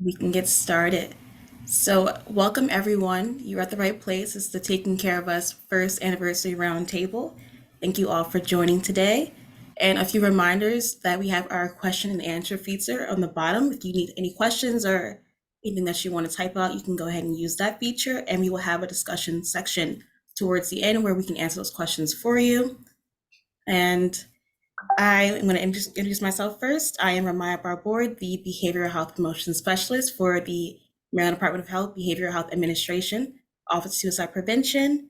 We can get started. So, welcome everyone. You're at the right place. It's the Taking Care of Us first anniversary roundtable. Thank you all for joining today. And a few reminders that we have our question and answer feature on the bottom. If you need any questions or anything that you want to type out, you can go ahead and use that feature. And we will have a discussion section towards the end where we can answer those questions for you. And I am going to introduce myself first. I am Ramaya Barboard, the Behavioral Health Promotion Specialist for the Maryland Department of Health Behavioral Health Administration, Office of Suicide Prevention.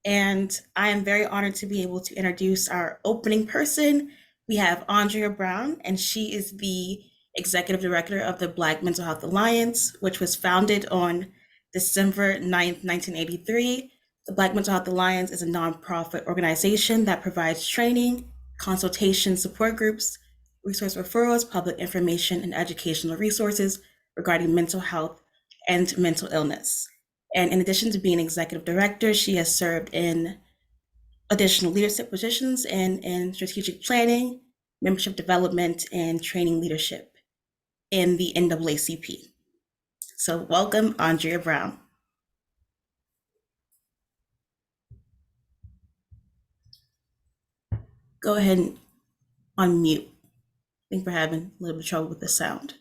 And I am very honored to be able to introduce our opening person. We have Andrea Brown, and she is the Executive Director of the Black Mental Health Alliance, which was founded on December 9th, 1983. The Black Mental Health Alliance is a nonprofit organization that provides training, consultation support groups, resource referrals, public information, and educational resources regarding mental health and mental illness. And in addition to being executive director, she has served in additional leadership positions in strategic planning, membership development, and training leadership in the NAACP. So, welcome, Andrea Brown. Go ahead and unmute. I think we're having a little bit of trouble with the sound.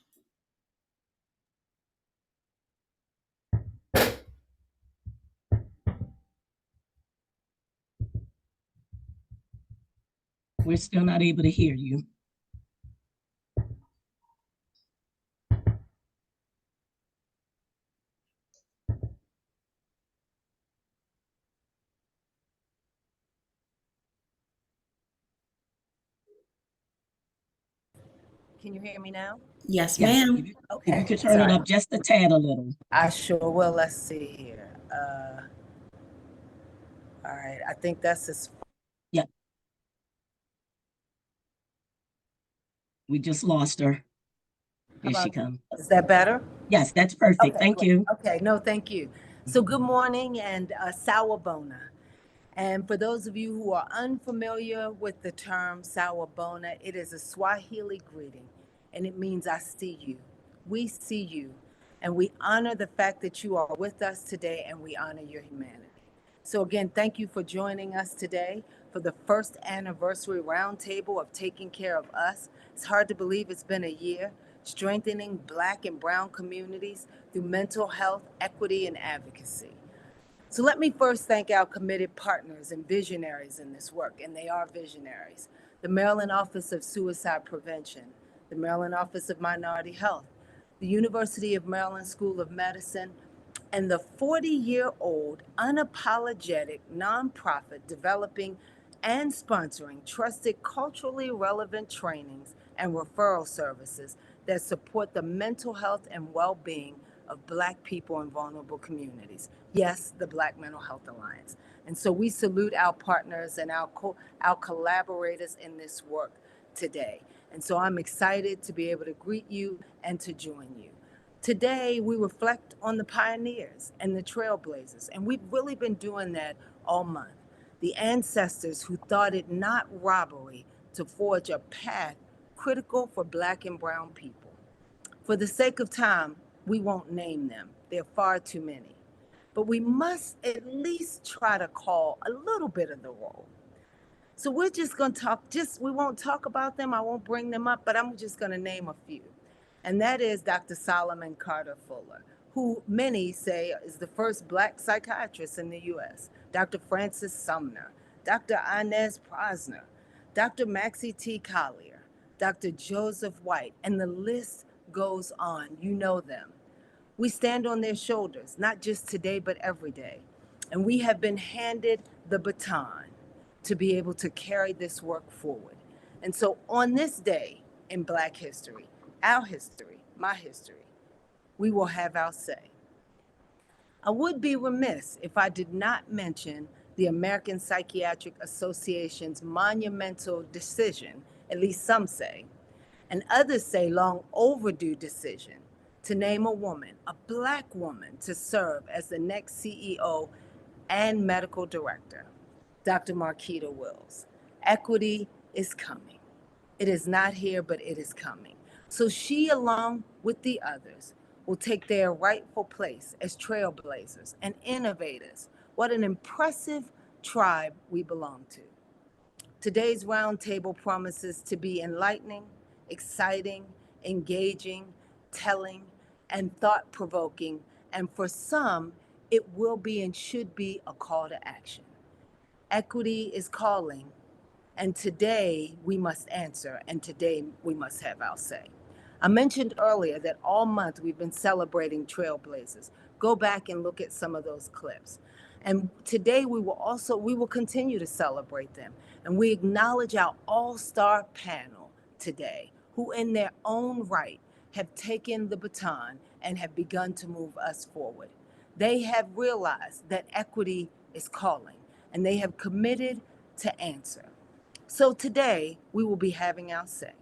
We're still not able to hear you. Can you hear me now? Yes, ma'am. If you Okay. could turn it up just a tad a little. I sure will. Let's see here. All right. I think that's as Yep. We just lost her. Here she comes. Is that better? Yes, that's perfect. Okay, Thank great. you. Okay. No, thank you. So good morning and Sawubona. And for those of you who are unfamiliar with the term Sawubona, it is a Swahili greeting, and it means I see you. We see you, and we honor the fact that you are with us today, and we honor your humanity. So again, thank you for joining us today for the first anniversary roundtable of Taking Care of Us. It's hard to believe it's been a year, strengthening Black and Brown communities through mental health, equity, and advocacy. So let me first thank our committed partners and visionaries in this work, and they are visionaries. The Maryland Office of Suicide Prevention, the Maryland Office of Minority Health, the University of Maryland School of Medicine, and the 40-year-old unapologetic nonprofit developing and sponsoring trusted culturally relevant trainings and referral services that support the mental health and well-being of Black people in vulnerable communities. Yes, the Black Mental Health Alliance. And so we salute our partners and our collaborators in this work today. And so I'm excited to be able to greet you and to join you. Today, we reflect on the pioneers and the trailblazers, and we've really been doing that all month. The ancestors who thought it not robbery to forge a path critical for Black and Brown people. For the sake of time, we won't name them. There are far too many. But we must at least try to call a little bit of the roll. So we're just going to talk, we won't talk about them. I won't bring them up, but I'm just going to name a few. And that is Dr. Solomon Carter Fuller, who many say is the first Black psychiatrist in the U.S., Dr. Francis Sumner, Dr. Inez Prosner, Dr. Maxie T. Collier, Dr. Joseph White, and the list goes on. You know them. We stand on their shoulders, not just today, but every day. And we have been handed the baton to be able to carry this work forward. And so on this day in Black history, our history, my history, we will have our say. I would be remiss if I did not mention the American Psychiatric Association's monumental decision, at least some say, and others say long overdue decision, to name a woman, a Black woman, to serve as the next CEO and medical director, Dr. Marquita Wills. Equity is coming. It is not here, but it is coming. So she, along with the others, will take their rightful place as trailblazers and innovators. What an impressive tribe we belong to. Today's roundtable promises to be enlightening, exciting, engaging, telling, and thought provoking, and for some, it will be and should be a call to action. Equity is calling, and today we must answer, and today we must have our say. I mentioned earlier that all month we've been celebrating trailblazers. Go back and look at some of those clips. And today we will continue to celebrate them. And we acknowledge our all-star panel today, who in their own right have taken the baton and have begun to move us forward. They have realized that equity is calling, and they have committed to answer. So today we will be having our say.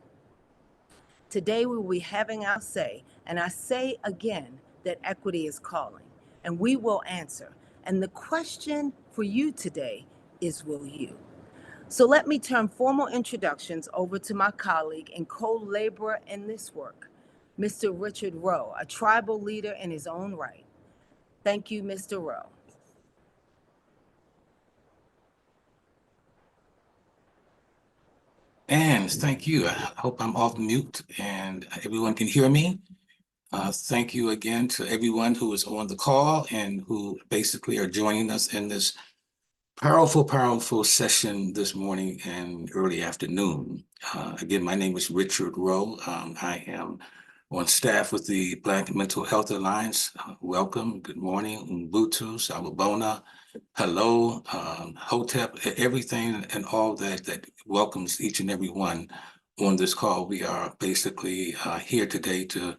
Today we will be having our say, and I say again that equity is calling, and we will answer. And the question for you today is, will you? So let me turn formal introductions over to my colleague and co-laborer in this work, Mr. Richard Rowe, a tribal leader in his own right. Thank you, Mr. Rowe. And thank you. I hope I'm off mute and everyone can hear me. Thank you again to everyone who is on the call and who basically are joining us in this powerful session this morning and early afternoon. Again, my name is Richard Rowe. I am on staff with the Black Mental Health Alliance. Welcome, good morning, Ubuntu, Sawubona, hello, Hotep, everything and all that welcomes each and every one on this call. We are basically here today to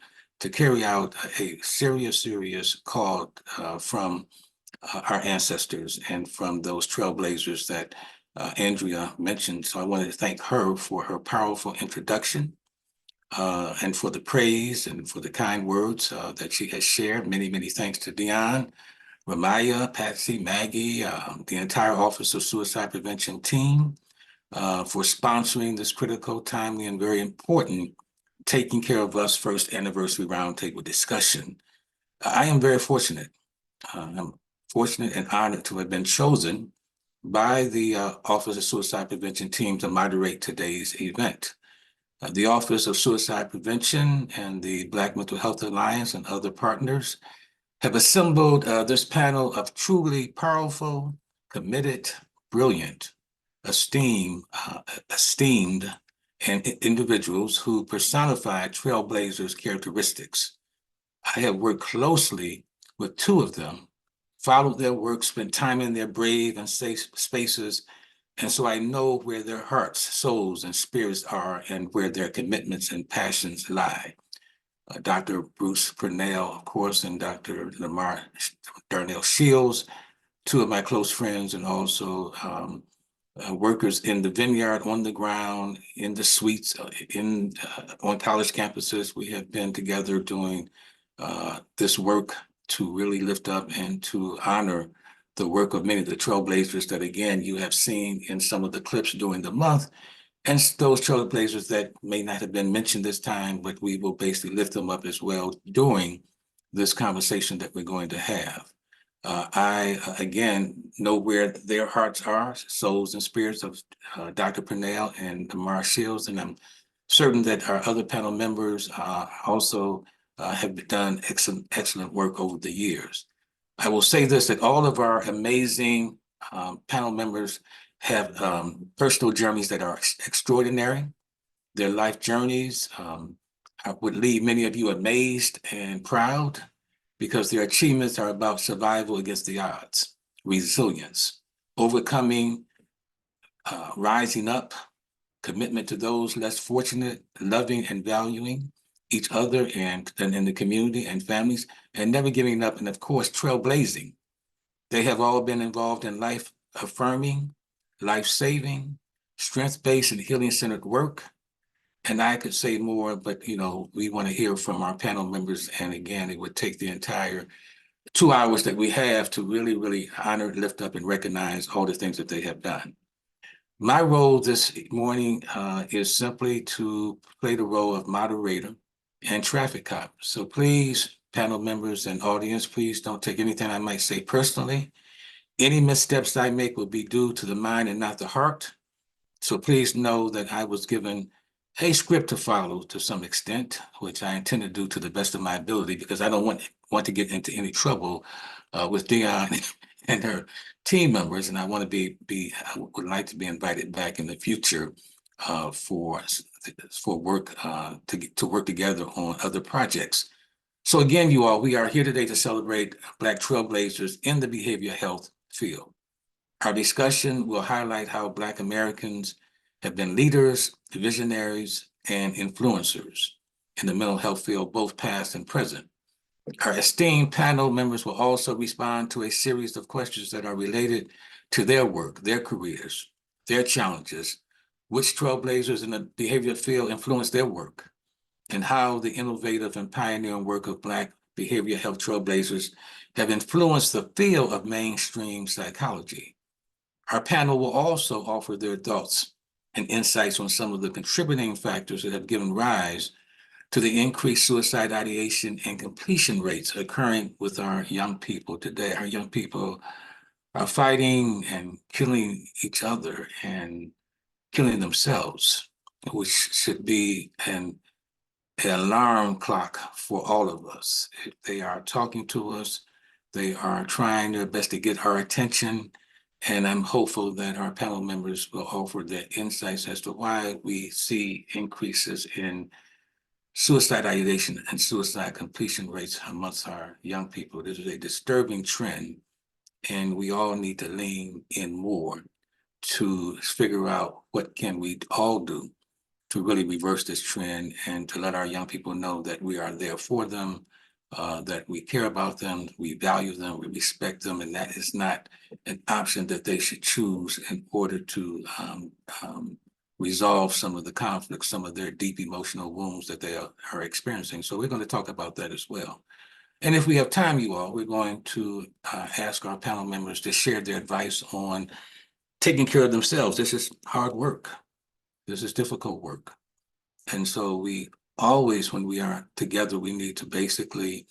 carry out a serious call from our ancestors and from those trailblazers that Andrea mentioned. So I wanted to thank her for her powerful introduction and for the praise and for the kind words that she has shared. Many thanks to Dion, Ramaya, Patsy, Maggie, the entire Office of Suicide Prevention team for sponsoring this critical, timely, and very important Taking Care of Us First Anniversary Roundtable discussion. I am very fortunate. I'm fortunate and honored to have been chosen by the Office of Suicide Prevention team to moderate today's event. The Office of Suicide Prevention and the Black Mental Health Alliance and other partners have assembled this panel of truly powerful, committed, brilliant, esteemed and individuals who personify trailblazers' characteristics. I have worked closely with two of them, followed their work, spent time in their brave and safe spaces, and so I know where their hearts, souls, and spirits are and where their commitments and passions lie. Dr. Bruce Purnell, of course, and Dr. Lamar Darnell Shields, two of my close friends, and also workers in the vineyard, on the ground, in the suites, on college campuses. We have been together doing this work to really lift up and to honor the work of many of the trailblazers that, again, you have seen in some of the clips during the month, and those trailblazers that may not have been mentioned this time, but we will basically lift them up as well during this conversation that we're going to have. I, again, know where their hearts are, souls and spirits of Dr. Purnell and Tamara Shields, and I'm certain that our other panel members also have done excellent work over the years. I will say this, that all of our amazing panel members have personal journeys that are extraordinary. Their life journeys would leave many of you amazed and proud, because their achievements are about survival against the odds, resilience, overcoming, rising up, commitment to those less fortunate, loving and valuing each other and in the community and families, and never giving up, and of course, trailblazing. They have all been involved in life-affirming, life-saving, strength-based and healing-centered work. And I could say more, but we want to hear from our panel members. And again, it would take the entire 2 hours that we have to really honor, lift up, and recognize all the things that they have done. My role this morning is simply to play the role of moderator and traffic cop. So please panel members and audience, please don't take anything I might say personally. Any missteps I make will be due to the mind and not the heart. So please know that I was given a script to follow to some extent, which I intend to do to the best of my ability, because I don't want to get into any trouble with Dion and her team members, and I want to I would like to be invited back in the future for work to work together on other projects. So again, you all, we are here today to celebrate Black trailblazers in the behavioral health field. Our discussion will highlight how Black Americans have been leaders, visionaries, and influencers in the mental health field, both past and present. Our esteemed panel members will also respond to a series of questions that are related to their work, their careers, their challenges, which trailblazers in the behavioral field influence their work, and how the innovative and pioneering work of Black behavioral health trailblazers have influenced the field of mainstream psychology. Our panel will also offer their thoughts and insights on some of the contributing factors that have given rise to the increased suicide ideation and completion rates occurring with our young people today. Our young people are fighting and killing each other and killing themselves, which should be an alarm clock for all of us. They are talking to us. They are trying their best to get our attention. And I'm hopeful that our panel members will offer their insights as to why we see increases in suicide ideation and suicide completion rates amongst our young people. This is a disturbing trend, and we all need to lean in more to figure out what can we all do to really reverse this trend and to let our young people know that we are there for them, that we care about them, we value them, we respect them, and that is not an option that they should choose in order to resolve some of the conflicts, some of their deep emotional wounds that they are experiencing. So we're going to talk about that as well. And if we have time, you all, we're going to ask our panel members to share their advice on taking care of themselves. This is hard work. This is difficult work. And so we always, when we are together, we need to basically,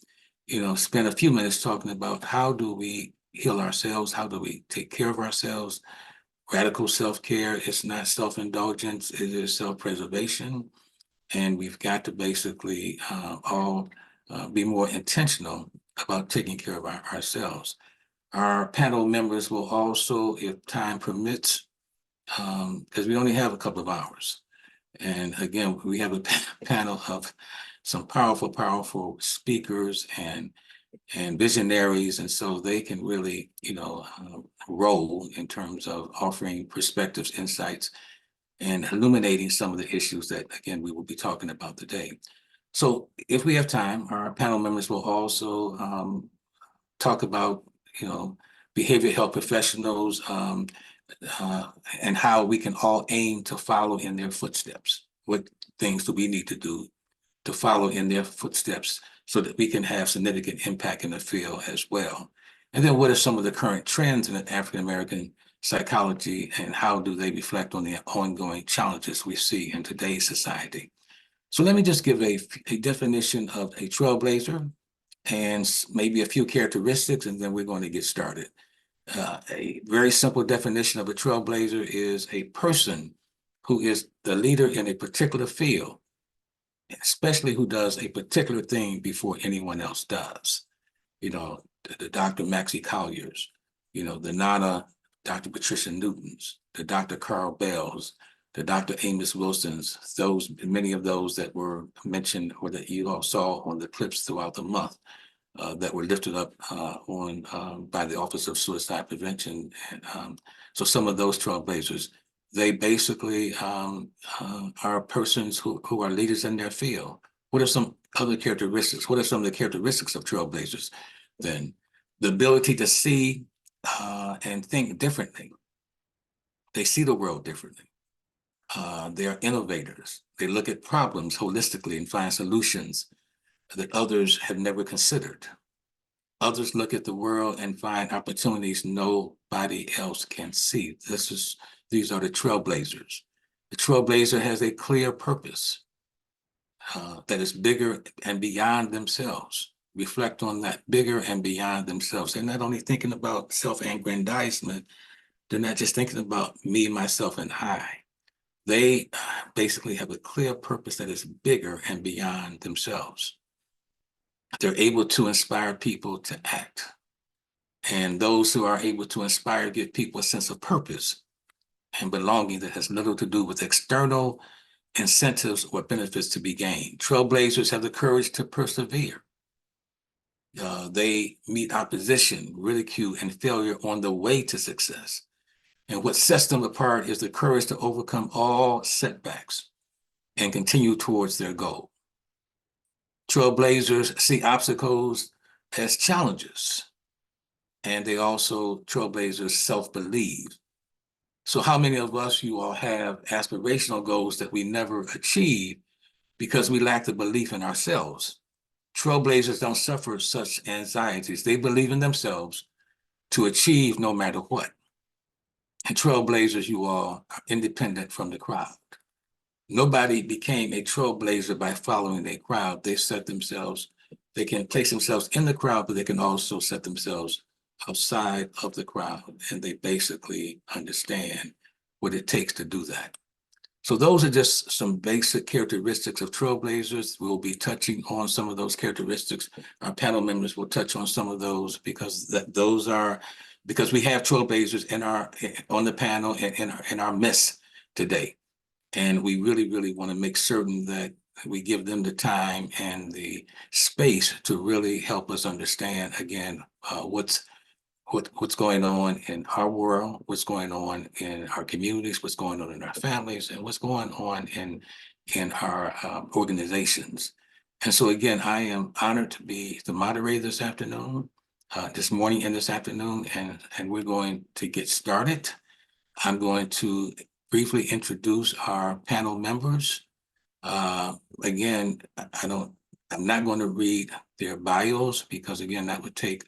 spend a few minutes talking about how do we heal ourselves? How do we take care of ourselves? Radical self-care is not self-indulgence, it is self-preservation. And we've got to basically all be more intentional about taking care of ourselves. Our panel members will also, if time permits, because we only have a couple of hours. And again, we have a panel of some powerful speakers and visionaries, and so they can really, roll in terms of offering perspectives, insights, and illuminating some of the issues that, again, we will be talking about today. So if we have time, our panel members will also talk about, behavioral health professionals and how we can all aim to follow in their footsteps. What things do we need to do to follow in their footsteps so that we can have significant impact in the field as well? And then what are some of the current trends in African-American psychology, and how do they reflect on the ongoing challenges we see in today's society? So let me just give a definition of a trailblazer and maybe a few characteristics, and then we're going to get started. A very simple definition of a trailblazer is a person who is the leader in a particular field, especially who does a particular thing before anyone else does. The Dr. Maxie Colliers, the Nana, Dr. Patricia Newtons, the Dr. Carl Bells, the Dr. Amos Wilsons, many of those that were mentioned or that you all saw on the clips throughout the month that were lifted up by the Office of Suicide Prevention. And so some of those trailblazers, they basically are persons who are leaders in their field. What are some other characteristics? What are some of the characteristics of trailblazers? Then the ability to see and think differently. They see the world differently. They are innovators. They look at problems holistically and find solutions that others have never considered. Others look at the world and find opportunities nobody else can see. These are the trailblazers. The trailblazer has a clear purpose that is bigger and beyond themselves. reflect on that bigger and beyond themselves. They're not only thinking about self-aggrandizement, they're not just thinking about me, myself, and I. They basically have a clear purpose that is bigger and beyond themselves. They're able to inspire people to act. And those who are able to inspire give people a sense of purpose and belonging that has little to do with external incentives or benefits to be gained. Trailblazers have the courage to persevere. They meet opposition, ridicule, and failure on the way to success. And what sets them apart is the courage to overcome all setbacks and continue towards their goal. Trailblazers see obstacles as challenges, and they also, trailblazers, self-believe. So how many of us, you all, have aspirational goals that we never achieve because we lack the belief in ourselves? Trailblazers don't suffer such anxieties. They believe in themselves to achieve no matter what. And trailblazers, you all, are independent from the crowd. Nobody became a trailblazer by following a crowd. They set themselves, they can place themselves in the crowd, but they can also set themselves outside of the crowd. And they basically understand what it takes to do that. So those are just some basic characteristics of trailblazers. We'll be touching on some of those characteristics. Our panel members will touch on some of those because because we have trailblazers on the panel and in our midst today. And we really, really want to make certain that we give them the time and the space to really help us understand, again, what's going on in our world, what's going on in our communities, what's going on in our families, and what's going on in our organizations. And so again, I am honored to be the moderator this afternoon, this morning and this afternoon, and we're going to get started. I'm going to briefly introduce our panel members. Again, I'm not going to read their bios because again, that would take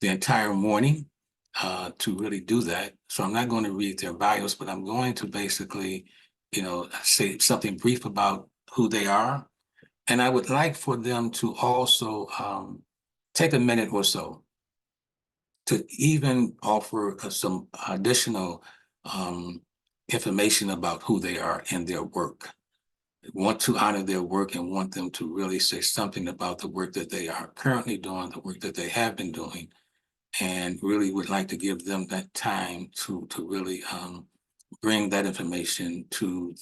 the entire morning to really do that. So I'm not going to read their bios, but I'm going to basically, say something brief about who they are. And I would like for them to also take a minute or so to even offer some additional information about who they are and their work. I want to honor their work and want them to really say something about the work that they are currently doing, the work that they have been doing, and really would like to give them that time to really bring that information to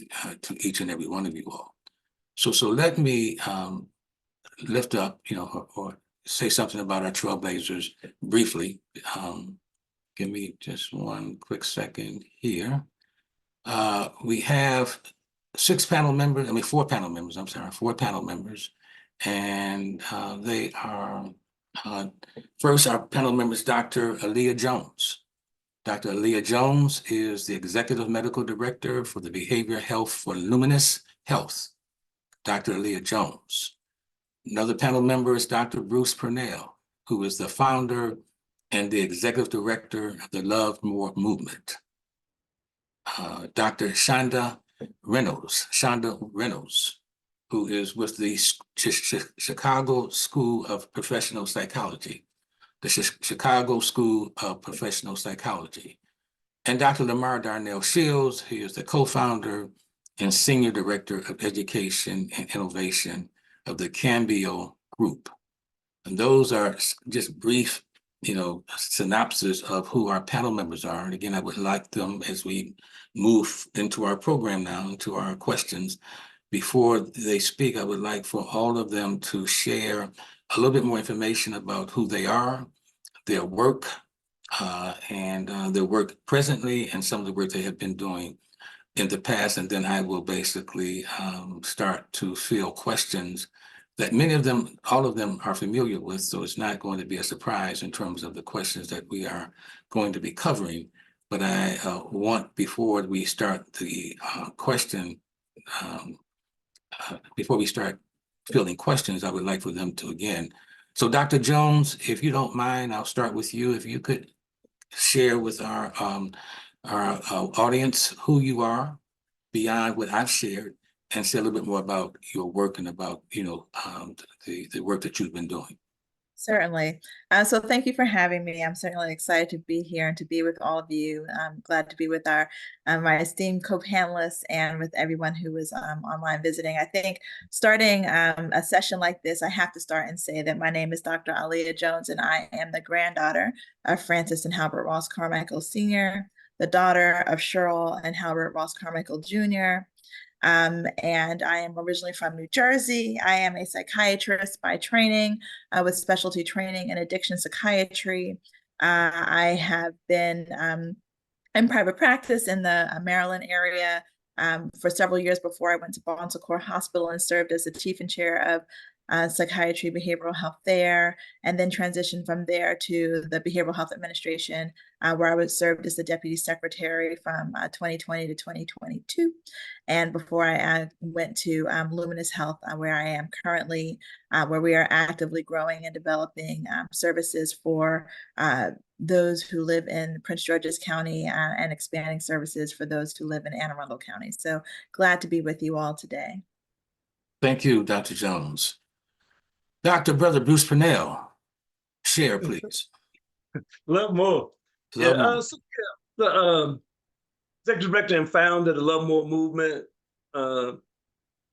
each and every one of you all. So let me lift up, or say something about our trailblazers briefly. Give me just one quick second here. We have four panel members, and they are, first, our panel members, Dr. Aaliyah Jones. Dr. Aaliyah Jones is the Executive Medical Director for the Behavioral Health for Luminous Health. Dr. Aaliyah Jones. Another panel member is Dr. Bruce Purnell, who is the founder and the Executive Director of the Love More Movement. Dr. Shonda Reynolds, who is with the Chicago School of Professional Psychology, Chicago School of Professional Psychology. And Dr. Lamar Darnell Shields, he is the co-founder and Senior Director of Education and Innovation of the Cambio Group. And those are just brief, synopsis of who our panel members are. And again, I would like them, as we move into our program now, into our questions, before they speak, I would like for all of them to share a little bit more information about who they are, their work, and their work presently, and some of the work they have been doing in the past. And then I will basically start to field questions that all of them are familiar with. So it's not going to be a surprise in terms of the questions that we are going to be covering. But I want, before we start the before we start fielding questions, I would like for them to again. So Dr. Jones, if you don't mind, I'll start with you. If you could share with our audience who you are beyond what I've shared, and say a little bit more about your work and about the work that you've been doing. Certainly. So thank you for having me. I'm certainly excited to be here and to be with all of you. I'm glad to be with our my esteemed co-panelists and with everyone who was online visiting. I think starting a session like this, I have to start and say that my name is Dr. Aaliyah Jones, and I am the granddaughter of Francis and Halbert Ross Carmichael Sr., the daughter of Cheryl and Halbert Ross Carmichael Jr., and I am originally from New Jersey. I am a psychiatrist by training with specialty training in addiction psychiatry. I have been in private practice in the Maryland area for several years before I went to Bon Secours Hospital and served as the chief and chair of psychiatry behavioral health there, and then transitioned from there to the Behavioral Health Administration, where I was served as the deputy secretary from 2020 to 2022. And before I went to Luminous Health, where I am currently, where we are actively growing and developing services for those who live in Prince George's County and expanding services for those who live in Anne Arundel County. So glad to be with you all today. Thank you, Dr. Jones. Dr. Brother Bruce Purnell, share, please. Love More. Love More. The executive director and founder of the Love More movement.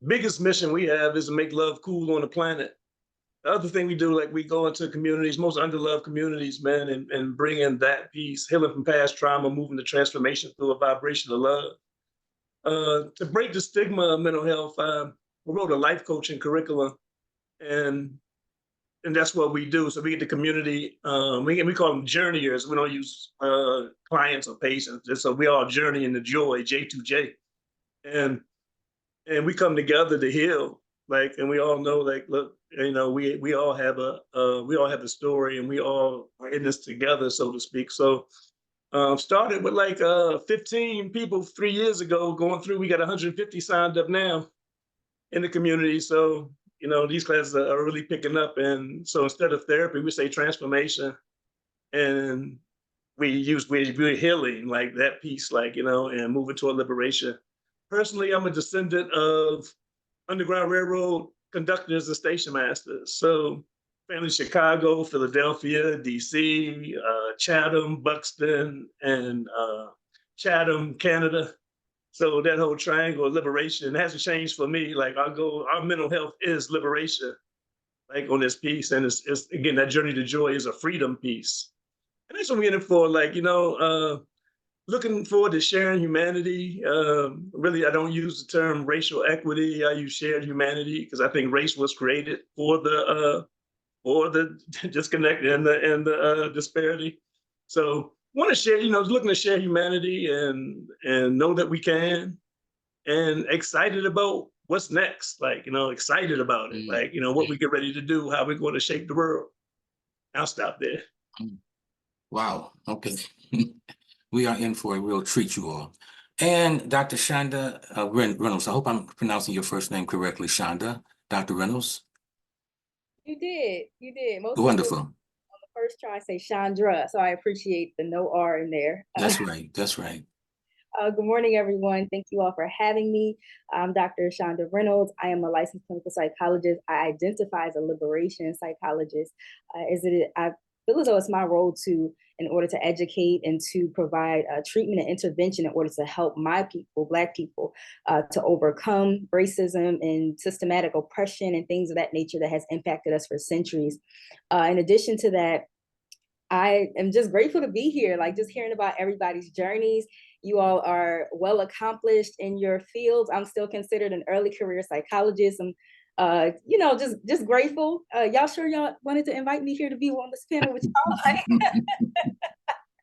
Biggest mission we have is to make love cool on the planet. The other thing we do, like we go into communities, most underloved communities, man, and bring in that piece, healing from past trauma, moving to transformation through a vibration of love. To break the stigma of mental health, we wrote a life coaching curriculum, and that's what we do. So we get the community, we call them journeyers. We don't use clients or patients. So we all journey in the joy, J2J. And we come together to heal. Like, and we all know, like, look, you know, we all have a story, and we all are in this together, so to speak. So started with like 15 people 3 years ago going through. We got 150 signed up now in the community. So, you know, these classes are really picking up. And so instead of therapy, we say transformation. And we're healing, like that piece, like, you know, and moving toward liberation. Personally, I'm a descendant of Underground Railroad conductors and station masters. So family Chicago, Philadelphia, DC, Chatham, Buxton, and Chatham, Canada. So that whole triangle of liberation hasn't changed for me. Like our mental health is liberation, like on this piece. And it's again, that journey to joy is a freedom piece. And that's what we're in it for. Like, you know, looking forward to sharing humanity. Really, I don't use the term racial equity. I use shared humanity because I think race was created for the disconnect and the disparity. So want to share, you know, looking to share humanity and know that we can, and excited about what's next. Like, you know, excited about it. Like, you know, what we get ready to do, how we're going to shape the world. I'll stop there. Wow. Okay. We are in for a real treat, you all. And Dr. Shonda Reynolds, I hope I'm pronouncing your first name correctly, Shonda. Dr. Reynolds? You did. Most wonderful. On the first try, I say Chandra, so I appreciate the no R in there. That's right. That's right. Good morning, everyone. Thank you all for having me. I'm Dr. Shonda Reynolds. I am a licensed clinical psychologist. I identify as a liberation psychologist. I feel as though it's my role in order to educate and to provide treatment and intervention in order to help my people, Black people, to overcome racism and systematic oppression and things of that nature that has impacted us for centuries. In addition to that, I am just grateful to be here, like just hearing about everybody's journeys. You all are well accomplished in your fields. I'm still considered an early career psychologist. I'm you know, just grateful. Y'all sure y'all wanted to invite me here to be on this panel with y'all?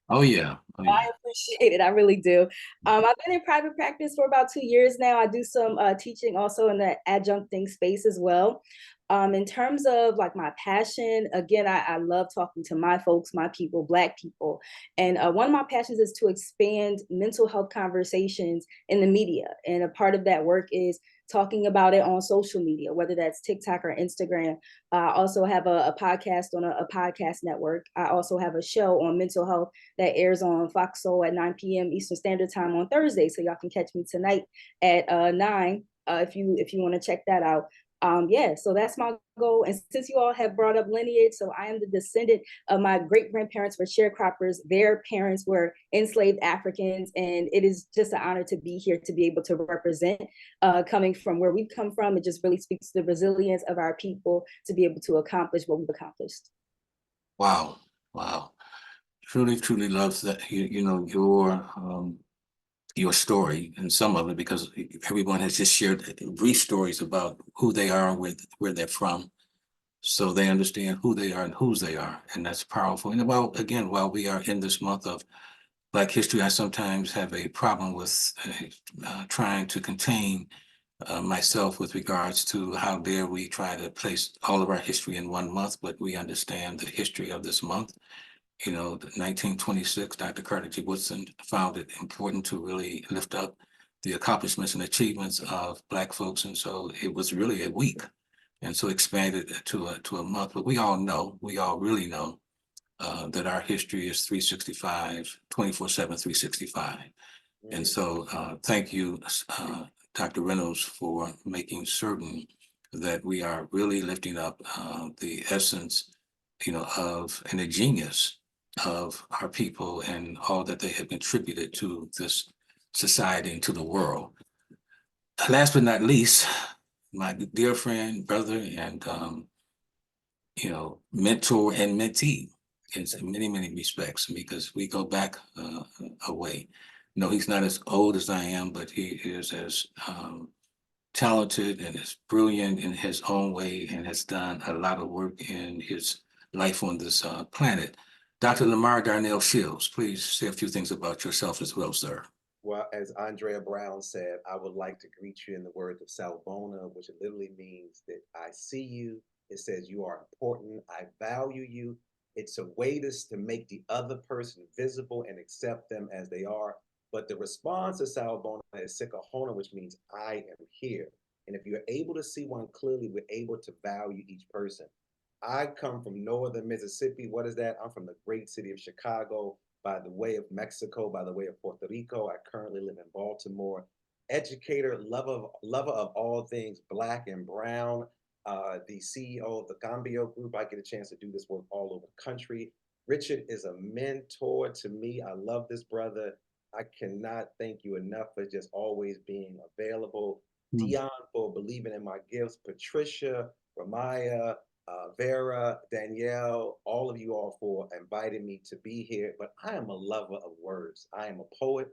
Oh yeah. I appreciate it. I really do. I've been in private practice for about 2 years now. I do some teaching also in the adjuncting space as well. In terms of like my passion, again, I love talking to my folks, my people, Black people. And one of my passions is to expand mental health conversations in the media. And a part of that work is talking about it on social media, whether that's TikTok or Instagram. I also have a podcast on a podcast network. I also have a show on mental health that airs on Fox Soul at 9 p.m. Eastern Standard Time on Thursday. So y'all can catch me tonight at 9 if you want to check that out. Yeah, so that's my goal. And since you all have brought up lineage, so I am the descendant of my great grandparents were sharecroppers. Their parents were enslaved Africans, and it is just an honor to be here to be able to represent. Coming from where we've come from, it just really speaks to the resilience of our people to be able to accomplish what we've accomplished. Wow, wow. Truly, truly loves that, you know, your story and some of it, because everyone has just shared brief stories about who they are, where they're from, so they understand who they are and whose they are, and that's powerful. And while, again, while we are in this month of Black History, I sometimes have a problem with trying to contain myself with regards to how dare we try to place all of our history in one month, but we understand the history of this month. You know, 1926, Dr. Carter G. Woodson found it important to really lift up the accomplishments and achievements of Black folks. And so it was really a week. And so expanded to a month. But we all really know that our history is 365, 24/7, 365. And so thank you, Dr. Reynolds, for making certain that we are really lifting up the essence, you know, of and the genius of our people and all that they have contributed to this society and to the world. Last but not least, my dear friend, brother, and you know, mentor and mentee in many, many respects, because we go back a way. No, he's not as old as I am, but he is as talented and as brilliant in his own way, and has done a lot of work in his life on this planet. Dr. Lamar Darnell Shields, please say a few things about yourself as well, sir. Well, as Andrea Brown said, I would like to greet you in the words of Salbona, which literally means that I see you. It says you are important. I value you. It's a way to make the other person visible and accept them as they are. But the response to Salbona is Sikahona, which means I am here. And if you're able to see one clearly, we're able to value each person. I come from northern Mississippi. What is that? I'm from the great city of Chicago, by the way of Mexico, by the way of Puerto Rico. I currently live in Baltimore. Educator, lover of all things Black and brown, the CEO of the Cambio Group. I get a chance to do this work all over the country. Richard is a mentor to me. I love this brother. I cannot thank you enough for just always being available. Dion for believing in my gifts. Patricia, Ramaya, Vera, Danielle, all of you all for inviting me to be here. But I am a lover of words. I am a poet.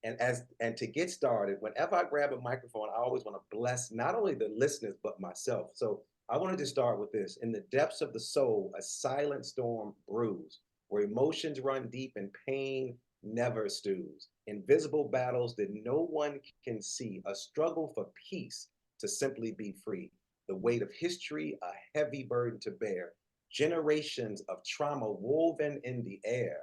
And to get started, whenever I grab a microphone, I always want to bless not only the listeners, but myself. So I wanted to start with this. In the depths of the soul, a silent storm brews, where emotions run deep and pain never stews. Invisible battles that no one can see, a struggle for peace to simply be free. The weight of history, a heavy burden to bear. Generations of trauma woven in the air.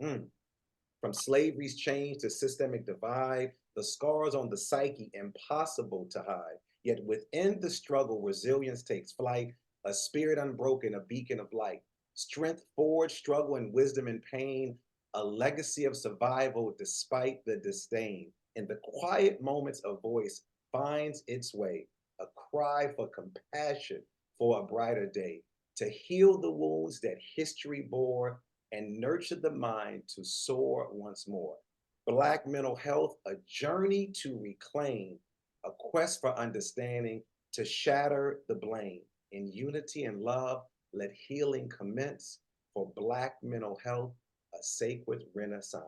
From slavery's change to systemic divide, the scars on the psyche impossible to hide. Yet within the struggle, resilience takes flight, a spirit unbroken, a beacon of light. Strength forged, struggle and wisdom and pain, a legacy of survival despite the disdain. In the quiet moments, a voice finds its way, a cry for compassion for a brighter day, to heal the wounds that history bore and nurture the mind to soar once more. Black mental health, a journey to reclaim, a quest for understanding, to shatter the blame. In unity and love, let healing commence. For Black mental health, a sacred renaissance.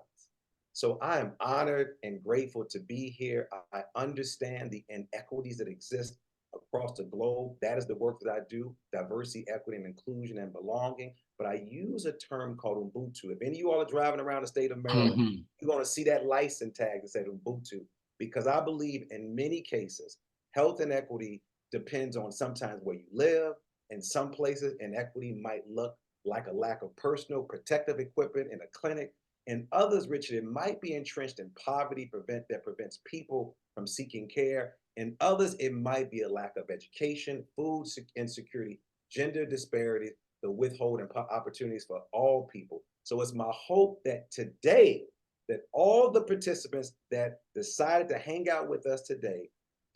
So I am honored and grateful to be here. I understand the inequities that exist across the globe. That is the work that I do, diversity, equity, and inclusion and belonging. But I use a term called Ubuntu. If any of you all are driving around the state of Maryland, you're going to see that license tag that said Ubuntu, because I believe in many cases, health inequity depends on sometimes where you live. In some places, inequity might look like a lack of personal protective equipment in a clinic. In others, Richard, it might be entrenched in poverty that prevents people from seeking care. In others, it might be a lack of education, food insecurity, gender disparities, the withholding opportunities for all people. So it's my hope that today, that all the participants that decided to hang out with us today,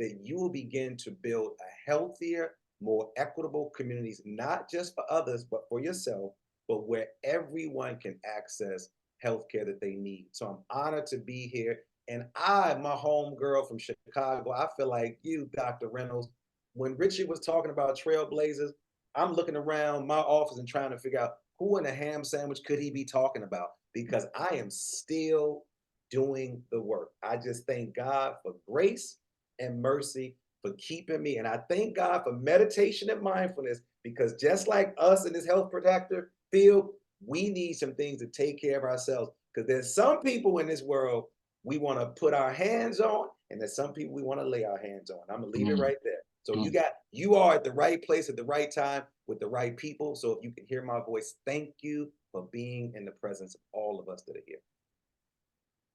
that you will begin to build a healthier, more equitable communities, not just for others, but for yourself, but where everyone can access healthcare that they need. So I'm honored to be here. And my home girl from Chicago, I feel like you, Dr. Reynolds, when Richard was talking about trailblazers, I'm looking around my office and trying to figure out who in a ham sandwich could he be talking about? Because I am still doing the work. I just thank God for grace and mercy for keeping me. And I thank God for meditation and mindfulness, because just like us in this health protector field, we need some things to take care of ourselves. Because there's some people in this world we want to put our hands on, and there's some people we want to lay our hands on. I'm gonna leave it right there. So you are at the right place at the right time with the right people. So if you can hear my voice, thank you for being in the presence of all of us that are here.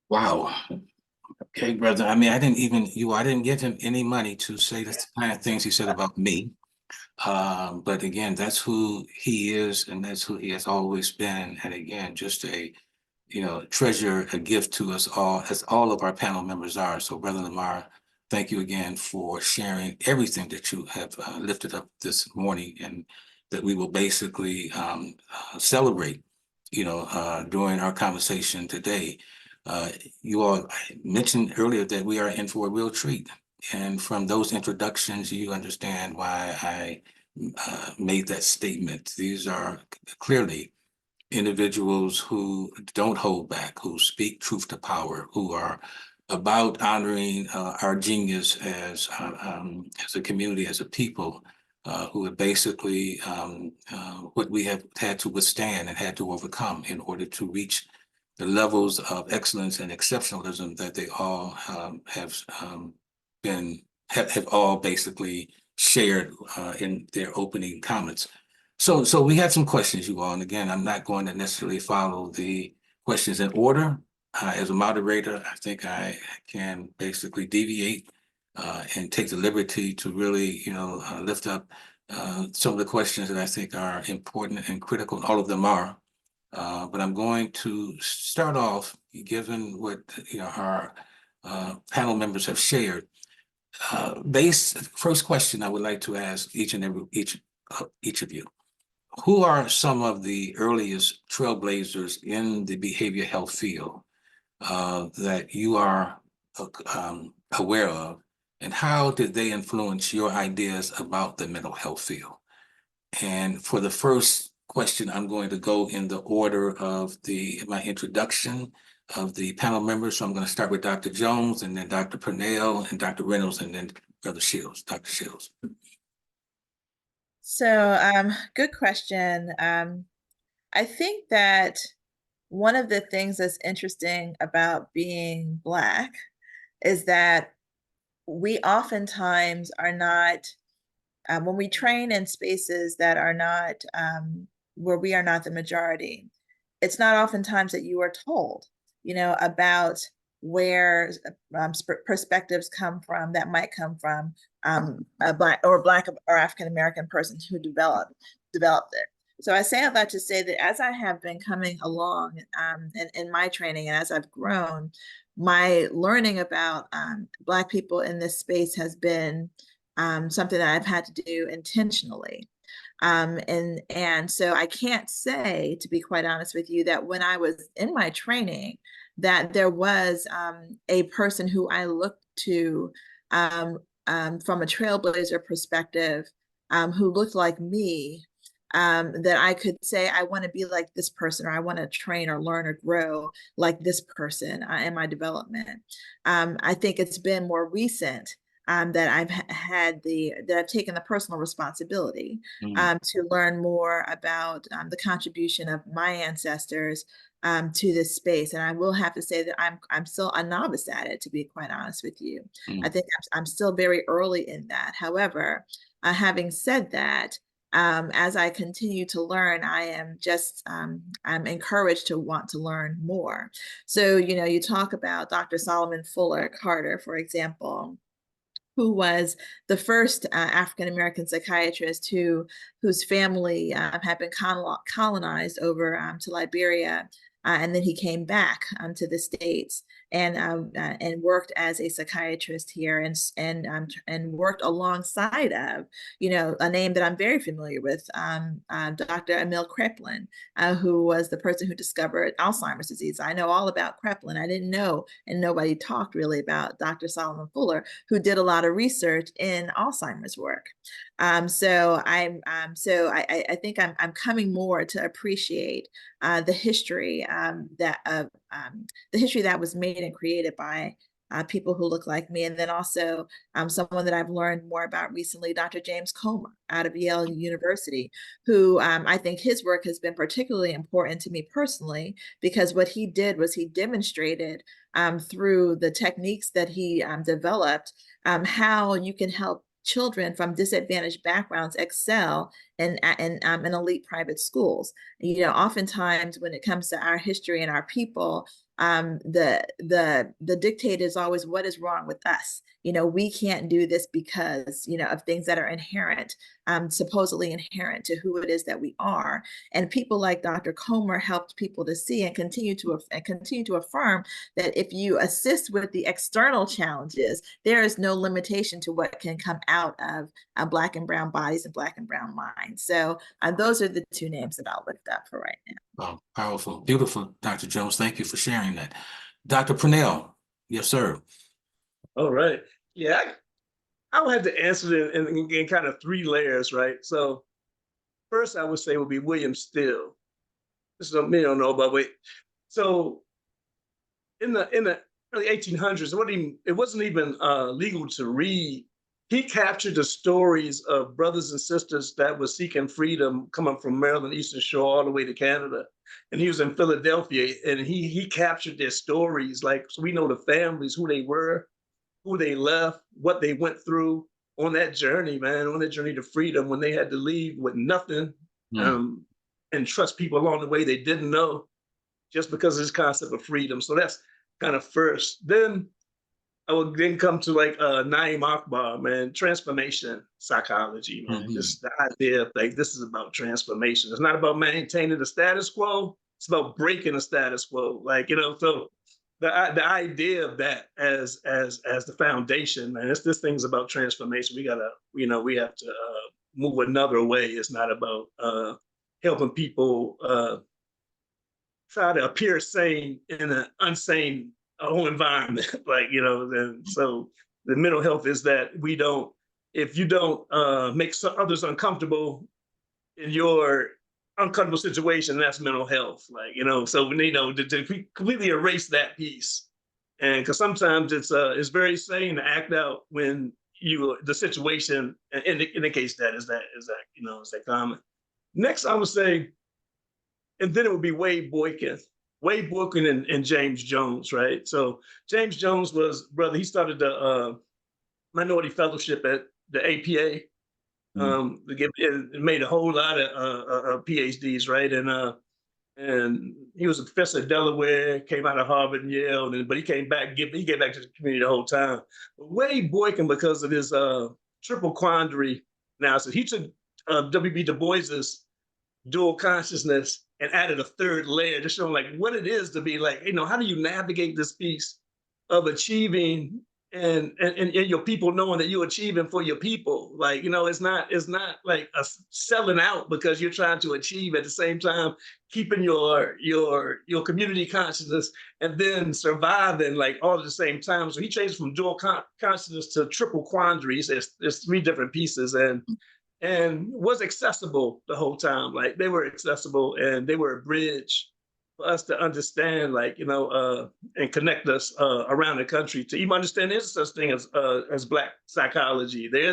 Wow. Okay, brother. I mean, I didn't give him any money to say the kind of things he said about me. But again, that's who he is, and that's who he has always been. And again, just a treasure, a gift to us all, as all of our panel members are. So, Brother Lamar, thank you again for sharing everything that you have lifted up this morning, and that we will basically celebrate, during our conversation today. You all mentioned earlier that we are in for a real treat. And from those introductions, you understand why I made that statement. These are clearly individuals who don't hold back, who speak truth to power, who are about honoring our genius as a community, as a people, who have basically what we have had to withstand and had to overcome in order to reach the levels of excellence and exceptionalism that they all have all basically shared in their opening comments. So we had some questions, you all, and again, I'm not going to necessarily follow the questions in order. As a moderator, I think I can basically deviate and take the liberty to really, lift up some of the questions that I think are important and critical. All of them are, but I'm going to start off, given what our panel members have shared. First question I would like to ask each of you. Who are some of the earliest trailblazers in the behavior health field that you are aware of, and how did they influence your ideas about the mental health field? And for the first question, I'm going to go in the order of my introduction of the panel members. So I'm going to start with Dr. Jones, and then Dr. Purnell, and Dr. Reynolds, and then Brother Shields, Dr. Shields. So, good question. I think that one of the things that's interesting about being Black is that we oftentimes are not, when we train in spaces that are not, where we are not the majority, it's not oftentimes that you are told, about where perspectives come from that might come from a Black or African American person who developed it. So I say all that to say that as I have been coming along in my training, and as I've grown, my learning about Black people in this space has been something that I've had to do intentionally. And so I can't say, to be quite honest with you, that when I was in my training, that there was a person who I looked to from a trailblazer perspective, who looked like me, that I could say, I want to be like this person, or I want to train or learn or grow like this person in my development. I think it's been more recent that I've taken the personal responsibility to learn more about the contribution of my ancestors to this space. And I will have to say that I'm still a novice at it, to be quite honest with you. I think I'm still very early in that. However, having said that, as I continue to learn, I am just, I'm encouraged to want to learn more. So, you talk about Dr. Solomon Fuller Carter, for example, who was the first African-American psychiatrist whose family had been colonized over to Liberia. And then he came back to the States. and worked as a psychiatrist here, and worked alongside of, a name that I'm very familiar with, Dr. Emil Kraepelin, who was the person who discovered Alzheimer's disease. I know all about Kraepelin. I didn't know, and nobody talked really about Dr. Solomon Fuller, who did a lot of research in Alzheimer's work. So I think I'm coming more to appreciate the history the history that was made and created by people who look like me. And then also someone that I've learned more about recently, Dr. James Comer out of Yale University, who I think his work has been particularly important to me personally, because what he did was he demonstrated through the techniques that he developed how you can help children from disadvantaged backgrounds excel in elite private schools. Oftentimes when it comes to our history and our people, the dictate is always what is wrong with us. We can't do this because of things that are inherent, supposedly inherent to who it is that we are. And people like Dr. Comer helped people to see and continue to affirm that if you assist with the external challenges, there is no limitation to what can come out of Black and brown bodies and Black and brown minds. So those are the two names that I'll lift up for right now. Oh, powerful, beautiful, Dr. Jones. Thank you for sharing that. Dr. Purnell, yes, sir. All right. Yeah, I would have to answer it in kind of 3 layers, right? So first I would say would be William Still. This is many don't know about it. So in the early 1800s, it wasn't even legal to read. He captured the stories of brothers and sisters that were seeking freedom coming from Maryland, Eastern Shore, all the way to Canada. And he was in Philadelphia, and he captured their stories. Like, so we know the families, who they were, who they left, what they went through on that journey, man, on that journey to freedom, when they had to leave with nothing, and trust people along the way they didn't know, just because of this concept of freedom. So that's kind of first. Then I would then come to like Naim Akbar, man, transformation psychology, man. Just the idea of like, this is about transformation. It's not about maintaining the status quo. It's about breaking the status quo. Like, so the idea of that as the foundation, man, this thing's about transformation. We gotta, we have to move another way. It's not about helping people try to appear sane in an unsane whole environment. Like, and so the mental health is that if you don't make others uncomfortable in your uncomfortable situation, that's mental health. Like, so we need to completely erase that piece. And because sometimes it's very sane to act out when the situation indicates that is that common. Next, I would say, and then it would be Wade Boykin. Wade Boykin and James Jones, right? So James Jones he started the Minority Fellowship at the APA. It made a whole lot of PhDs, right? And he was a professor at Delaware, came out of Harvard and Yale, but he came back to the community the whole time. But Wade Boykin, because of his triple quandary analysis, he took W.B. Du Bois's dual consciousness and added a 3rd layer, just showing like what it is to be like, how do you navigate this piece of achieving and your people knowing that you're achieving for your people. Like, it's not like a selling out because you're trying to achieve at the same time, keeping your community consciousness and then surviving like all at the same time. So he changed from dual consciousness to triple quandaries. There's 3 different pieces and was accessible the whole time. Like they were accessible and they were a bridge for us to understand, like, and connect us around the country to even understand there's such thing as Black psychology. There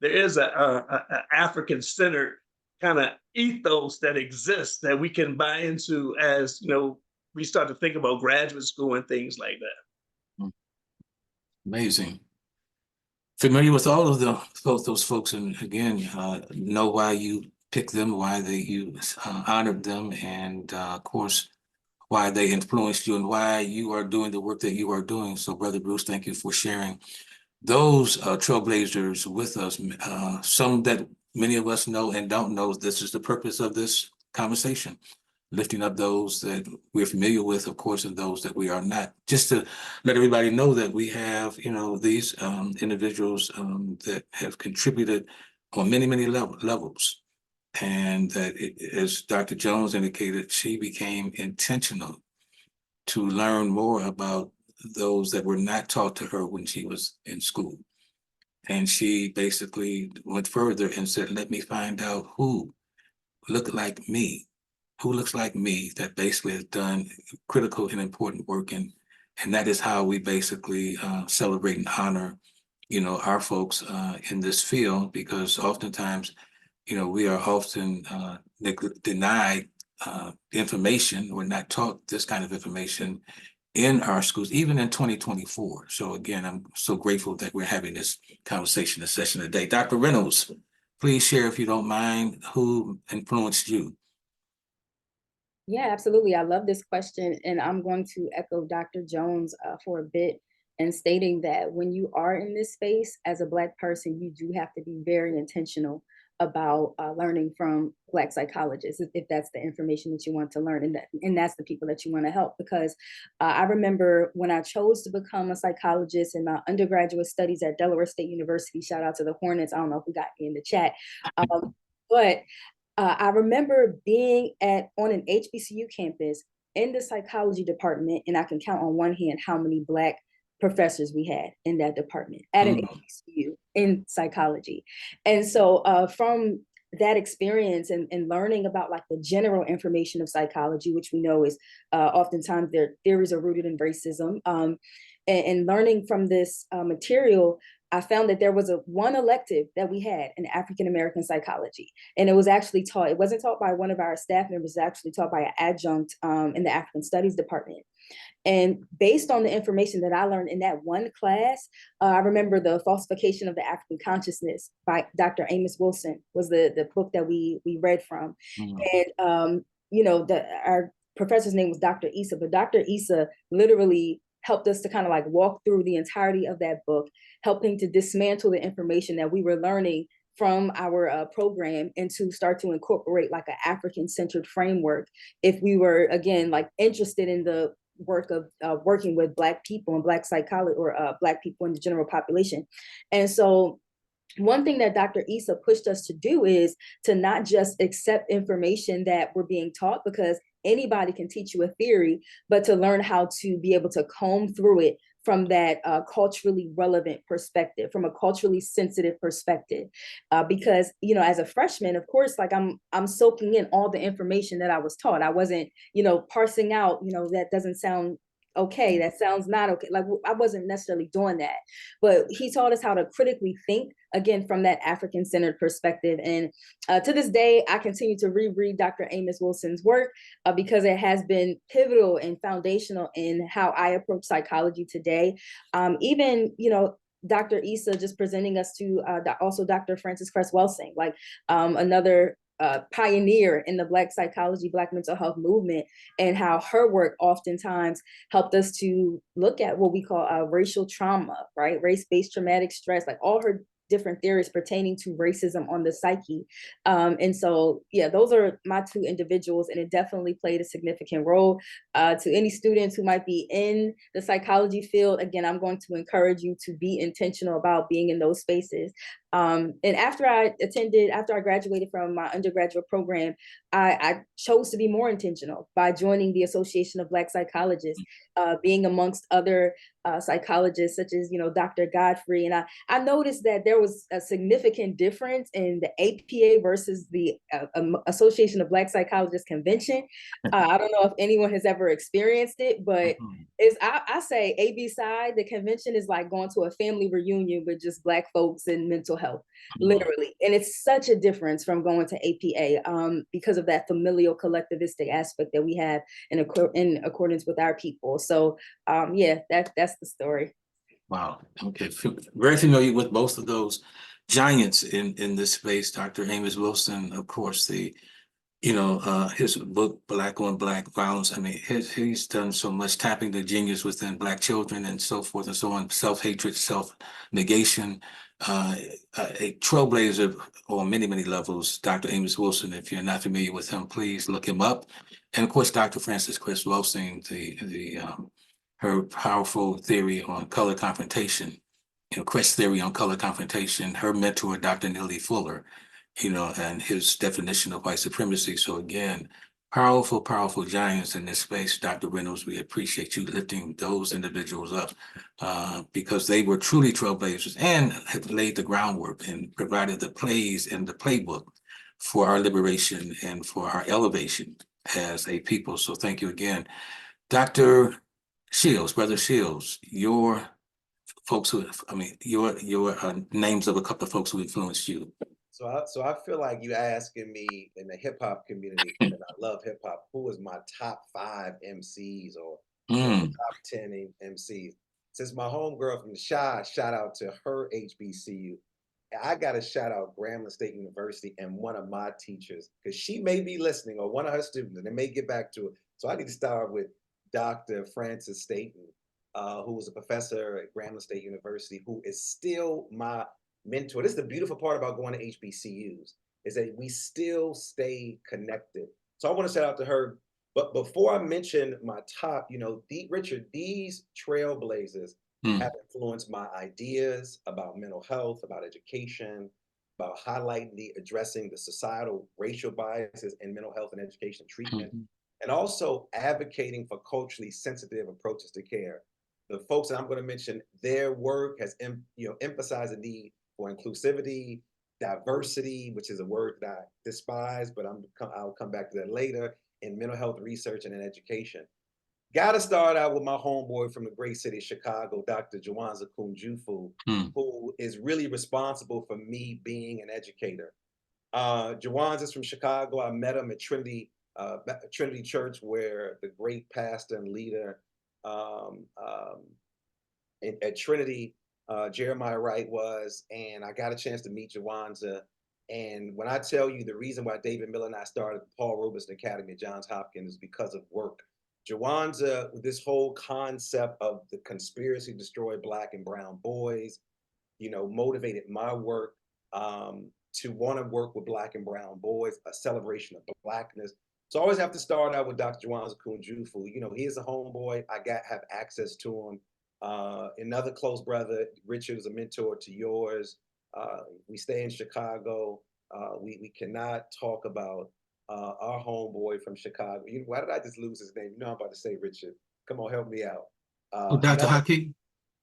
is a African-centered kind of ethos that exists that we can buy into as, we start to think about graduate school and things like that. Amazing. Familiar with all of both those folks, and again, know why you picked them, why you honored them, and of course, why they influenced you and why you are doing the work that you are doing. So, Brother Bruce, thank you for sharing those trailblazers with us. Some that many of us know and don't know. This is the purpose of this conversation. lifting up those that we're familiar with, of course, and those that we are not, just to let everybody know that we have, these individuals that have contributed on many, many levels. And that, as Dr. Jones indicated, she became intentional to learn more about those that were not taught to her when she was in school. And she basically went further and said, let me find out who looks like me that basically has done critical and important work. And that is how we basically celebrate and honor, our folks in this field, because oftentimes, we are often denied information. We're not taught this kind of information in our schools, even in 2024. So again, I'm so grateful that we're having this conversation, this session today. Dr. Reynolds, please share, if you don't mind, who influenced you. Yeah, absolutely. I love this question. And I'm going to echo Dr. Jones for a bit, and stating that when you are in this space as a Black person, you do have to be very intentional about learning from Black psychologists, if that's the information that you want to learn, and that's the people that you want to help. Because I remember when I chose to become a psychologist in my undergraduate studies at Delaware State University, shout out to the Hornets, I don't know if we got me in the chat, but I remember being on an HBCU campus in the psychology department, and I can count on one hand how many Black professors we had in that department at an HBCU in psychology. And so from that experience and learning about like the general information of psychology, which we know is oftentimes their theories are rooted in racism, and learning from this material, I found that there was one elective that we had in African-American psychology. And it was actually taught, it wasn't taught by one of our staff members, it was actually taught by an adjunct in the African Studies department. And based on the information that I learned in that one class, I remember The Falsification of the African Consciousness by Dr. Amos Wilson was the book that we read from. And, our professor's name was Dr. Issa, but Dr. Issa literally helped us to kind of like walk through the entirety of that book, helping to dismantle the information that we were learning from our program, and to start to incorporate like an African-centered framework if we were, again, like interested in the work of working with Black people and Black psychology, or Black people in the general population. And so one thing that Dr. Issa pushed us to do is to not just accept information that we're being taught, because anybody can teach you a theory, but to learn how to be able to comb through it from that culturally relevant perspective, from a culturally sensitive perspective. Because, as a freshman, of course, like I'm soaking in all the information that I was taught. I wasn't, parsing out, that doesn't sound okay, that sounds not okay. Like, I wasn't necessarily doing that, but he taught us how to critically think, again, from that African-centered perspective. And to this day, I continue to reread Dr. Amos Wilson's work because it has been pivotal and foundational in how I approach psychology today. Even, Dr. Issa just presenting us to also Dr. Frances Cress Welsing, like another pioneer in the Black psychology, Black mental health movement, and how her work oftentimes helped us to look at what we call racial trauma, right? Race-based traumatic stress, like all her different theories pertaining to racism on the psyche. And so, yeah, those are my two individuals, and it definitely played a significant role. To any students who might be in the psychology field, again, I'm going to encourage you to be intentional about being in those spaces. And after I graduated from my undergraduate program, I chose to be more intentional by joining the Association of Black Psychologists, being amongst other psychologists such as, Dr. Godfrey. And I noticed that there was a significant difference in the APA versus the Association of Black Psychologists convention. I don't know if anyone has ever experienced it, but I say ABSI, the convention is like going to a family reunion with just Black folks and mental health, literally. And it's such a difference from going to APA because of that familial collectivistic aspect that we have in accordance with our people. So yeah, that's the story. Wow. Okay. Very familiar with most of those giants in this space. Dr. Amos Wilson, of course, his book, Black on Black Violence. I mean, he's done so much, tapping the genius within Black children and so forth and so on, self-hatred, self-negation. a trailblazer on many, many levels. Dr. Amos Wilson, if you're not familiar with him, please look him up. And of course, Dr. Frances Cress Welsing, her powerful theory on color confrontation, Cress theory on color confrontation, her mentor, Dr. Neely Fuller, and his definition of white supremacy. So again, powerful, powerful giants in this space. Dr. Reynolds, we appreciate you lifting those individuals up because they were truly trailblazers and have laid the groundwork and provided the plays and the playbook for our liberation and for our elevation as a people. So thank you again. Dr. Shields, Brother Shields, your folks who, your names of a couple of folks who influenced you. So I feel like you asking me in the hip hop community, and I love hip hop, who is my top 5 MCs or top 10 MCs? Since my homegirl from the Chi, shout out to her HBCU. I got to shout out Grambling State University and one of my teachers, because she may be listening, or one of her students, and they may get back to it. So I need to start with Dr. Frances Staten, who was a professor at Grambling State University, who is still my mentor. This is the beautiful part about going to HBCUs, is that we still stay connected. So I want to shout out to her. But before I mention my top, Richard, these trailblazers have influenced my ideas about mental health, about education, about addressing the societal racial biases in mental health and education treatment, and also advocating for culturally sensitive approaches to care. The folks that I'm going to mention, their work has emphasized the need for inclusivity, diversity, which is a word that I despise, but I'll come back to that later, in mental health research and in education. Got to start out with my homeboy from the great city of Chicago, Dr. Jawanza Kunjufu, who is really responsible for me being an educator. Jawanza's from Chicago. I met him at Trinity Church, where the great pastor and leader at Trinity, Jeremiah Wright, was, and I got a chance to meet Jawanza. And when I tell you the reason why David Miller and I started the Paul Robeson Academy at Johns Hopkins is because of work. Jawanza, this whole concept of the conspiracy to destroy Black and brown boys, motivated my work to want to work with Black and brown boys, a celebration of Blackness. So I always have to start out with Dr. Jawanza Kunjufu. He is a homeboy. I have access to him. Another close brother, Richard, is a mentor to yours. We stay in Chicago. We cannot talk about our homeboy from Chicago. Why did I just lose his name? I'm about to say Richard. Come on, help me out. Dr. Haki?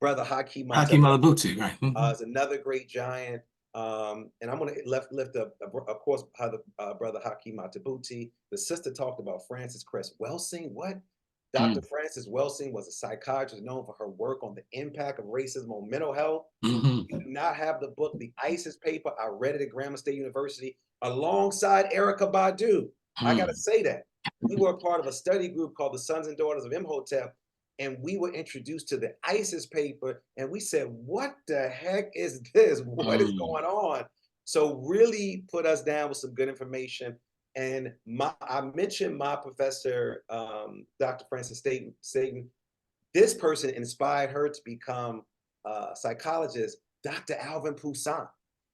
Brother Haki Malabuti, right. Is another great giant. And I'm going to lift up, of course, Brother Haki Matabuti. The sister talked about Frances Cress Welsing. What? Dr. Frances Welsing was a psychiatrist known for her work on the impact of racism on mental health. You do not have the book, The ISIS Paper. I read it at Grambling State University alongside Erykah Badu. I got to say that. We were a part of a study group called the Sons and Daughters of Imhotep, and we were introduced to the ISIS Paper, and we said, what the heck is this? What is going on? So really put us down with some good information. And I mentioned my professor, Dr. Frances Staten. This person inspired her to become a psychologist, Dr. Alvin Toussaint.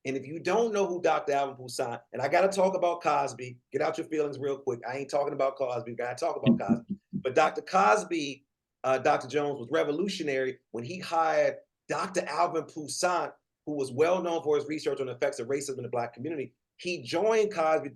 And if you don't know who Dr. Alvin Toussaint, and I got to talk about Cosby, get out your feelings real quick. I ain't talking about Cosby, got to talk about Cosby. But Dr. Cosby, Dr. Jones, was revolutionary when he hired Dr. Alvin Toussaint, who was well known for his research on the effects of racism in the Black community. He joined Cosby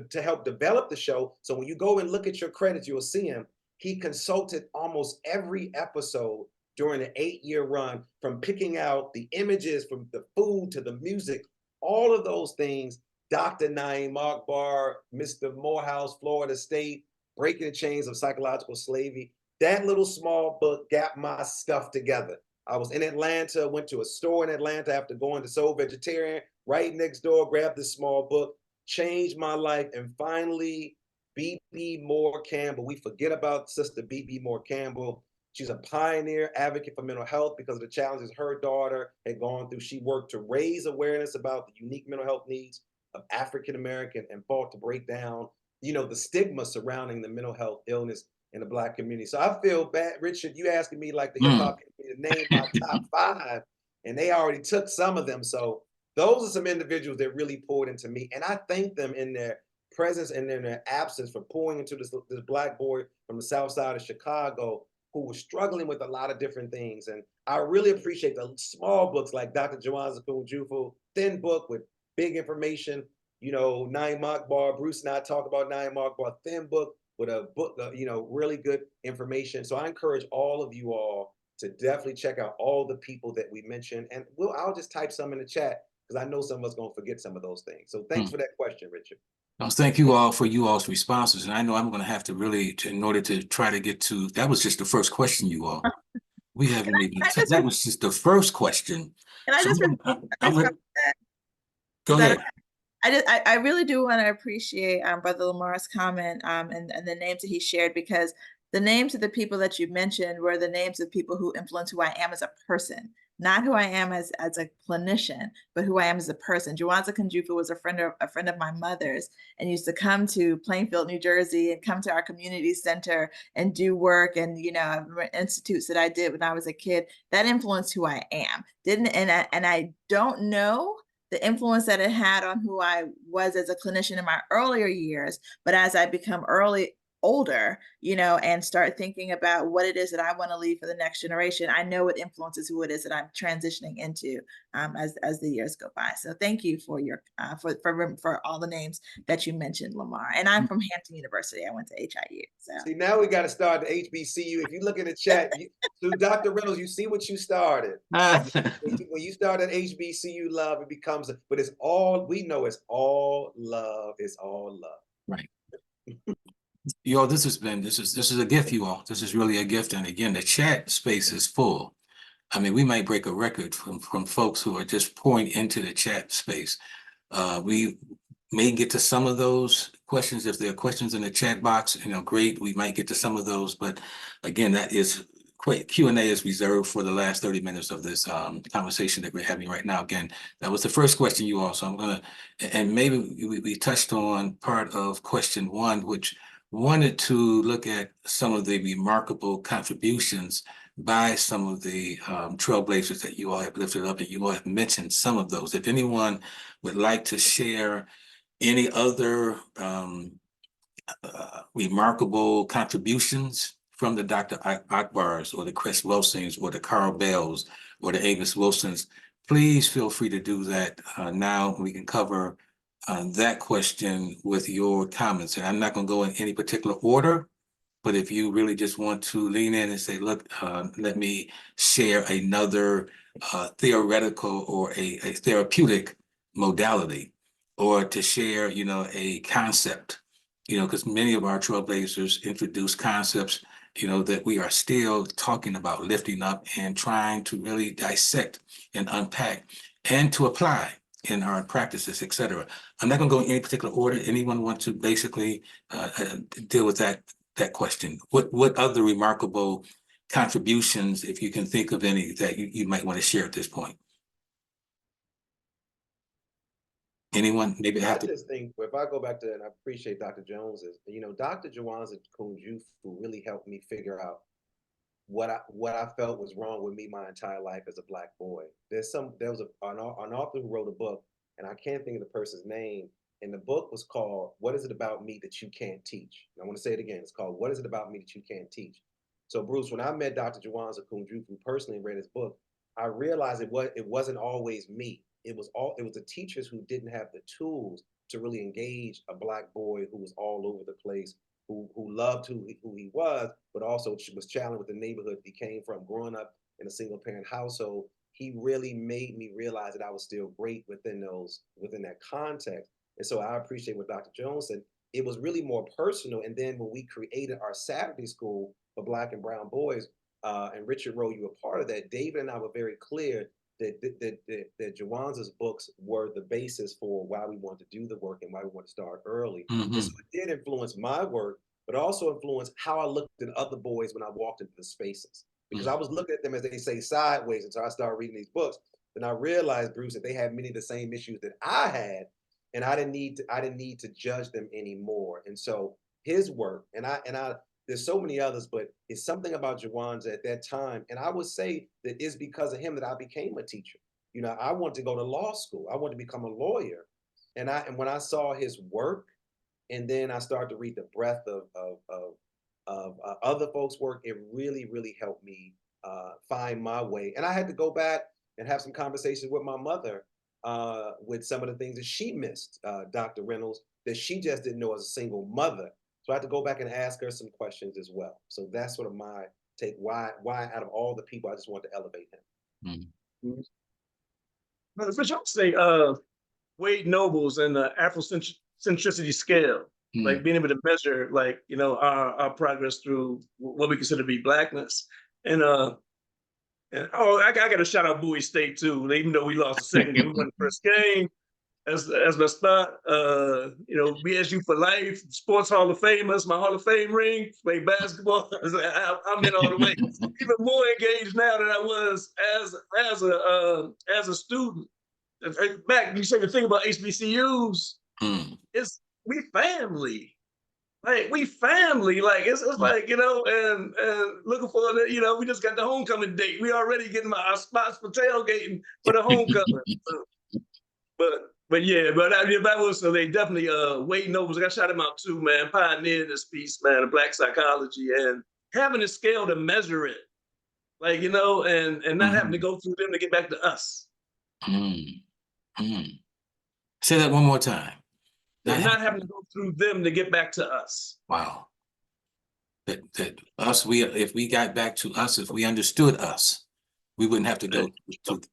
to help develop the show. So when you go and look at your credits, you'll see him. He consulted almost every episode during an 8-year run, from picking out the images, from the food to the music, all of those things. Dr. Naeem Akbar, Mr. Morehouse, Florida State, Breaking the Chains of Psychological Slavery. That little small book got my stuff together. I was in Atlanta, went to a store in Atlanta after going to Soul Vegetarian, right next door, grabbed this small book, changed my life. And finally, B.B. Moore Campbell. We forget about Sister B.B. Moore Campbell. She's a pioneer advocate for mental health because of the challenges her daughter had gone through. She worked to raise awareness about the unique mental health needs of African-American and fought to break down, the stigma surrounding the mental health illness in the Black community. So I feel bad, Richard, you asking me like the hip hop community to name my top 5. and they already took some of them. So those are some individuals that really poured into me, and I thank them in their presence and in their absence for pouring into this Black boy from the South Side of Chicago who was struggling with a lot of different things. And I really appreciate the small books like Dr. Jawanza Kunjufu, thin book with big information. You know, Naeem Akbar, Bruce and I talk about Naeem Akbar, thin book with a book, you know, really good information. So I encourage all of you all to definitely check out all the people that we mentioned. And I'll just type some in the chat because I know some of us going to forget some of those things. So thanks for that question, Richard. Thank you all for you all's responses. And I know I'm going to have to really, in order to try to get to, that was just the first question, you all. We haven't even, that was just the first question. Can I So just go ahead. I really do want to appreciate Brother Lamar's comment and the names that he shared, because the names of the people that you mentioned were the names of people who influence who I am as a person, not who I am as a clinician, but who I am as a person. Jawanza Kunjufu was a friend of my mother's, and used to come to Plainfield, New Jersey, and come to our community center and do work, and institutes that I did when I was a kid. That influenced who I am. I don't know the influence that it had on who I was as a clinician in my earlier years, but as I become older, and start thinking about what it is that I want to leave for the next generation, I know it influences who it is that I'm transitioning into as the years go by. So thank you for your for all the names that you mentioned, Lamar. And I'm from Hampton University. I went to HIU. So see, now we got to start the HBCU. If you look in the chat, through Dr. Reynolds, you see what you started. When you start at HBCU love, it becomes, but it's all, we know it's all love. It's all love. Right. You all, this is a gift, you all. This is really a gift. And again, the chat space is full. I mean, we might break a record from folks who are just pouring into the chat space. We may get to some of those questions. If there are questions in the chat box, great, we might get to some of those. But again, that is Q&A is reserved for the last 30 minutes of this conversation that we're having right now. Again, that was the first question, you all. So I'm gonna, and maybe we touched on part of question one, which wanted to look at some of the remarkable contributions by some of the trailblazers that you all have lifted up, and you all have mentioned some of those. If anyone would like to share any other remarkable contributions from the Dr. Akbars or the Chris Wilsons or the Carl Bells or the Amos Wilsons, please feel free to do that now. We can cover that question with your comments. And I'm not going to go in any particular order, but if you really just want to lean in and say, look, let me share another theoretical or a therapeutic modality, or to share, a concept, because many of our trailblazers introduce concepts, that we are still talking about lifting up and trying to really dissect and unpack and to apply in our practices, et cetera. I'm not going to go in any particular order. Anyone want to basically deal with that question? What other remarkable contributions, if you can think of any, that you might want to share at this point? Anyone? Maybe I just think, if I go back to, and I appreciate Dr. Jones, Dr. Jawanza Kunjufu really helped me figure out what I felt was wrong with me my entire life as a Black boy. There was an author who wrote a book, and I can't think of the person's name, and the book was called "What Is It About Me That You Can't Teach?" And I want to say it again. It's called "What Is It About Me That You Can't Teach?" So Bruce, when I met Dr. Jawanza Kunjufu personally and read his book, I realized it wasn't always me. It was the teachers who didn't have the tools to really engage a Black boy who was all over the place, who loved who he was, but also was challenged with the neighborhood he came from. Growing up in a single parent household, he really made me realize that I was still great within that context. And so I appreciate what Dr. Jones said. It was really more personal. And then when we created our Saturday school for Black and brown boys, and Richard Rowe, you were part of that, David and I were very clear that Jawanza's books were the basis for why we wanted to do the work and why we wanted to start early. Mm-hmm. So it did influence my work, but also influenced how I looked at other boys when I walked into the spaces. Because I was looking at them, as they say, sideways until I started reading these books. And I realized, Bruce, that they had many of the same issues that I had, and I didn't need to judge them anymore. And so his work, and I there's so many others, but it's something about Jawanza at that time. And I would say that it's because of him that I became a teacher. You know, I wanted to go to law school. I wanted to become a lawyer. And when I saw his work, and then I started to read the breadth of other folks' work, it really, really helped me find my way. And I had to go back and have some conversations with my mother with some of the things that she missed, Dr. Reynolds, that she just didn't know as a single mother. So I had to go back and ask her some questions as well. So that's sort of my take. Why out of all the people, I just want to elevate him. But y'all say Wade Nobles and the Afrocentricity scale, like being able to measure, like, you know, our progress through what we consider to be Blackness. And I got to shout out Bowie State too. Even though we lost the second game, we won the first game. As my spot, you know, BSU for life, Sports Hall of Famers, my Hall of Fame ring, play basketball. I'm in all the way. Even more engaged now than I was as a student. Back, you say the thing about HBCUs, it's we family. Like we family, like it's like, you know, and looking for the, you know, we just got the homecoming date. We already getting our spots for tailgating for the homecoming. But yeah, that was, so they definitely Wade Nobles. I got shout him out too, man. Pioneered this piece, man, of Black psychology, and having a scale to measure it, like, you know, and not having to go through them to get back to us. Say that one more time. Not having to go through them to get back to us. Wow. That us, if we got back to us, if we understood us, we wouldn't have to go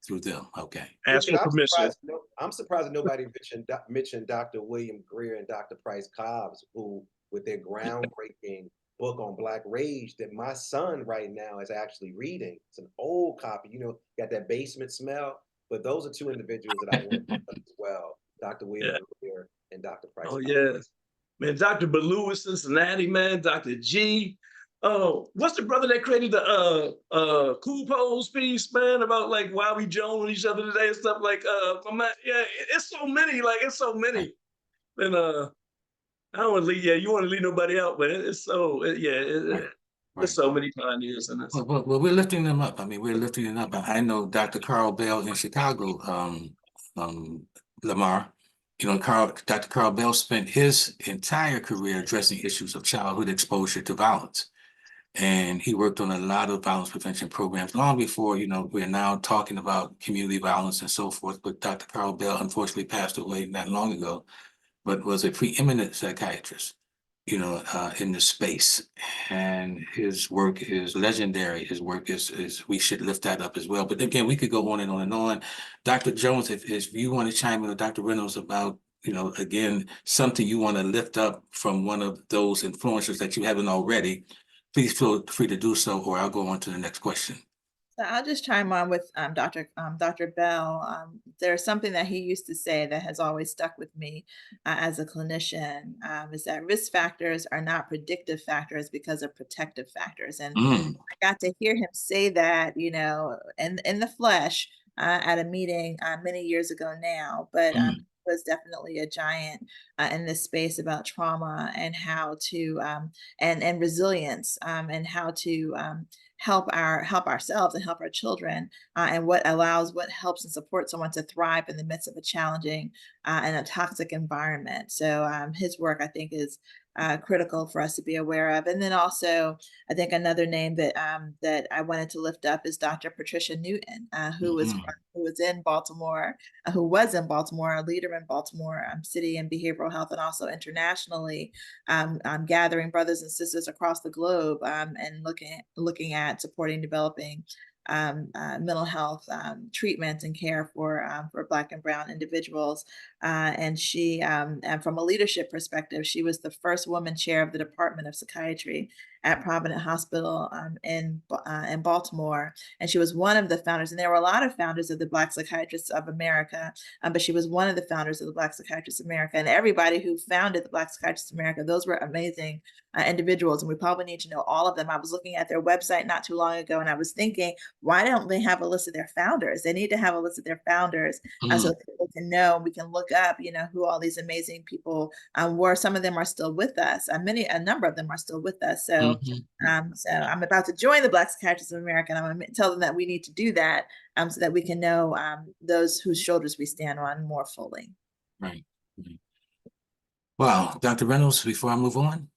through them. Okay. Ask for permission. I'm surprised that nobody mentioned Dr. William Greer and Dr. Price Cobbs, who, with their groundbreaking book on Black Rage that my son right now is actually reading. It's an old copy, you know, got that basement smell. But those are two individuals that I want to as well, Dr. William Greer and Dr. Price Cobbs. Yeah. Man, Dr. Ballou in Cincinnati, man, Dr. G. Oh, what's the brother that created the Cool Pose piece, man, about like why we join each other today and stuff like it's so many, it's so many. And I don't want to leave, you want to leave nobody out, but it's so there's so many pioneers in this. Well, we're lifting them up. I mean, we're lifting them up. I know Dr. Carl Bell in Chicago, Lamar. You know, Dr. Carl Bell spent his entire career addressing issues of childhood exposure to violence. And he worked on a lot of violence prevention programs long before, you know, we're now talking about community violence and so forth. But Dr. Carl Bell unfortunately passed away not long ago, but was a preeminent psychiatrist, you know, in the space. And his work is legendary. His work is we should lift that up as well. But again, we could go on and on and on. Dr. Jones, if you want to chime in with Dr. Reynolds about, you know, again, something you want to lift up from one of those influencers that you haven't already, please feel free to do so, or I'll go on to the next question. So I'll just chime on with Dr. Bell. There's something that he used to say that has always stuck with me as a clinician, is that risk factors are not predictive factors because of protective factors. And I got to hear him say that, you know, in the flesh at a meeting many years ago now, but was definitely a giant in this space about trauma and how to and resilience and how to help ourselves and help our children and what helps and supports someone to thrive in the midst of a challenging and a toxic environment. So his work, I think, is critical for us to be aware of. And then also, I think another name that that I wanted to lift up is Dr. Patricia Newton, who was in Baltimore, a leader in Baltimore City in behavioral health, and also internationally, gathering brothers and sisters across the globe and looking at supporting developing mental health treatment and care for Black and Brown individuals. And she, from a leadership perspective, she was the first woman chair of the Department of Psychiatry at Providence Hospital in Baltimore. And she was one of the founders, and there were a lot of founders of the Black Psychiatrists of America, but she was one of the founders of the Black Psychiatrists of America. And everybody who founded the Black Psychiatrists of America, those were amazing individuals, and we probably need to know all of them. I was looking at their website not too long ago, and I was thinking, why don't they have a list of their founders? They need to have a list of their founders so that people can know, we can look up, who all these amazing people were. Some of them are still with us. A number of them are still with us. So, so I'm about to join the Black Psychiatrists of America, and I'm going to tell them that we need to do that so that we can know those whose shoulders we stand on more fully. Right. Wow, Dr. Reynolds, before I move on.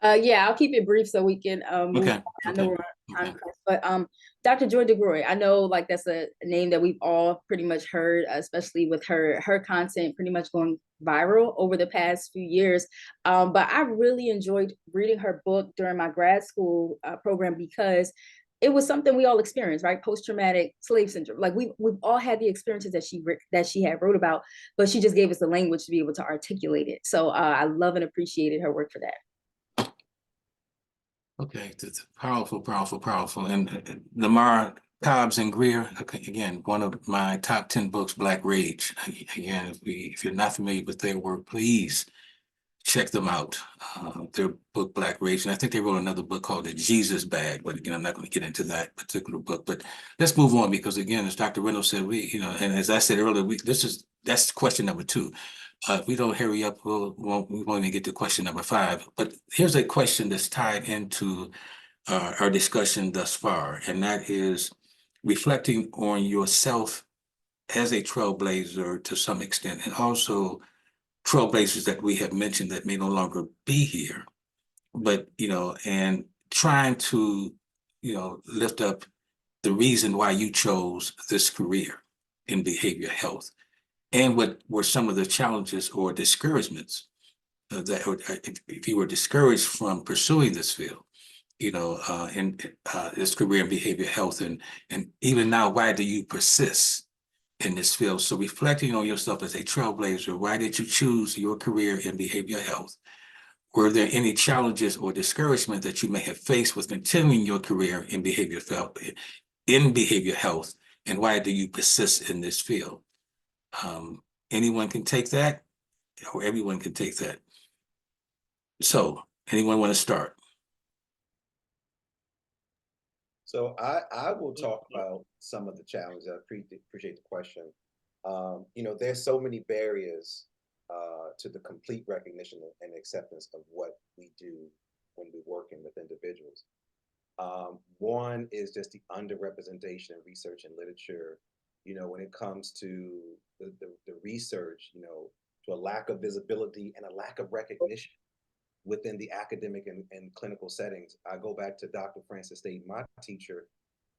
Yeah, I'll keep it brief so we can move on. I know we're on time press, but Dr. Joy DeGruy, I know like that's a name that we've all pretty much heard, especially with her content pretty much going viral over the past few years. But I really enjoyed reading her book during my grad school program because it was something we all experienced, right? Post-traumatic slave syndrome. Like we've all had the experiences that she had wrote about, but she just gave us the language to be able to articulate it. So I love and appreciated her work for that. Okay, it's powerful, powerful, powerful. And Lamar Cobbs and Greer, again, one of my top 10 books, Black Rage. Again, if you're not familiar with their work, please check them out. Their book, Black Rage. And I think they wrote another book called The Jesus Bag, but again, I'm not going to get into that particular book. But let's move on because again, as Dr. Reynolds said, and as I said earlier, that's question number 2. If we don't hurry up, we won't even get to question number 5. But here's a question that's tied into our discussion thus far, and that is reflecting on yourself as a trailblazer to some extent, and also trailblazers that we have mentioned that may no longer be here, but, and trying to, lift up the reason why you chose this career in behavioral health. And what were some of the challenges or discouragements if you were discouraged from pursuing this field, in this career in behavioral health, and even now, why do you persist in this field? So reflecting on yourself as a trailblazer, why did you choose your career in behavioral health? Were there any challenges or discouragement that you may have faced with continuing your career in behavioral health, and why do you persist in this field? Anyone can take that, or everyone can take that. So, anyone want to start? So I will talk about some of the challenges. I appreciate the question. There's so many barriers to the complete recognition and acceptance of what we do when we're working with individuals. One is just the underrepresentation in research and literature. When it comes to the research, to a lack of visibility and a lack of recognition within the academic and clinical settings. I go back to Dr. Frances State, my teacher,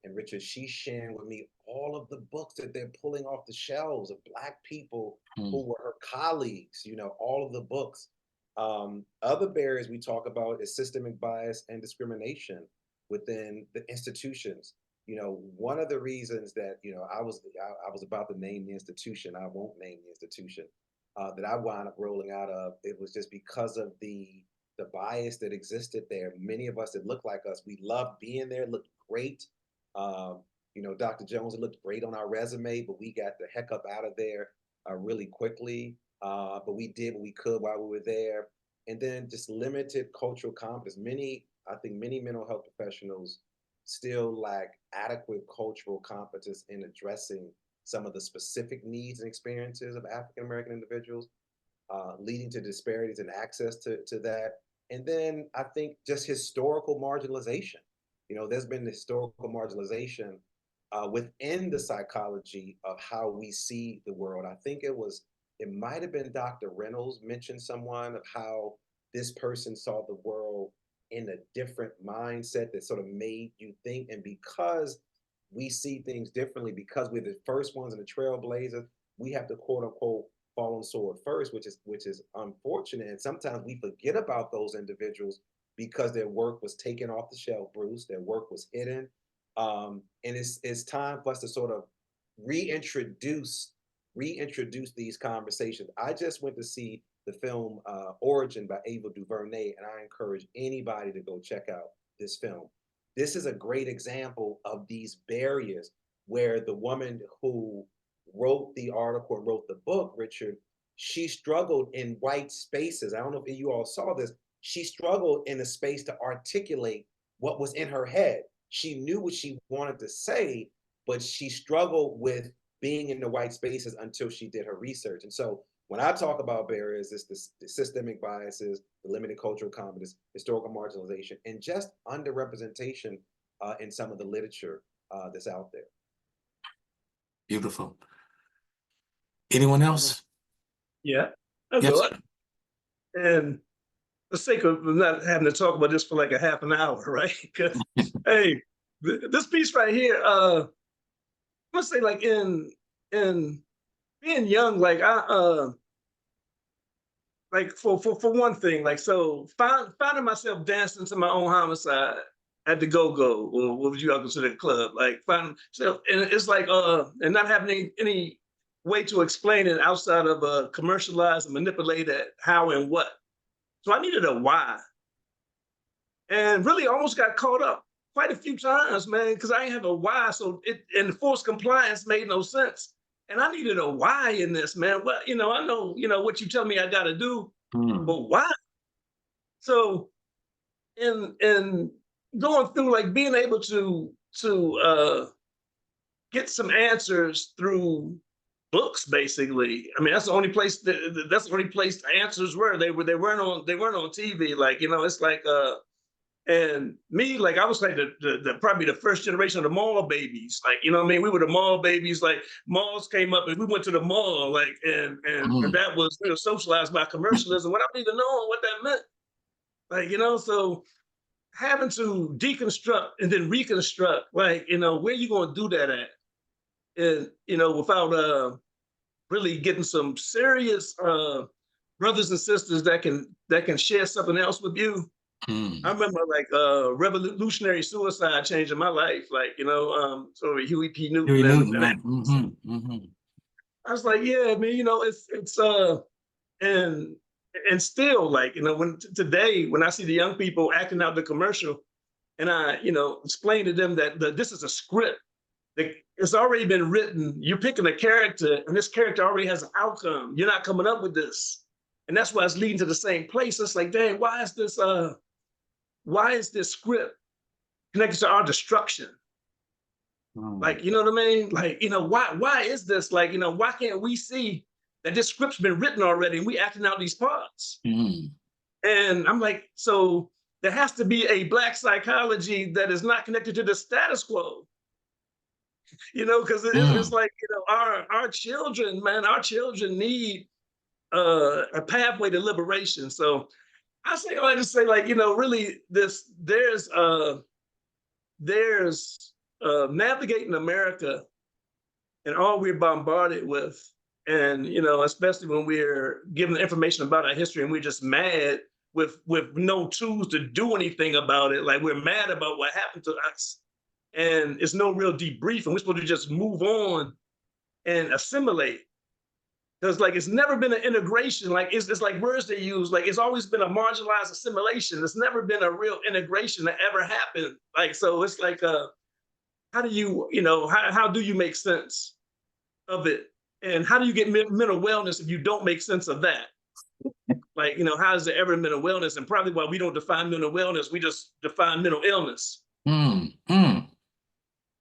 and Richard, she's sharing with me all of the books that they're pulling off the shelves of Black people who were her colleagues, all of the books. Other barriers we talk about is systemic bias and discrimination within the institutions. One of the reasons that, I was about to name the institution, I won't name the institution, that I wound up rolling out of, it was just because of the bias that existed there. Many of us that looked like us, we loved being there, looked great. Dr. Jones, it looked great on our resume, but we got the heck up out of there really quickly. But we did what we could while we were there. And then just limited cultural competence. I think many mental health professionals still lack adequate cultural competence in addressing some of the specific needs and experiences of African-American individuals, leading to disparities in access to that. And then I think just historical marginalization. There's been historical marginalization within the psychology of how we see the world. I think it might have been Dr. Reynolds mentioned someone of how this person saw the world in a different mindset that sort of made you think. And because we see things differently, because we're the first ones in the trailblazers, we have to quote unquote fall on sword first, which is unfortunate. And sometimes we forget about those individuals because their work was taken off the shelf, Bruce. Their work was hidden. And it's time for us to sort of reintroduce these conversations. I just went to see the film Origin by Ava DuVernay, and I encourage anybody to go check out this film. This is a great example of these barriers where the woman who wrote the article and wrote the book, Richard, she struggled in white spaces. I don't know if you all saw this. She struggled in a space to articulate what was in her head. she knew what she wanted to say, but she struggled with being in the white spaces until she did her research. And so when I talk about barriers, it's the systemic biases, the limited cultural competence, historical marginalization, and just underrepresentation in some of the literature that's out there. Beautiful. Anyone else? Yeah, I'll Yes, go. sir. And for the sake of not having to talk about this for like a half an hour, right? Because hey, this piece right here, I'm gonna say like in being young, like like for one thing, like so finding myself dancing to my own homicide at the go-go, or what would you all consider the club, like finding so, and it's like and not having any way to explain it outside of commercialize and manipulate it how and what. So I needed a why, and really almost got caught up quite a few times, man, because I didn't have a why. So it and forced compliance made no sense. And I needed a why in this, man. Well, I know, what you tell me I gotta do, but why? So in going through like being able to get some answers through books, basically. I mean, that's the only place the answers were. They weren't on TV. Like, it's like and me, like I was like the probably the first generation of the mall babies. Like, you know what I mean? We were the mall babies. Like malls came up and we went to the mall, like and that was socialized by commercialism without even knowing what that meant. Like, so having to deconstruct and then reconstruct, like, where you gonna do that at? And without really getting some serious brothers and sisters that can share something else with you. I remember like revolutionary suicide changing my life, like sort of Huey P. Newton. Huey Newton, and I was like, yeah, man, it's and still like when today when I see the young people acting out the commercial, and I explain to them that this is a script. It's already been written. You're picking a character, and this character already has an outcome. You're not coming up with this, and that's why it's leading to the same place. It's like, dang, why is this script connected to our destruction? Like, you know what I mean? Like, why is this? Like, why can't we see that this script's been written already and we acting out these parts? And I'm like, so there has to be a Black psychology that is not connected to the status quo. Because it's like, our children, man, our children need a pathway to liberation. So I just say, like, really there's navigating America and all we're bombarded with. And, especially when we're given information about our history and we're just mad with no tools to do anything about it. Like, we're mad about what happened to us. And it's no real debrief, and we're supposed to just move on and assimilate. Because like it's never been an integration. Like it's like words they use. Like it's always been a marginalized assimilation. It's never been a real integration that ever happened. Like so, it's like how do you how do you make sense of it? And how do you get mental wellness if you don't make sense of that? Like how is there ever mental wellness? And probably why we don't define mental wellness, we just define mental illness.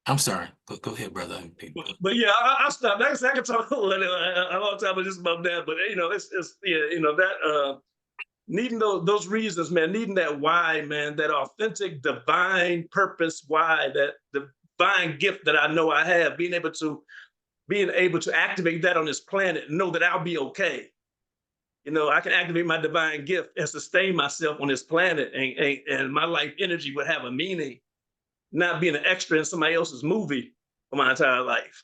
I'm sorry. Go ahead, brother. But yeah, I'll stop. I can talk a long time just about that. But it's that needing those reasons, man, needing that why, man, that authentic divine purpose, why, that divine gift that I know I have, being able to activate that on this planet and know that I'll be okay. I can activate my divine gift and sustain myself on this planet, and my life energy would have a meaning. Not being an extra in somebody else's movie for my entire life.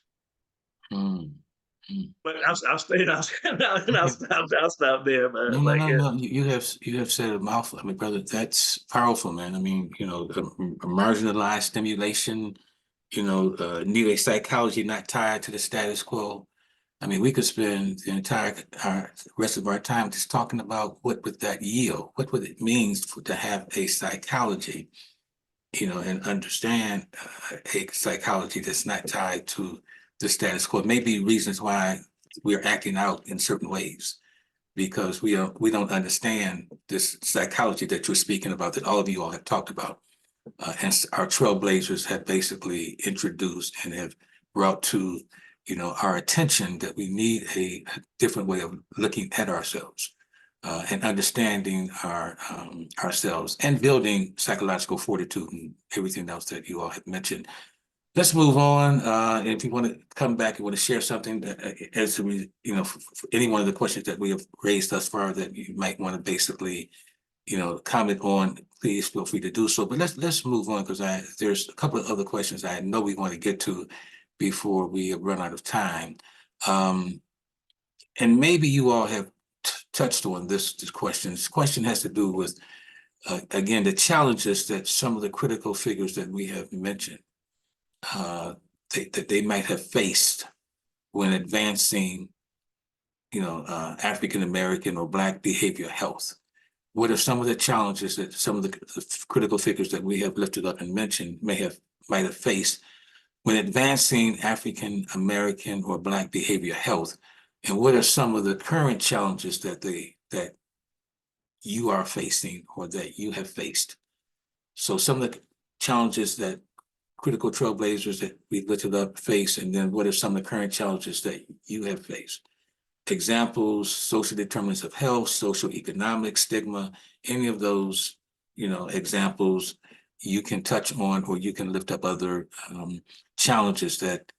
But I'll stay. I'll stop there, man. No. You have said a mouthful. I mean, brother, that's powerful, man. I mean, a marginalized stimulation. Need a psychology not tied to the status quo. I mean, we could spend the entire rest of our time just talking about what would that yield. What would it mean to have a psychology? And understand a psychology that's not tied to the status quo. Maybe reasons why we're acting out in certain ways, because we don't understand this psychology that you're speaking about, that all of you all have talked about. our trailblazers have basically introduced and have brought to, our attention that we need a different way of looking at ourselves and understanding ourselves and building psychological fortitude and everything else that you all have mentioned. Let's move on. If you want to come back and want to share something as to, for any one of the questions that we have raised thus far that you might want to basically, comment on, please feel free to do so. But let's move on because there's a couple of other questions I know we want to get to before we run out of time. And maybe you all have touched on this question. This question has to do with, again, the challenges that some of the critical figures that we have mentioned, that they might have faced when advancing, African American or Black behavioral health. What are some of the challenges that some of the critical figures that we have lifted up and mentioned might have faced when advancing African American or Black behavioral health? And what are some of the current challenges that you are facing or that you have faced? So some of the challenges that critical trailblazers that we lifted up face, and then what are some of the current challenges that you have faced? Examples: social determinants of health, social economic stigma, any of those, examples you can touch on, or you can lift up other challenges that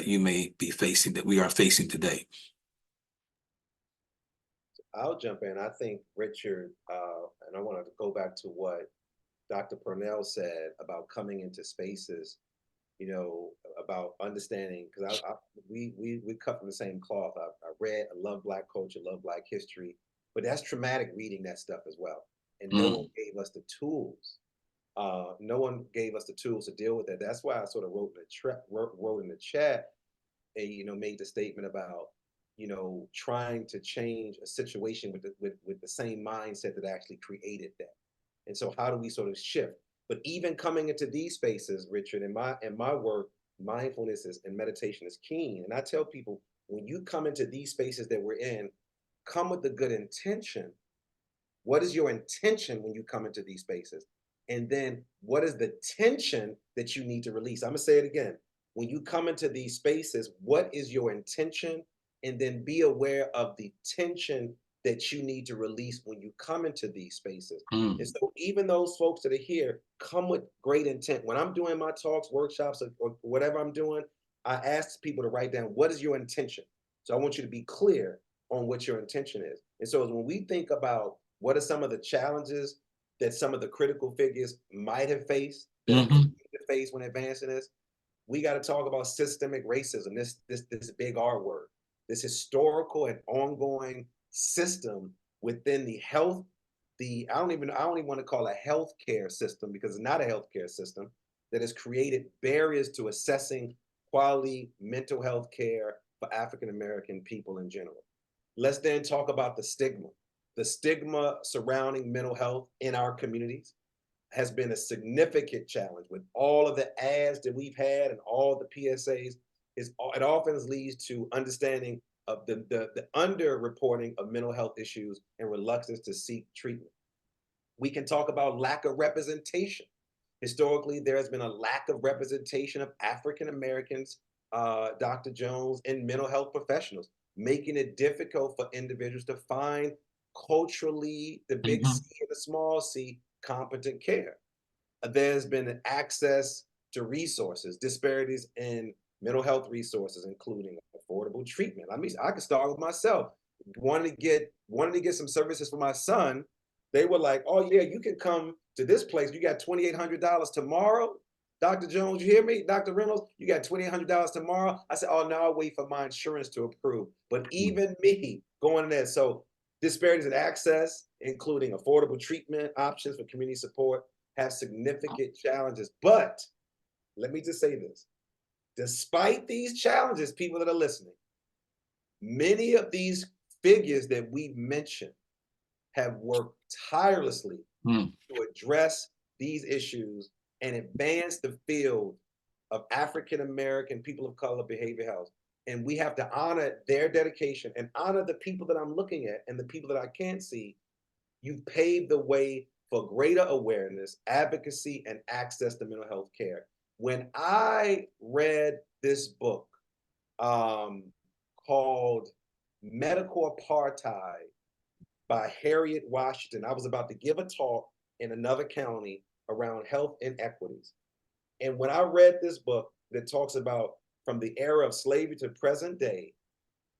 you may be facing, that we are facing today. I'll jump in. I think Richard, and I wanted to go back to what Dr. Purnell said about coming into spaces, about understanding, because we cut from the same cloth. I love Black culture, love Black history, but that's traumatic reading that stuff as well. And no one gave us the tools. No one gave us the tools to deal with that. That's why I sort of wrote in the chat, and made the statement about, trying to change a situation with the same mindset that actually created that. And so how do we sort of shift? But even coming into these spaces, Richard, in my work, mindfulness and meditation is keen. And I tell people, when you come into these spaces that we're in, come with a good intention. What is your intention when you come into these spaces? And then what is the tension that you need to release? I'm gonna say it again. When you come into these spaces, what is your intention? And then be aware of the tension that you need to release when you come into these spaces. And so even those folks that are here come with great intent. When I'm doing my talks, workshops, or whatever I'm doing, I ask people to write down, what is your intention? So I want you to be clear on what your intention is. And so when we think about what are some of the challenges that some of the critical figures might have faced, when advancing this, we got to talk about systemic racism, this big R word, this historical and ongoing system within the health, I don't even want to call it a healthcare system, because it's not a healthcare system, that has created barriers to assessing quality mental health care for African American people in general. Let's then talk about the stigma. The stigma surrounding mental health in our communities has been a significant challenge. With all of the ads that we've had and all the PSAs, it often leads to understanding of the underreporting of mental health issues and reluctance to seek treatment. We can talk about lack of representation. Historically, there has been a lack of representation of African Americans, Dr. Jones, and mental health professionals, making it difficult for individuals to find culturally, the big C and the small c, competent care. There's been access to resources, disparities in mental health resources, including affordable treatment. I can start with myself. Wanting to get some services for my son, they were like, "Oh yeah, you can come to this place. You got $2,800 tomorrow." Dr. Jones, you hear me? Dr. Reynolds, you got $2,800 tomorrow. I said, "Oh no, I'll wait for my insurance to approve." But even me going in there, so disparities in access, including affordable treatment options for community support, have significant challenges. But let me just say this. Despite these challenges, people that are listening, many of these figures that we mentioned have worked tirelessly to address these issues and advance the field of African American people of color behavioral health. And we have to honor their dedication and honor the people that I'm looking at and the people that I can't see. You've paved the way for greater awareness, advocacy, and access to mental health care. When I read this book called Medical Apartheid by Harriet Washington, I was about to give a talk in another county around health inequities. And when I read this book that talks about from the era of slavery to present day,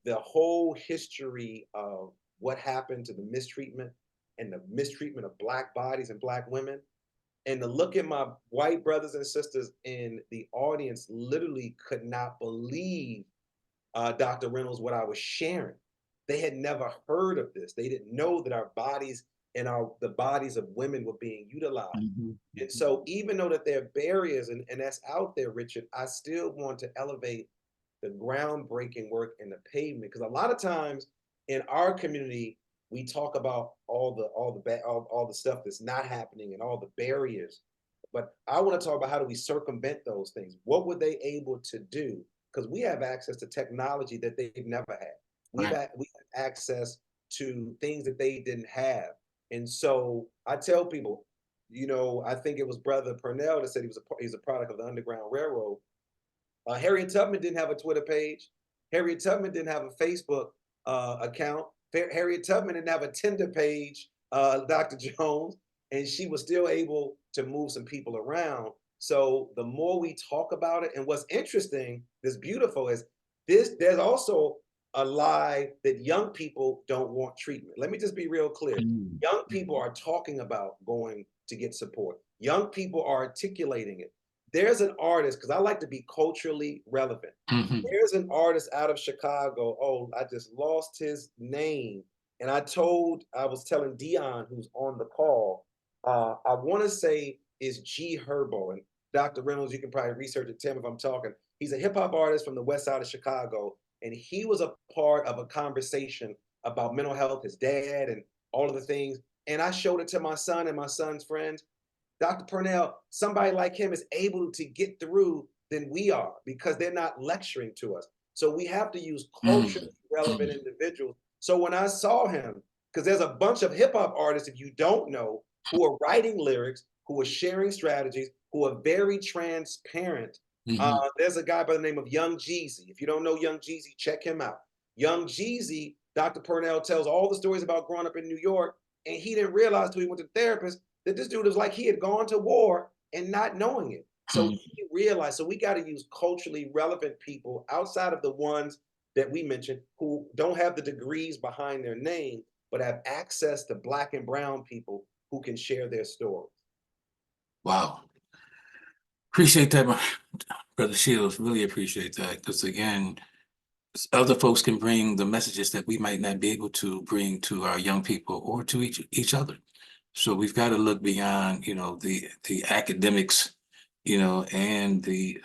the whole history of what happened to the mistreatment and the mistreatment of Black bodies and Black women, and to look at my white brothers and sisters in the audience literally could not believe, Dr. Reynolds, what I was sharing. They had never heard of this. They didn't know that our bodies and the bodies of women were being utilized. And so even though that there are barriers and that's out there, Richard, I still want to elevate the groundbreaking work in the pavement, because a lot of times in our community, we talk about all the stuff that's not happening and all the barriers. But I want to talk about how do we circumvent those things? What were they able to do? Because we have access to technology that they've never had. We have access to things that they didn't have. And so I tell people, you know, I think it was Brother Purnell that said he's a product of the Underground Railroad. Harriet Tubman didn't have a Twitter page. Harriet Tubman didn't have a Facebook account. Harriet Tubman didn't have a Tinder page, Dr. Jones, and she was still able to move some people around. So the more we talk about it, and what's interesting, that's beautiful, is there's also a lie that young people don't want treatment. Let me just be real clear. Young people are talking about going to get support. Young people are articulating it. There's an artist, because I like to be culturally relevant. There's an artist out of Chicago. Oh, I just lost his name. And I was telling Dion, who's on the call, I want to say is G Herbo. And Dr. Reynolds, you can probably research it, Tim, if I'm talking. He's a hip hop artist from the west side of Chicago. And he was a part of a conversation about mental health, his dad, and all of the things. And I showed it to my son and my son's friends. Dr. Purnell, somebody like him is able to get through than we are because they're not lecturing to us. So we have to use culturally relevant individuals. So when I saw him, because there's a bunch of hip hop artists, if you don't know, who are writing lyrics, who are sharing strategies, who are very transparent. There's a guy by the name of Young Jeezy. If you don't know Young Jeezy, check him out. Young Jeezy, Dr. Purnell tells all the stories about growing up in New York, and he didn't realize till he went to the therapist that this dude was like he had gone to war and not knowing it. So he realized, so we got to use culturally relevant people outside of the ones that we mentioned who don't have the degrees behind their name, but have access to Black and brown people who can share their stories. Wow. Appreciate that, Brother Shields. Really appreciate that. Because again, other folks can bring the messages that we might not be able to bring to our young people or to each other. So we've got to look beyond, you know, the academics, you know, and the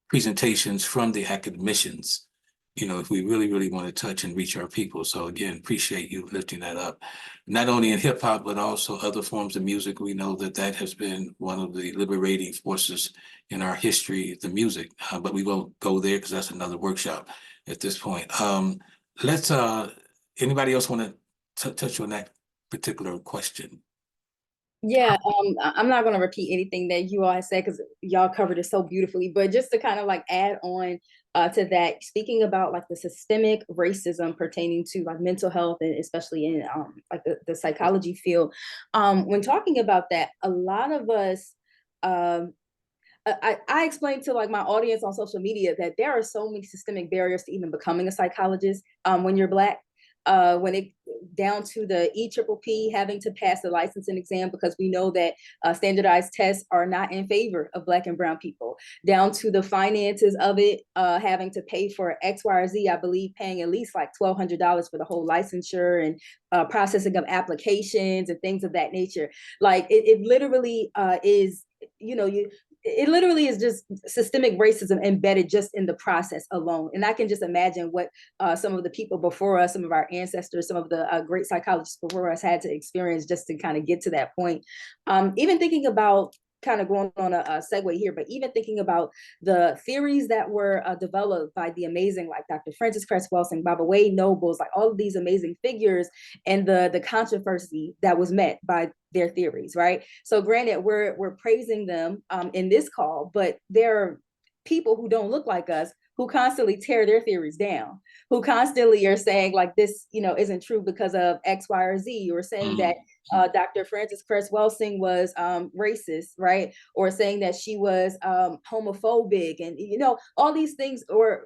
presentations from the academicians, you know, if we really, really want to touch and reach our people. So again, appreciate you lifting that up. Not only in hip hop, but also other forms of music. We know that that has been one of the liberating forces in our history, the music, but we won't go there because that's another workshop at this point. Let's, anybody else want to touch on that particular question? Yeah, I'm not going to repeat anything that you all have said because y'all covered it so beautifully, but just to kind of like add on to that, speaking about like the systemic racism pertaining to like mental health and especially in like the psychology field, when talking about that, a lot of us, I explained to like my audience on social media that there are so many systemic barriers to even becoming a psychologist when you're Black. When it down to the EPPP having to pass the licensing exam because we know that standardized tests are not in favor of Black and brown people, down to the finances of it, having to pay for X, Y, or Z, I believe paying at least like $1,200 for the whole licensure and processing of applications and things of that nature. Like it literally is, you know, it literally is just systemic racism embedded just in the process alone. And I can just imagine what some of the people before us, some of our ancestors, some of the great psychologists before us had to experience just to kind of get to that point. Even thinking about kind of going on a segue here, but even thinking about the theories that were developed by the amazing, like Dr. Frances Cress Welsing, Baba Wade Nobles, like all of these amazing figures, and the controversy that was met by their theories, right? So granted, we're praising them in this call, but there are people who don't look like us who constantly tear their theories down, who constantly are saying like this, isn't true because of X, Y, or Z, or saying that Dr. Frances Cress Welsing was racist, right? Or saying that she was homophobic, and all these things were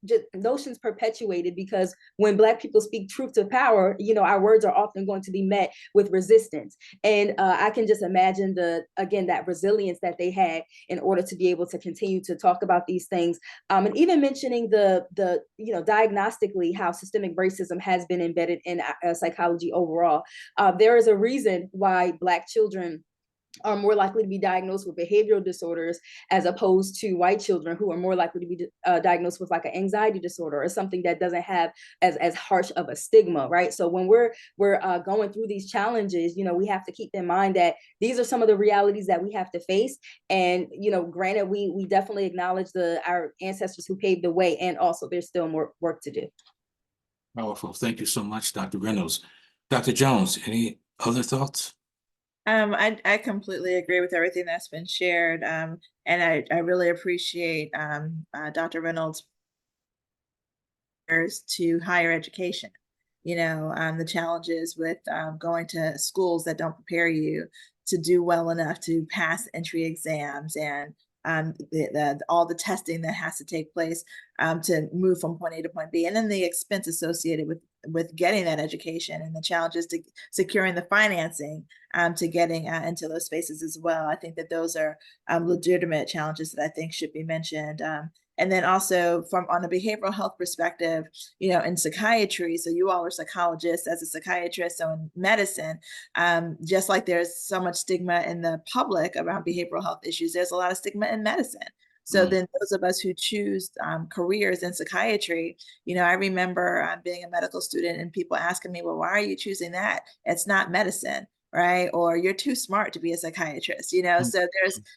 just notions perpetuated because when Black people speak truth to power, our words are often going to be met with resistance. And I can just imagine that resilience that they had in order to be able to continue to talk about these things. And even mentioning the diagnostically how systemic racism has been embedded in psychology overall. There is a reason why Black children are more likely to be diagnosed with behavioral disorders as opposed to white children who are more likely to be diagnosed with like an anxiety disorder or something that doesn't have as harsh of a stigma, right? So when we're going through these challenges, we have to keep in mind that these are some of the realities that we have to face. And granted, we definitely acknowledge our ancestors who paved the way, and also there's still more work to do. Powerful. Thank you so much, Dr. Reynolds. Dr. Jones, any other thoughts? I completely agree with everything that's been shared. And I really appreciate Dr. Reynolds' to higher education. The challenges with going to schools that don't prepare you to do well enough to pass entry exams, and all the testing that has to take place to move from point A to point B, and then the expense associated with getting that education, and the challenges to securing the financing to getting into those spaces as well. I think that those are legitimate challenges that I think should be mentioned. And then also on a behavioral health perspective, in psychiatry, so you all are psychologists, as a psychiatrist, so in medicine, just like there's so much stigma in the public around behavioral health issues, there's a lot of stigma in medicine. So then those of us who choose careers in psychiatry, I remember being a medical student and people asking me, well, why are you choosing that? It's not medicine, right? Or you're too smart to be a psychiatrist, So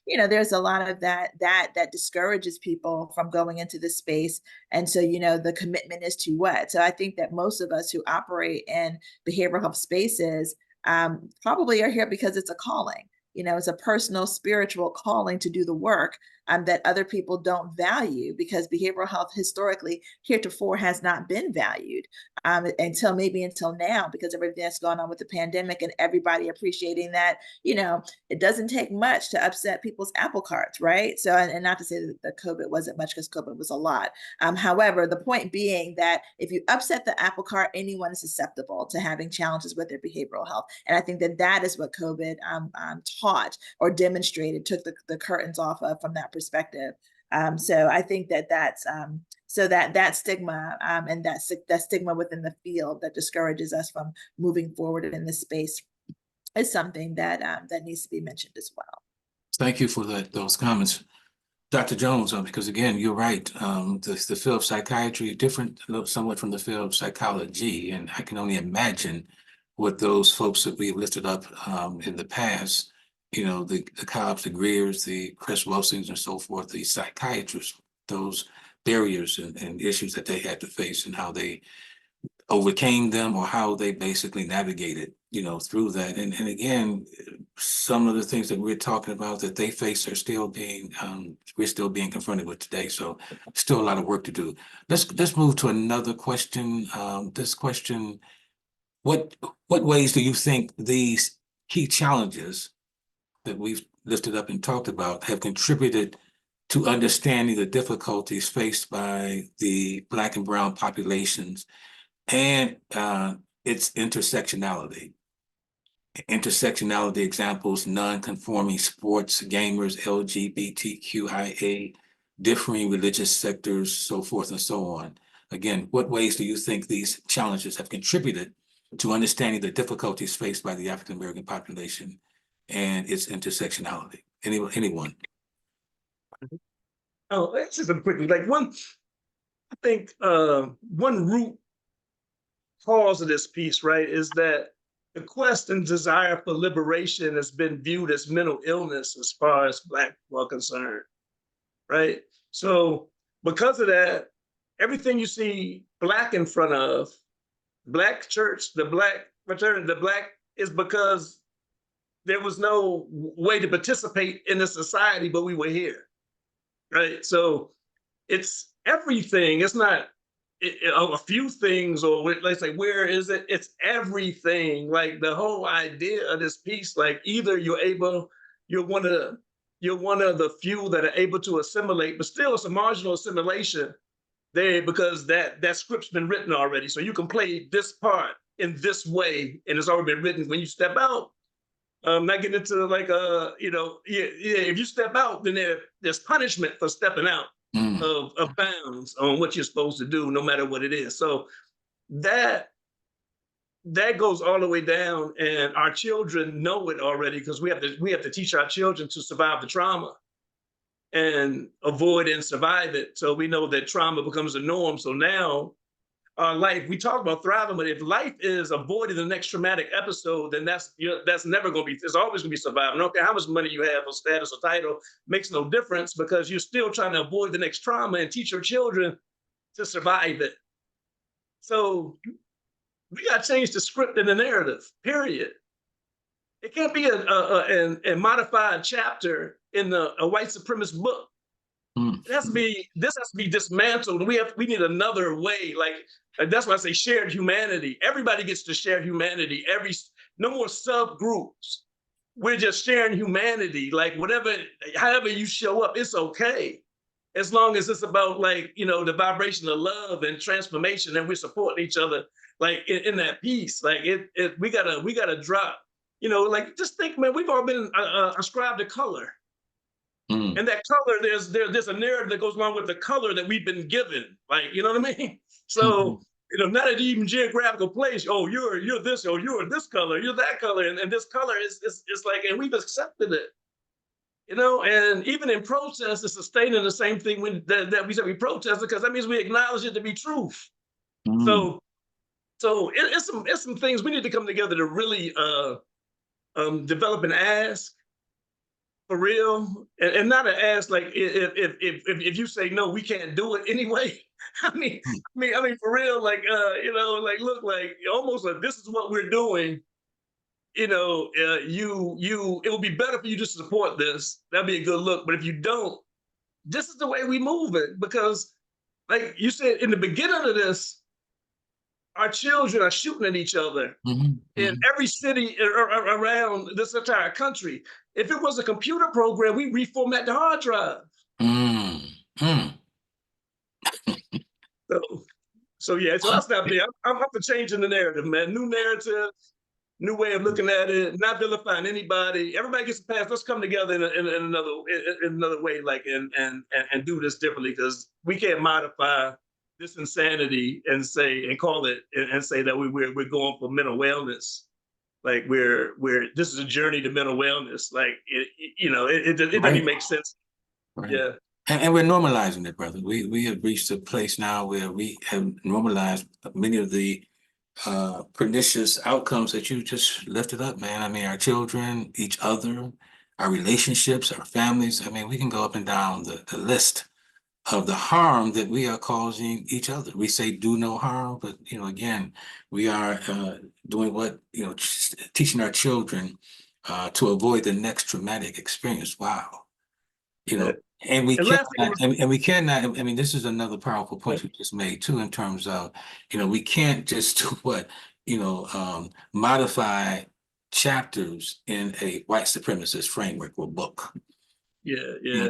there's a lot of that discourages people from going into this space. And so, the commitment is to what? So I think that most of us who operate in behavioral health spaces probably are here because it's a calling. It's a personal, spiritual calling to do the work that other people don't value, because behavioral health historically heretofore has not been valued until now, because everything that's gone on with the pandemic and everybody appreciating that, it doesn't take much to upset people's apple carts, right? So, and not to say that COVID wasn't much, because COVID was a lot. However, the point being that if you upset the apple cart, anyone is susceptible to having challenges with their behavioral health. And I think that is what COVID taught or demonstrated, took the curtains off of from that perspective. So I think that's so that stigma and that stigma within the field that discourages us from moving forward in this space is something that that needs to be mentioned as well. Thank you for those comments, Dr. Jones, because again, you're right. The field of psychiatry is different somewhat from the field of psychology, and I can only imagine what those folks that we've listed up in the past, the Cobbs, the Greers, the Cress Welsings, and so forth, the psychiatrists, those barriers and issues that they had to face, and how they overcame them, or how they basically navigated, through that. And again, some of the things that we're talking about that they face are still being, we're still being confronted with today. So still a lot of work to do. Let's move to another question. This question, what ways do you think these key challenges that we've lifted up and talked about have contributed to understanding the difficulties faced by the Black and Brown populations and its intersectionality? Intersectionality examples: non-conforming sports, gamers, LGBTQIA, differing religious sectors, so forth and so on. Again, what ways do you think these challenges have contributed to understanding the difficulties faced by the African American population and its intersectionality? Anyone? Oh, let's just quickly, I think one root cause of this piece, right, is that the quest and desire for liberation has been viewed as mental illness as far as Black people are concerned, right? So because of that, everything you see Black in front of, Black church, the Black fraternity, the Black is because there was no way to participate in the society, but we were here, right? So it's everything. It's not a few things, or let's say, where is it? It's everything. Like the whole idea of this piece, like either you're one of the few that are able to assimilate, but still it's a marginal assimilation there because that script's been written already. So you can play this part in this way, and it's already been written. When you step out, not getting into like if you step out, then there's punishment for stepping out of bounds on what you're supposed to do, no matter what it is. So that goes all the way down, and our children know it already because we have to teach our children to survive the trauma and avoid and survive it. So we know that trauma becomes the norm. So now our life, we talk about thriving, but if life is avoiding the next traumatic episode, then that's never going to be, it's always going to be surviving. I don't care how much money you have or status or title, makes no difference because you're still trying to avoid the next trauma and teach your children to survive it. So we got to change the script and the narrative, period. It can't be a modified chapter in a white supremacist book. This has to be dismantled. We need another way. Like that's why I say shared humanity. Everybody gets to share humanity. No more subgroups. We're just sharing humanity. Like however you show up, it's okay. As long as it's about the vibration of love and transformation, and we're supporting each other like in that piece. Like we gotta drop. Just think, man, we've all been ascribed a color. And that color, there's a narrative that goes along with the color that we've been given. Like, you know what I mean? So, not at even geographical place, oh, you're this, or you're this color, you're that color, and this color is like, and we've accepted it. And even in protest, it's sustaining the same thing that we said we protested, because that means we acknowledge it to be truth. So it's some things we need to come together to really develop and ask. For real, and not an ask like if you say no, we can't do it anyway. I mean, for real, look, like almost like this is what we're doing. It will be better for you just to support this. That'd be a good look. But if you don't, this is the way we move it, because, like you said in the beginning of this, our children are shooting at each other in every city around this entire country. If it was a computer program, we reformat the hard drive. So I'll stop there. I'm for changing the narrative, man. New narrative, new way of looking at it, not vilifying anybody. Everybody gets a pass. Let's come together in another way, and do this differently, because we can't modify this insanity and say that we're going for mental wellness. Like this is a journey to mental wellness. Like it doesn't make sense. Right. Yeah. And we're normalizing it, brother. We have reached a place now where we have normalized many of the pernicious outcomes that you just lifted up, man. I mean, our children, each other, our relationships, our families. I mean, we can go up and down the list of the harm that we are causing each other. We say do no harm, but again, we are doing what teaching our children to avoid the next traumatic experience. Wow, and we cannot. I mean, this is another powerful point you just made too, in terms of we can't just do what modify chapters in a white supremacist framework or book. Yeah.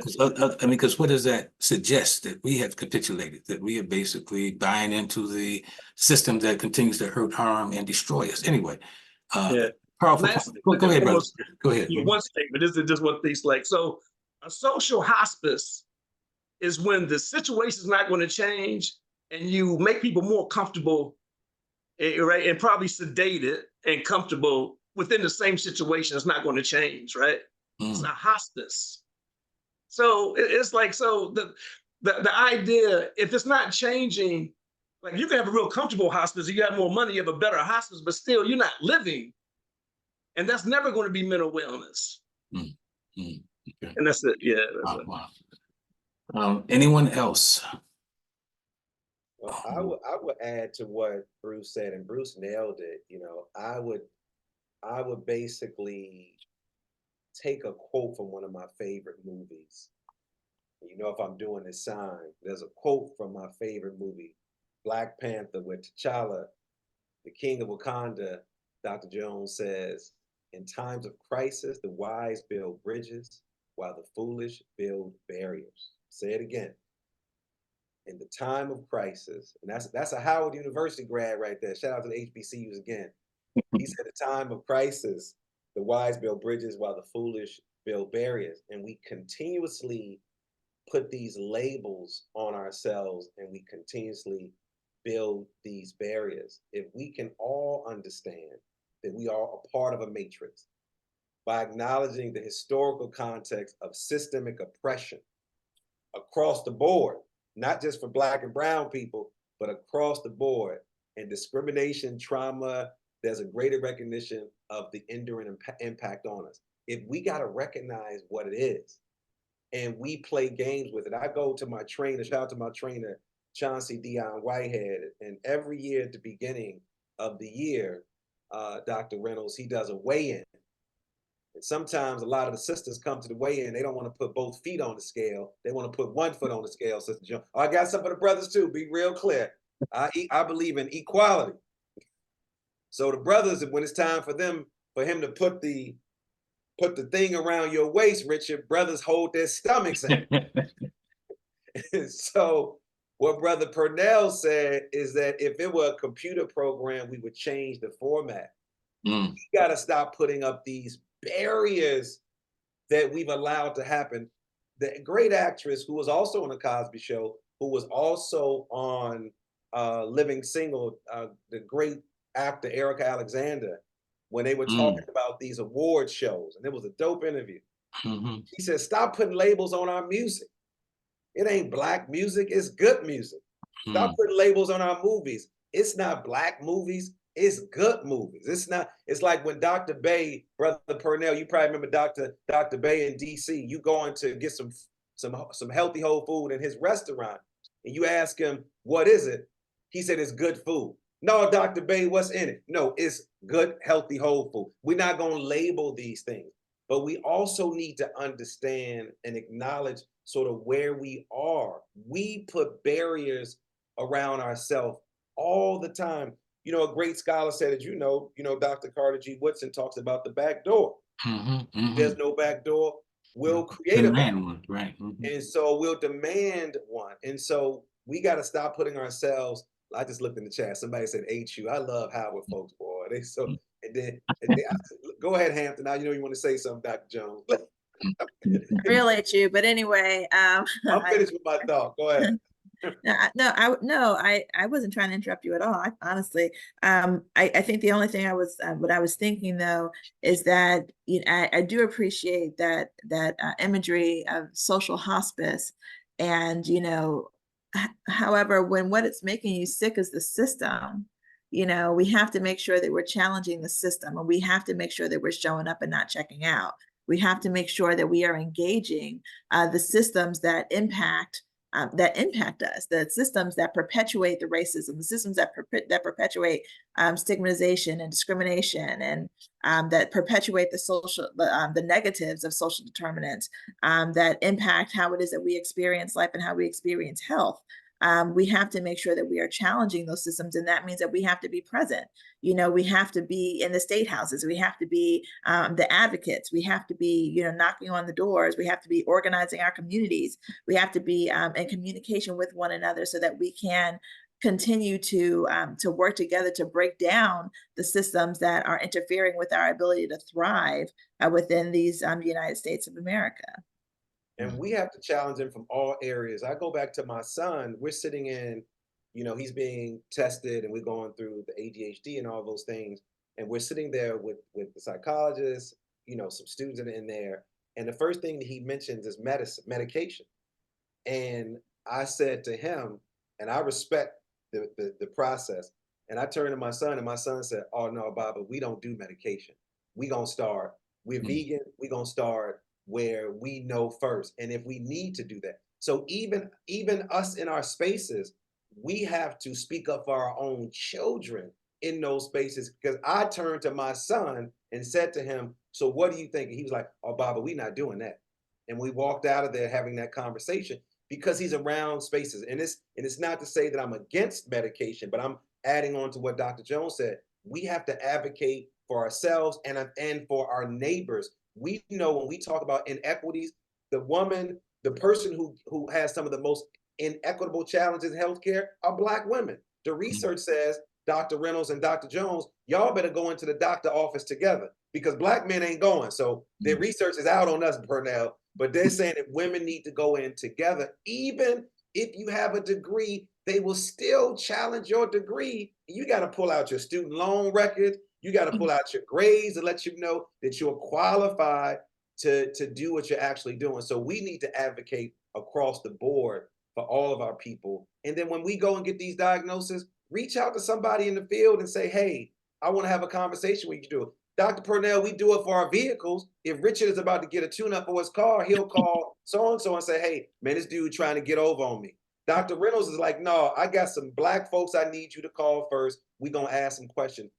Because what does that suggest? That we have capitulated, that we are basically buying into the system that continues to hurt, harm, and destroy us. Anyway, powerful. Go ahead, brother. Go ahead. One statement. This is just one piece. So a social hospice is when the situation is not going to change, and you make people more comfortable, right, and probably sedated and comfortable within the same situation. It's not going to change, right? It's a hospice. So it's like, the idea, if it's not changing, like you can have a real comfortable hospice, you got more money, you have a better hospice, but still you're not living And that's never going to be mental wellness. Mm, mm, okay. And that's it. Yeah. That's Wow, it. wow. Anyone else? Well, I would add to what Bruce said, and Bruce nailed it. You know, I would basically take a quote from one of my favorite movies. You know, if I'm doing this sign, there's a quote from my favorite movie, Black Panther, with T'Challa, the King of Wakanda. Dr. Jones says, "In times of crisis, the wise build bridges, while the foolish build barriers." Say it again. In the time of crisis, and that's a Howard University grad right there. Shout out to the HBCUs again. He said, "The time of crisis, the wise build bridges while the foolish build barriers." And we continuously put these labels on ourselves and we continuously build these barriers. If we can all understand that we are a part of a matrix by acknowledging the historical context of systemic oppression across the board, not just for Black and brown people, but across the board, and discrimination, trauma, there's a greater recognition of the enduring impact on us. If we got to recognize what it is and we play games with it, I go to my trainer, shout out to my trainer, Chauncey Dion Whitehead, and every year at the beginning of the year, Dr. Reynolds, he does a weigh-in. And sometimes a lot of the sisters come to the weigh-in, they don't want to put both feet on the scale. They want to put one foot on the scale, Sister Jones. I got some of the brothers too, be real clear. I believe in equality. So the brothers, when it's time for him to put the thing around your waist, Richard, brothers hold their stomachs in. So what Brother Purnell said is that if it were a computer program, we would change the format. Mm. We got to stop putting up these barriers that we've allowed to happen. The great actress who was also on the Cosby Show, who was also on Living Single, the great actor Erica Alexander, when they were talking about these award shows, and it was a dope interview. Mm-hmm. She said, "Stop putting labels on our music. It ain't Black music, it's good music. Stop putting labels on our movies. It's not Black movies, it's good movies. It's like when Dr. Bay, Brother Purnell, you probably remember Dr. Bay in DC, you going to get some healthy whole food in his restaurant, and you ask him, what is it? He said, it's good food. No, Dr. Bay, what's in it? No, it's good, healthy whole food. We're not going to label these things, but we also need to understand and acknowledge sort of where we are. We put barriers around ourselves all the time. You know, a great scholar said, as you know, Dr. Carter G. Woodson talks about the back door. There's no back door. We'll create a back one, right? And so we'll demand one. And so we got to stop putting ourselves. I just looked in the chat. Somebody said HU. I love Howard folks, boy. They so and then go ahead, Hampton. Now you know you want to say something, Dr. Jones. Real at you, but anyway, I'm finished with my thought. Go ahead. I wasn't trying to interrupt you at all. Honestly, I think the only thing what I was thinking though is that I do appreciate that imagery of social hospice, and however, when what it's making you sick is the system, we have to make sure that we're challenging the system, and we have to make sure that we're showing up and not checking out. We have to make sure that we are engaging the systems that impact us, the systems that perpetuate the racism, the systems that perpetuate stigmatization and discrimination, and that perpetuate the negatives of social determinants that impact how it is that we experience life and how we experience health. We have to make sure that we are challenging those systems, and that means that we have to be present. We have to be in the state houses. We have to be the advocates. We have to be, knocking on the doors. We have to be organizing our communities. We have to be in communication with one another so that we can continue to work together to break down the systems that are interfering with our ability to thrive within these United States of America. And we have to challenge them from all areas. I go back to my son, we're sitting in, he's being tested and we're going through the ADHD and all those things. And we're sitting there with the psychologist, some students in there. And the first thing that he mentions is medication. And I said to him, and I respect the process. And I turned to my son, and my son said, "Oh no, Baba, we don't do medication." we gonna start. We're vegan, we gonna start where we know first. And if we need to do that. So even us in our spaces, we have to speak up for our own children in those spaces. Because I turned to my son and said to him, so what do you think? And he was like, oh, Baba, we not doing that. And we walked out of there having that conversation because he's around spaces. And it's not to say that I'm against medication, but I'm adding on to what Dr. Jones said. We have to advocate for ourselves and for our neighbors. We know when we talk about inequities, the person who has some of the most inequitable challenges in healthcare are Black women. The research says, Dr. Reynolds and Dr. Jones, y'all better go into the doctor office together because Black men ain't going. So their research is out on us, Purnell, but they're saying that women need to go in together. Even if you have a degree, they will still challenge your degree. You got to pull out your student loan record. You got to pull out your grades to let you know that you're qualified to do what you're actually doing. So we need to advocate across the board for all of our people. And then when we go and get these diagnoses, reach out to somebody in the field and say, hey, I want to have a conversation with you. Dr. Purnell, we do it for our vehicles. If Richard is about to get a tune-up for his car, he'll call so-and-so and say, hey, man, this dude trying to get over on me. Dr. Reynolds is like, no, I got some Black folks I need you to call first. We're going to ask some questions.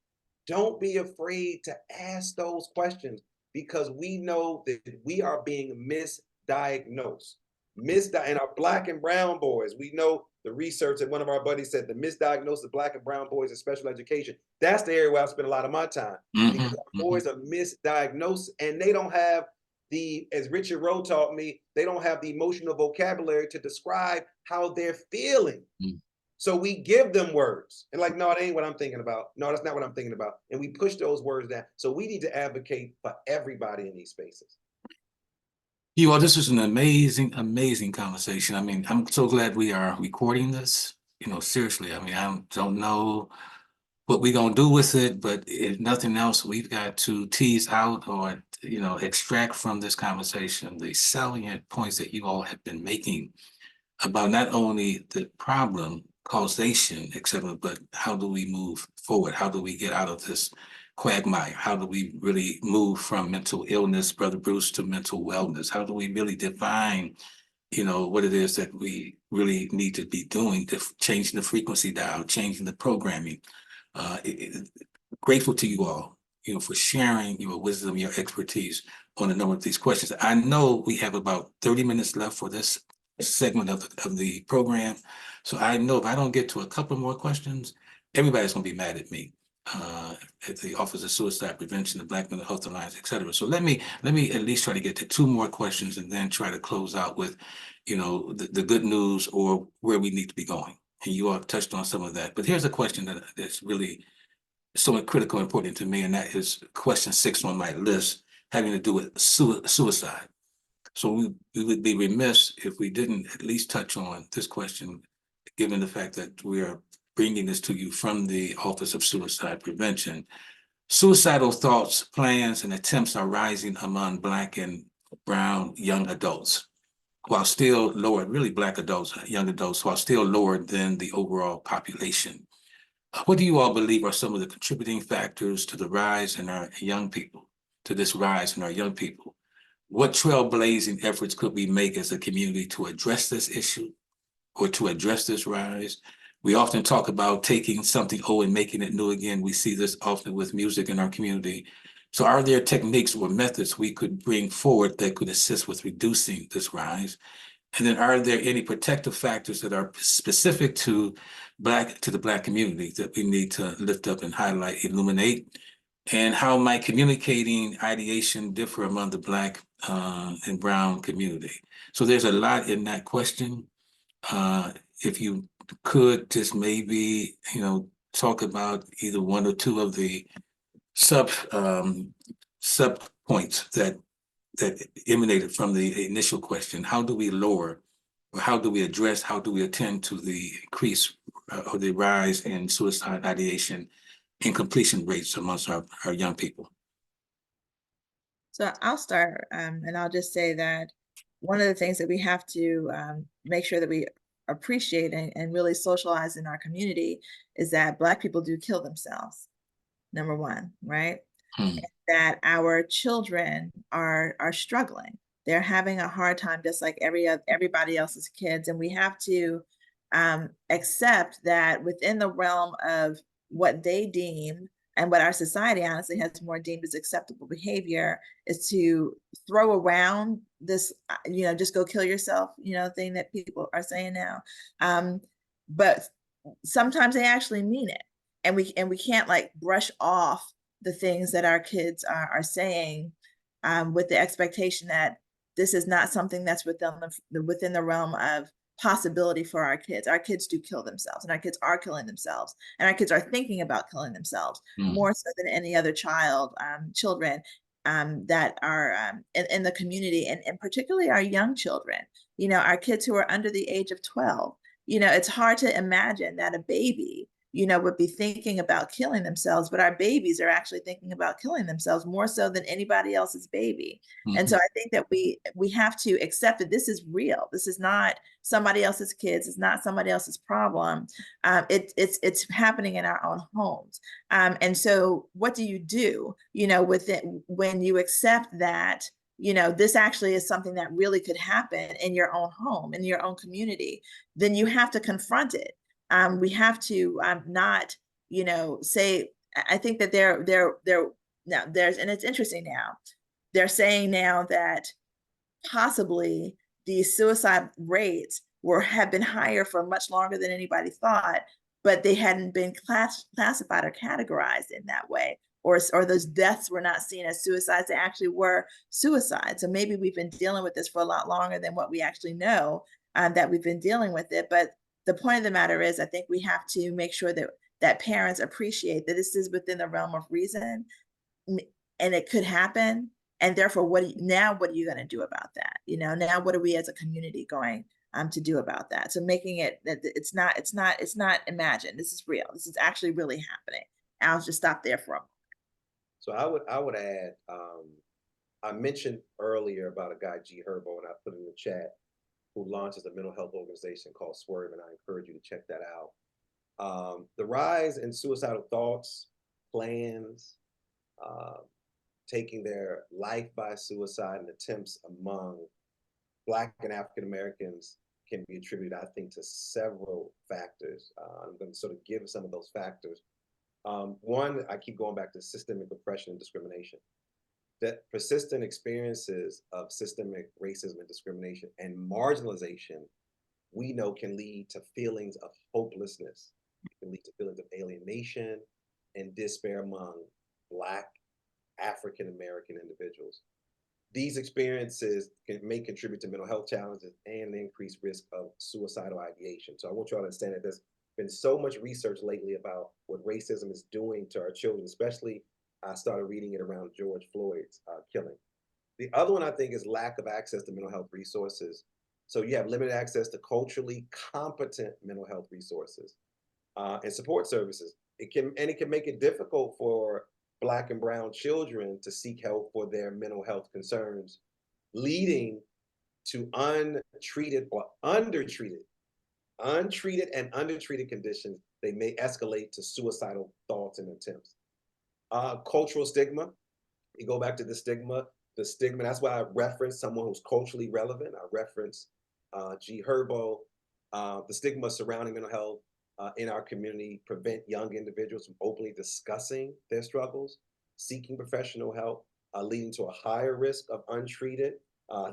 Don't be afraid to ask those questions because we know that we are being misdiagnosed. And our Black and brown boys, we know the research that one of our buddies said, the misdiagnosis of Black and brown boys in special education. That's the area where I spend a lot of my time because our boys are misdiagnosed and they don't have as Richard Rowe taught me, they don't have the emotional vocabulary to describe how they're feeling. So we give them words and like, no, that ain't what I'm thinking about. No, that's not what I'm thinking about. And we push those words down. So we need to advocate for everybody in these spaces. You all, this was an amazing, amazing conversation. I mean, I'm so glad we are recording this. Seriously, I mean, I don't know what we're going to do with it, but if nothing else, we've got to tease out or, extract from this conversation the salient points that you all have been making about not only the problem, causation, et cetera, but how do we move forward? How do we get out of this quagmire? How do we really move from mental illness, Brother Bruce, to mental wellness? How do we really define, what it is that we really need to be doing, changing the frequency dial, changing the programming? Grateful to you all, for sharing your wisdom, your expertise on a number of these questions. I know we have about 30 minutes left for this segment of the program. So I know if I don't get to a couple more questions, everybody's going to be mad at me at the Office of Suicide Prevention, the Black Mental Health Alliance, et cetera. So let me at least try to get to two more questions and then try to close out with, the good news or where we need to be going. And you all touched on some of that. But here's a question that's really so critical and important to me, and that is question 6 on my list, having to do with suicide. So we would be remiss if we didn't at least touch on this question, given the fact that we are bringing this to you from the Office of Suicide Prevention. Suicidal thoughts, plans, and attempts are rising among Black and brown young adults, while still lower, really Black adults, young adults, while still lower than the overall population. What do you all believe are some of the contributing factors to the rise in our young people, to this rise in our young people? What trailblazing efforts could we make as a community to address this issue or to address this rise? We often talk about taking something old and making it new again. We see this often with music in our community. So are there techniques or methods we could bring forward that could assist with reducing this rise? And then are there any protective factors that are specific to the Black community that we need to lift up and highlight, illuminate? And how might communicating ideation differ among the Black and brown community? So there's a lot in that question. If you could just maybe, talk about either one or two of the sub points that emanated from the initial question. How do we lower, or how do we address, how do we attend to the increase or the rise in suicide ideation and completion rates amongst our young people? So I'll start, and I'll just say that one of the things that we have to make sure that we appreciate and really socialize in our community is that Black people do kill themselves, number one, right? And that our children are struggling. They're having a hard time, just like everybody else's kids, and we have to accept that within the realm of what they deem and what our society honestly has more deemed as acceptable behavior is to throw around this, just go kill yourself, thing that people are saying now. But sometimes they actually mean it, and we can't like brush off the things that our kids are saying with the expectation that this is not something that's within the realm of possibility for our kids. Our kids do kill themselves, and our kids are killing themselves, and our kids are thinking about killing themselves more so than any other children that are in the community, and particularly our young children, our kids who are under the age of 12. It's hard to imagine that a baby, would be thinking about killing themselves, but our babies are actually thinking about killing themselves more so than anybody else's baby. And so I think that we have to accept that this is real. This is not somebody else's kids. It's not somebody else's problem. It's happening in our own homes. And so what do you do, with it when you accept that, this actually is something that really could happen in your own home, in your own community? Then you have to confront it. We have to not, say, I think that they're now there's, and it's interesting now, they're saying now that possibly the suicide rates have been higher for much longer than anybody thought, but they hadn't been classified or categorized in that way, or those deaths were not seen as suicides. They actually were suicides. So maybe we've been dealing with this for a lot longer than what we actually know that we've been dealing with it. But the point of the matter is, I think we have to make sure that parents appreciate that this is within the realm of reason, and it could happen. And therefore, what are you going to do about that? Now what are we as a community going to do about that? So making it that it's not imagined. This is real. This is actually really happening. I'll just stop there for a moment. So I would add, I mentioned earlier about a guy, G Herbo, and I put in the chat, who launches a mental health organization called Swerve, and I encourage you to check that out. The rise in suicidal thoughts, plans, taking their life by suicide, and attempts among Black and African Americans can be attributed, I think, to several factors. I'm going to sort of give some of those factors. One, I keep going back to systemic oppression and discrimination. That persistent experiences of systemic racism and discrimination and marginalization, we know, can lead to feelings of hopelessness. It can lead to feelings of alienation and despair among Black, African American individuals. These experiences may contribute to mental health challenges and increased risk of suicidal ideation. So I want you all to understand that there's been so much research lately about what racism is doing to our children, especially I started reading it around George Floyd's killing. The other one, I think, is lack of access to mental health resources. So you have limited access to culturally competent mental health resources and support services. It can make it difficult for Black and brown children to seek help for their mental health concerns, leading to untreated and undertreated conditions. They may escalate to suicidal thoughts and attempts. Cultural stigma. You go back to the stigma. That's why I reference someone who's culturally relevant. I reference G Herbo. The stigma surrounding mental health in our community prevent young individuals from openly discussing their struggles, seeking professional help, leading to a higher risk of untreated.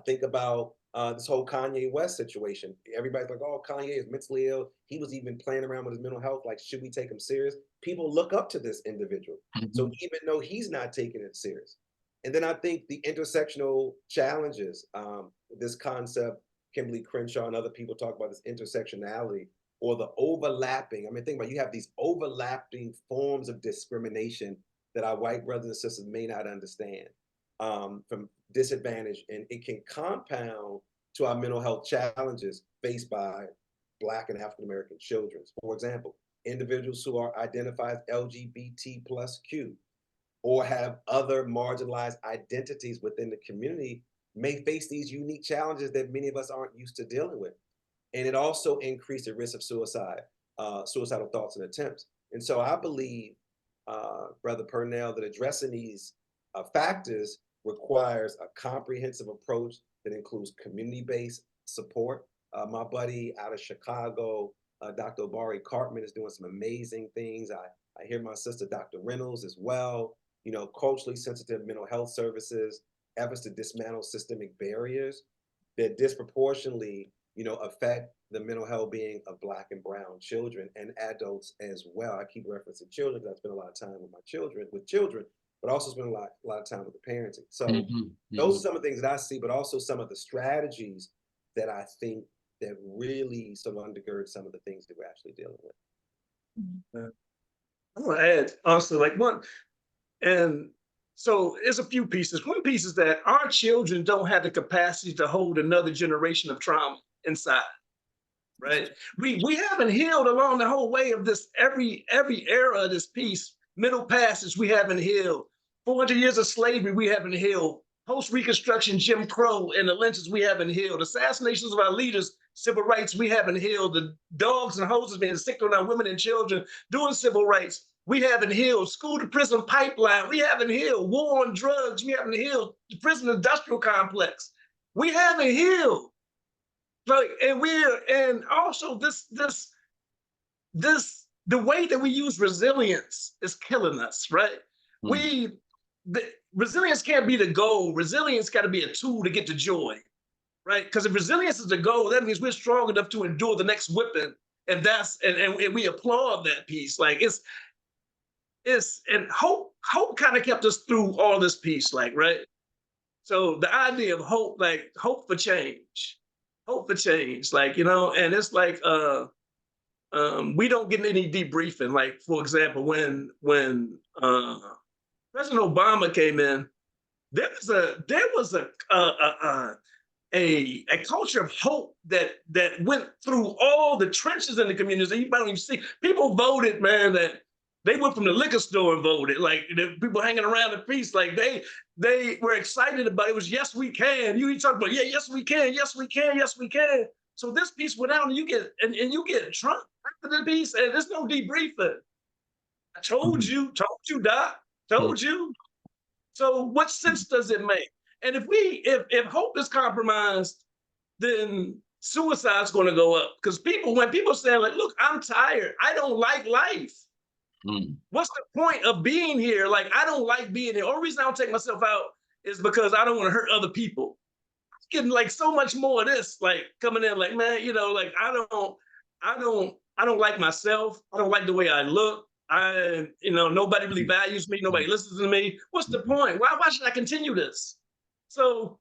Think about this whole Kanye West situation. Everybody's like, oh, Kanye is mentally ill. He was even playing around with his mental health. Like, should we take him serious? People look up to this individual. So even though he's not taking it serious. And then I think the intersectional challenges, this concept, Kimberly Crenshaw and other people talk about this intersectionality or the overlapping. I mean, think about, you have these overlapping forms of discrimination that our white brothers and sisters may not understand from disadvantage, and it can compound to our mental health challenges faced by Black and African American children. For example, individuals who are identified as LGBT plus Q or have other marginalized identities within the community may face these unique challenges that many of us aren't used to dealing with. And it also increased the risk of suicide, suicidal thoughts and attempts. And so I believe, Brother Purnell, that addressing these Factors requires a comprehensive approach that includes community-based support. My buddy out of Chicago, Dr. Obari Cartman, is doing some amazing things. I hear my sister, Dr. Reynolds, as well. You know, culturally sensitive mental health services, efforts to dismantle systemic barriers that disproportionately, you know, affect the mental health being of Black and Brown children and adults as well. I keep referencing children because I spend a lot of time with children, but also spend a lot of time with the parenting. So those are some of the things that I see, but also some of the strategies that I think that really sort of undergird some of the things that we're actually dealing with. I'm gonna add also like one, and so there's a few pieces. One piece is that our children don't have the capacity to hold another generation of trauma inside, right? We haven't healed along the whole way of this, every era of this piece. Middle Passage, we haven't healed. 400 years of slavery, we haven't healed. Post-Reconstruction, Jim Crow and the lynchings, we haven't healed. Assassinations of our leaders, civil rights, we haven't healed. The dogs and hoses being sicked on our women and children doing civil rights, we haven't healed. School to prison pipeline, we haven't healed. War on drugs, we haven't healed. The prison industrial complex, we haven't healed. Like, and also the way that we use resilience is killing us, right? Resilience can't be the goal. Resilience got to be a tool to get to joy, right? Because if resilience is the goal, that means we're strong enough to endure the next whipping, and we applaud that piece. Like and hope kind of kept us through all this piece, like, right? So the idea of hope, like hope for change, like, you know, and it's like we don't get any debriefing. Like, for example, when President Obama came in, there was a culture of hope that went through all the trenches in the communities that you don't even see. People voted, man, that they went from the liquor store and voted. Like, the people hanging around the piece, like they were excited about it. It was yes, we can. You talk about, yeah, yes, we can, yes, we can, yes, we can. So this piece went out and you get Trump after the piece, and there's no debriefing. I told you, Doc. Told you. So what sense does it make? And if hope is compromised, then suicide's going to go up. Because when people say, like, look, I'm tired, I don't like life. What's the point of being here? Like, I don't like being here. The only reason I don't take myself out is because I don't want to hurt other people. I'm getting like so much more of this, like coming in, like, man, you know, like I don't like myself. I don't like the way I look. Nobody really values me. Nobody listens to me. What's the point? Why should I continue this? So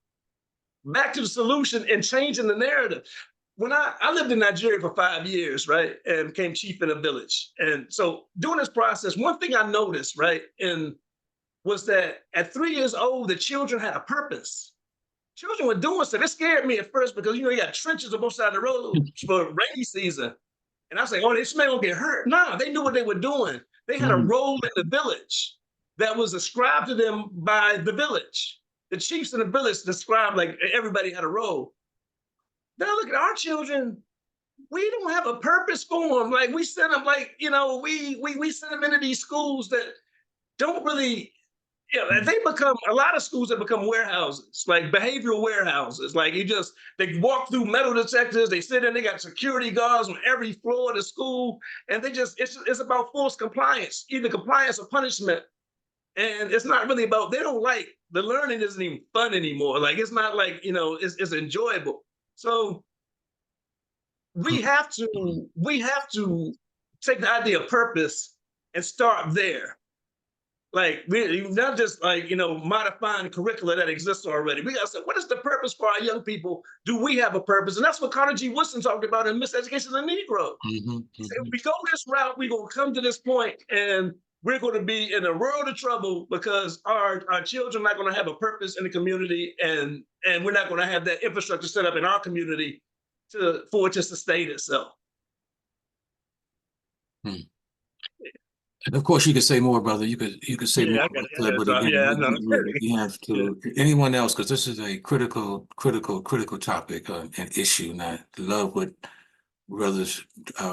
back to the solution and changing the narrative. When I lived in Nigeria for 5 years, right, and became chief in a village. And so during this process, one thing I noticed, right, was that at 3 years old, the children had a purpose. Children were doing stuff. It scared me at first because, you got trenches on both sides of the road for rainy season. And I was like, oh, this man gonna get hurt. No, they knew what they were doing. They had a role in the village that was ascribed to them by the village. The chiefs in the village described like everybody had a role. Now look at our children. We don't have a purpose for them. Like we send them, like, we send them into these schools that don't really, a lot of schools have become warehouses, like behavioral warehouses. Like they walk through metal detectors, they sit in, they got security guards on every floor of the school. And it's about forced compliance, either compliance or punishment. And it's not really about, they don't like, the learning isn't even fun anymore. Like, it's not like, it's enjoyable. So we have to take the idea of purpose and start there. Like, really, not just like, modifying the curricula that exists already. We got to say, what is the purpose for our young people? Do we have a purpose? And that's what Carter G. Woodson talked about in Miseducation of the Negro. So if we go this route, we're going to come to this point and we're going to be in a world of trouble because our children are not going to have a purpose in the community, and we're not going to have that infrastructure set up in our community for it to sustain itself. And of course, you could say more, brother. You could say more. You have to. Anyone else, because this is a critical topic and issue. And I love what brothers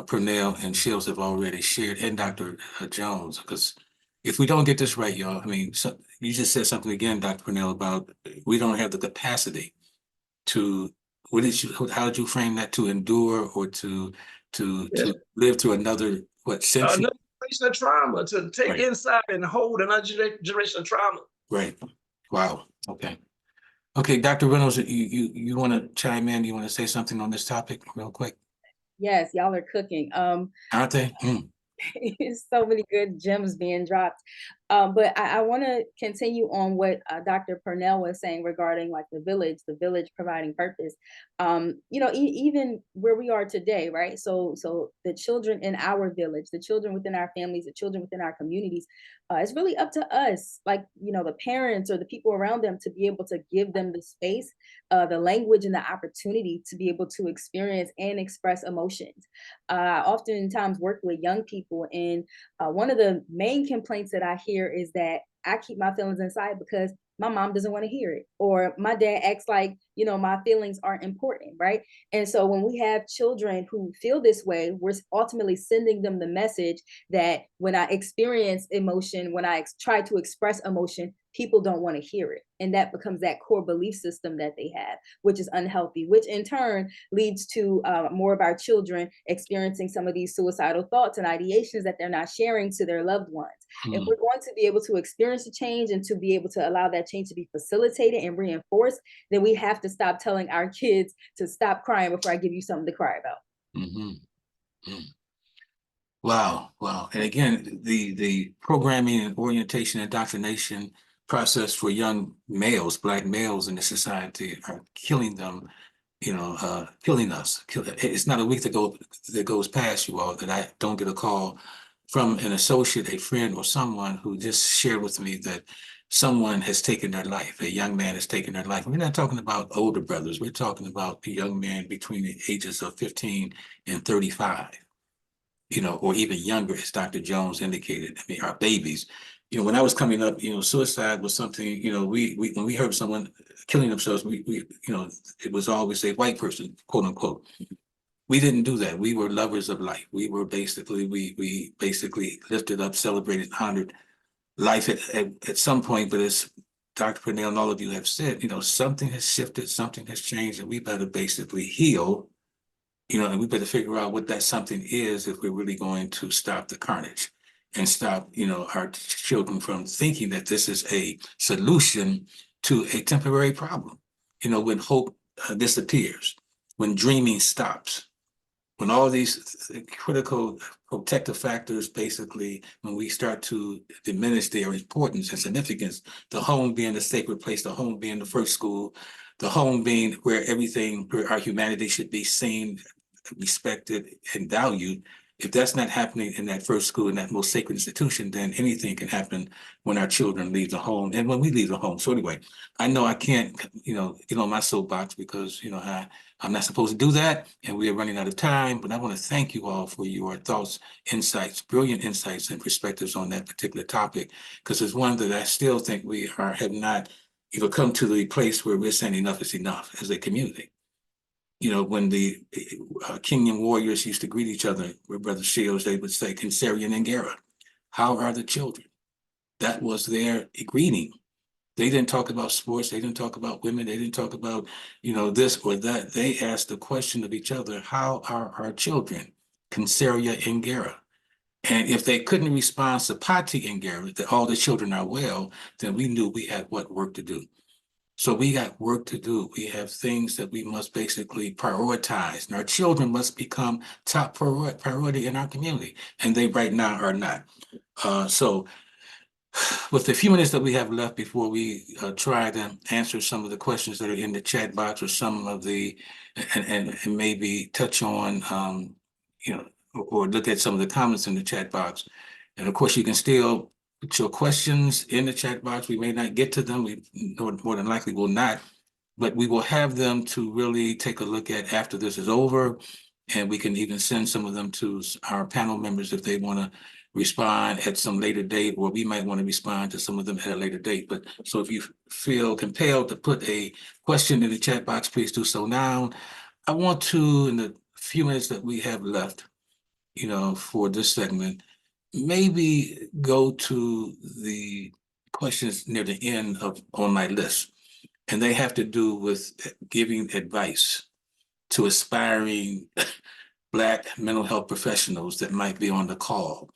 Purnell and Shields have already shared, and Dr. Jones, because if we don't get this right, y'all, I mean, so you just said something again, Dr. Purnell, about we don't have the capacity to, how did you frame that? To endure or to live through another, what, century? Another generation of trauma, to take Right. inside and hold another generation of trauma. Right. Wow. Okay. Okay, Dr. Reynolds, you want to chime in? You want to say something on this topic real quick? Yes, y'all are cooking. Aren't they? Mm. So many good gems being dropped. But I want to continue on what Dr. Purnell was saying regarding like the village providing purpose. You know, even where we are today, right? So the children in our village, the children within our families, the children within our communities, it's really up to us, like, you know, the parents or the people around them, to be able to give them the space, the language and the opportunity to be able to experience and express emotions. I oftentimes work with young people, and one of the main complaints that I hear is that I keep my feelings inside because my mom doesn't want to hear it, or my dad acts like, you know, my feelings aren't important, right? And so when we have children who feel this way, we're ultimately sending them the message that when I experience emotion, when I try to express emotion, people don't want to hear it. And that becomes that core belief system that they have, which is unhealthy, which in turn leads to more of our children experiencing some of these suicidal thoughts and ideations that they're not sharing to their loved ones. If we're going to be able to experience a change and to be able to allow that change to be facilitated and reinforced, then we have to stop telling our kids to stop crying before I give you something to cry about. Wow, wow. And again, the programming and orientation and indoctrination process for young males, Black males in the society, are killing them, you know, killing us. It's not a week that goes past, you all, that I don't get a call from an associate, a friend, or someone who just shared with me that someone has taken their life, a young man has taken their life. We're not talking about older brothers. We're talking about a young man between the ages of 15 and 35. You know, or even younger, as Dr. Jones indicated. I mean, our babies. You know, when I was coming up, you know, suicide was something, you know, we when we heard someone killing themselves, we you know, it was always a white person, quote unquote. We didn't do that. We were lovers of life. We were basically, we basically lifted up, celebrated, honored life at some point. But as Dr. Purnell and all of you have said, you know, something has shifted, something has changed, and we better basically heal. You know, and we better figure out what that something is if we're really going to stop the carnage and stop, you know, our children from thinking that this is a solution to a temporary problem. You know, when hope disappears, when dreaming stops, when all these critical protective factors, basically, when we start to diminish their importance and significance, the home being the sacred place, the home being the first school, the home being where everything, where our humanity should be seen, respected, and valued. If that's not happening in that first school, in that most sacred institution, then anything can happen when our children leave the home and when we leave the home. So anyway, I know I can't, you know, get on my soapbox because, you know, I'm not supposed to do that, and we are running out of time, but I want to thank you all for your thoughts, insights, brilliant insights and perspectives on that particular topic, because it's one that I still think we have not, you know, come to the place where we're saying enough is enough as a community. You know, when the Kenyan warriors used to greet each other with Brother Shields, they would say, Kinserian and Gera, how are the children? That was their greeting. They didn't talk about sports. They didn't talk about women. They didn't talk about, you know, this or that. They asked the question of each other, how are our children? Kinseria and Gera. And if they couldn't respond Sapati and Gera, that all the children are well, then we knew we had what work to do. So we got work to do. We have things that we must basically prioritize. And our children must become top priority in our community. And they right now are not. So with the few minutes that we have left before we try to answer some of the questions that are in the chat box, or some of the, and maybe touch on, you know, or look at some of the comments in the chat box. And of course, you can still put your questions in the chat box. We may not get to them. We more than likely will not, but we will have them to really take a look at after this is over. And we can even send some of them to our panel members if they want to respond at some later date, or we might want to respond to some of them at a later date. But so if you feel compelled to put a question in the chat box, please do so now. I want to, in the few minutes that we have left, you know, for this segment, maybe go to the questions near the end of on my list, and they have to do with giving advice to aspiring Black mental health professionals that might be on the call,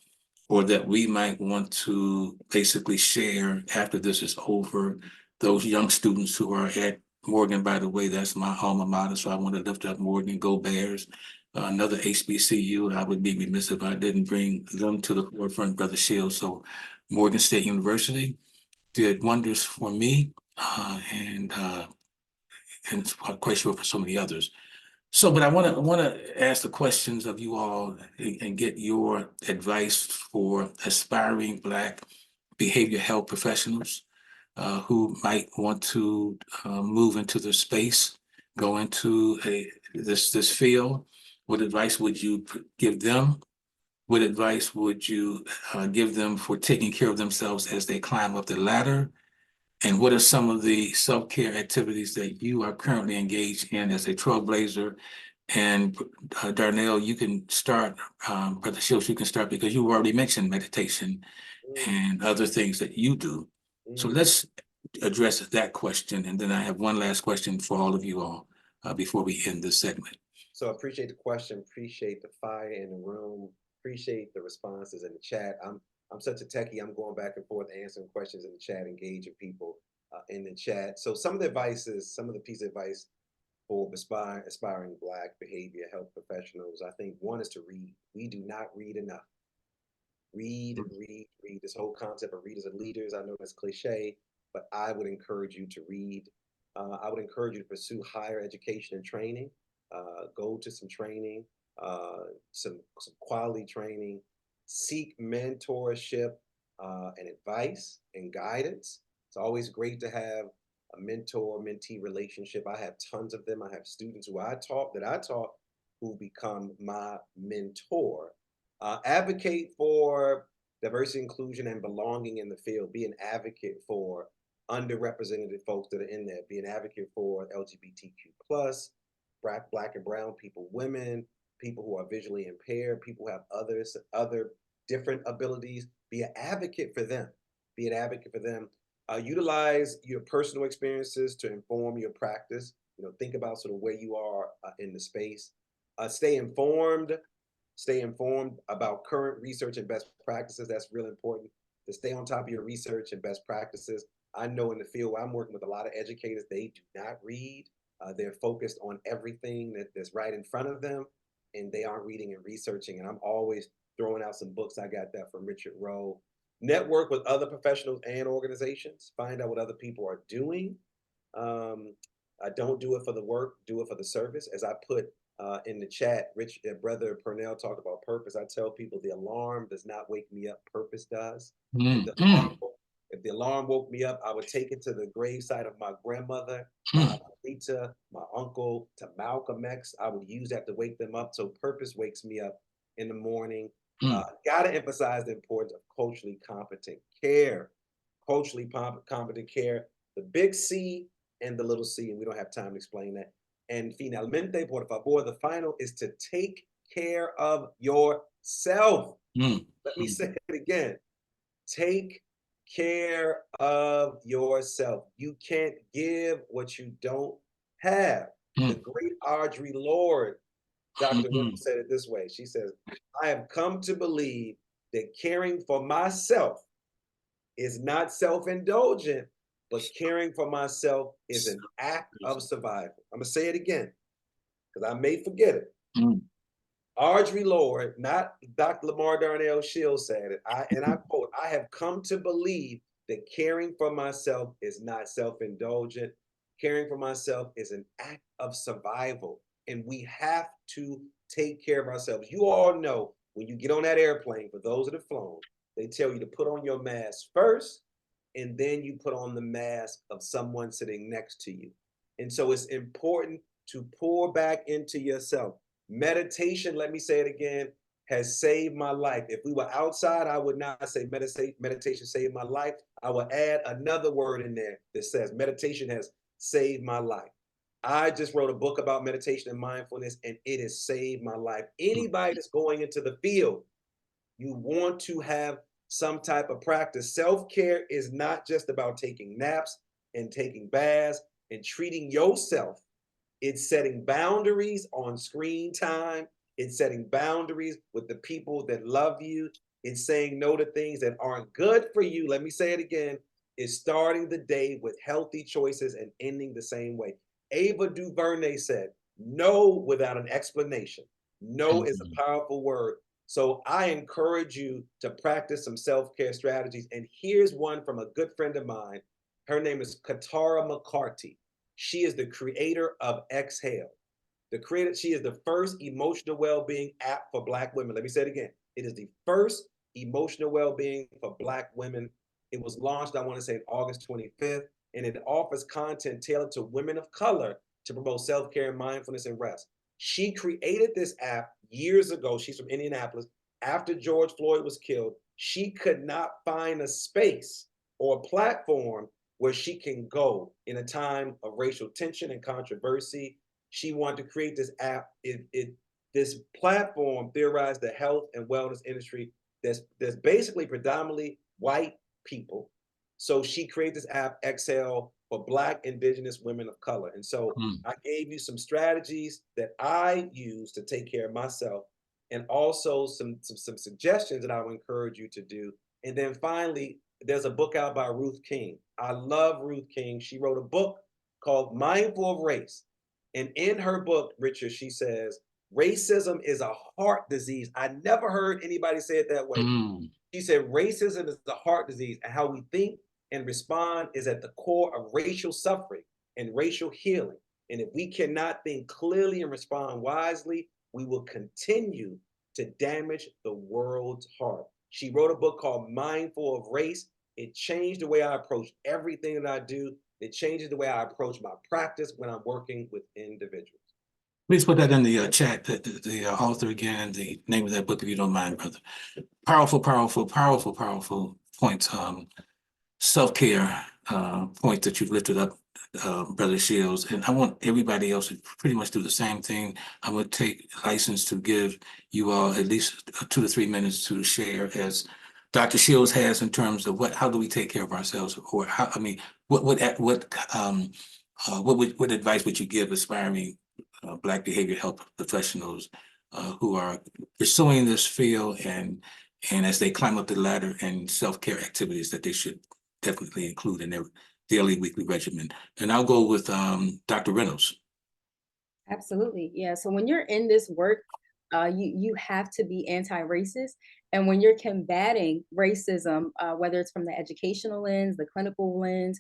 or that we might want to basically share after this is over. Those young students who are at Morgan, by the way, that's my alma mater, so I want to lift up Morgan, go Bears. Another HBCU, I would be remiss if I didn't bring them to the forefront, Brother Shields. So Morgan State University did wonders for me, and quite sure for so many others. So, but I want to ask the questions of you all and get your advice for aspiring Black behavioral health professionals who might want to move into the space, go into this field. What advice would you give them? What advice would you give them for taking care of themselves as they climb up the ladder? And what are some of the self-care activities that you are currently engaged in as a trailblazer? And Darnell, you can start, Brother Shields, you can start because you already mentioned meditation and other things that you do. So let's address that question. And then I have one last question for all of you all before we end this segment. So I appreciate the question, appreciate the fire in the room, appreciate the responses in the chat. I'm such a techie, I'm going back and forth answering questions in the chat, engaging people in the chat. So some of the advices, some of the piece of advice for aspiring Black behavior health professionals, I think one is to read. We do not read enough. Read, read, read. This whole concept of readers and leaders, I know that's cliche, but I would encourage you to read. I would encourage you to pursue higher education and training. Go to some training, some quality training, seek mentorship and advice and guidance. It's always great to have a mentor-mentee relationship. I have tons of them. I have students who I taught who become my mentor. Advocate for diversity, inclusion, and belonging in the field. Be an advocate for underrepresented folks that are in there. Be an advocate for LGBTQ+, Black and brown people, women, people who are visually impaired, people who have other different abilities. Be an advocate for them. Be an advocate for them. Utilize your personal experiences to inform your practice. You know, think about sort of where you are in the space. Stay informed. Stay informed about current research and best practices. That's really important to stay on top of your research and best practices. I know in the field I'm working with a lot of educators, they do not read. They're focused on everything that's right in front of them, and they aren't reading and researching. And I'm always throwing out some books. I got that from Richard Rowe. Network with other professionals and organizations. Find out what other people are doing. Don't do it for the work, do it for the service. As I put in the chat, Brother Purnell talked about purpose. I tell people the alarm does not wake me up, purpose does. If the alarm woke me up, I would take it to the gravesite of my grandmother, my Rita, my uncle, to Malcolm X. I would use that to wake them up. So purpose wakes me up in the morning. Gotta emphasize the importance of culturally competent care. Culturally competent care, the big C and the little c, and we don't have time to explain that. And finalmente, por favor, the final is to take care of yourself. Let me say it again. Take care of yourself. You can't give what you don't have. The great Audre Lorde, Dr. Reynolds said it this way. She says, I have come to believe that caring for myself is not self-indulgent, but caring for myself is an act of survival. I'm gonna say it again, because I may forget it. Audre Lorde, not Dr. Lamar Darnell Shields said it, and I quote, I have come to believe that caring for myself is not self-indulgent. Caring for myself is an act of survival, and we have to take care of ourselves. You all know when you get on that airplane, for those that have flown, they tell you to put on your mask first, and then you put on the mask of someone sitting next to you. And so it's important to pour back into yourself. Meditation, let me say it again, has saved my life. If we were outside, I would not say meditation saved my life. I would add another word in there that says meditation has saved my life. I just wrote a book about meditation and mindfulness, and it has saved my life. Anybody that's going into the field, You want to have some type of practice. Self-care is not just about taking naps and taking baths and treating yourself. It's setting boundaries on screen time. It's setting boundaries with the people that love you. It's saying no to things that aren't good for you. Let me say it again. It's starting the day with healthy choices and ending the same way. Ava DuVernay said, no without an explanation. No is a powerful word. So I encourage you to practice some self-care strategies. And here's one from a good friend of mine. Her name is Katara McCarty. She is the creator of Exhale. She is the first emotional well-being app for Black women. Let me say it again. It is the first emotional well-being for Black women. It was launched, I want to say, August 25th, and it offers content tailored to women of color to promote self-care, mindfulness, and rest. She created this app years ago. She's from Indianapolis. After George Floyd was killed, she could not find a space or a platform where she can go in a time of racial tension and controversy. She wanted to create this app. This platform theorized the health and wellness industry that's basically predominantly white people. So she created this app, Exhale, for Black, Indigenous women of color. And so I gave you some strategies that I use to take care of myself, and also some suggestions that I would encourage you to do. And then finally, there's a book out by Ruth King. I love Ruth King. She wrote a book called Mindful of Race. And in her book, Richard, she says, racism is a heart disease. I never heard anybody say it that way. She said, racism is a heart disease, and how we think and respond is at the core of racial suffering and racial healing. And if we cannot think clearly and respond wisely, we will continue to damage the world's heart. She wrote a book called Mindful of Race. It changed the way I approach everything that I do. It changes the way I approach my practice when I'm working with individuals. Please put that in the chat, the author again, and the name of that book, if you don't mind, brother. Powerful, powerful, powerful, powerful points. Self-care point that you've lifted up, Brother Shields. And I want everybody else to pretty much do the same thing. I would take license to give you all at least 2 to 3 minutes to share, as Dr. Shields has, in terms of how do we take care of ourselves, or how, I mean, what advice would you give aspiring Black behavioral health professionals who are pursuing this field, and as they climb up the ladder, and self-care activities that they should definitely include in their daily, weekly regimen? And I'll go with Dr. Reynolds. Absolutely. Yeah. So when you're in this work, you have to be anti-racist. And when you're combating racism, whether it's from the educational lens, the clinical lens,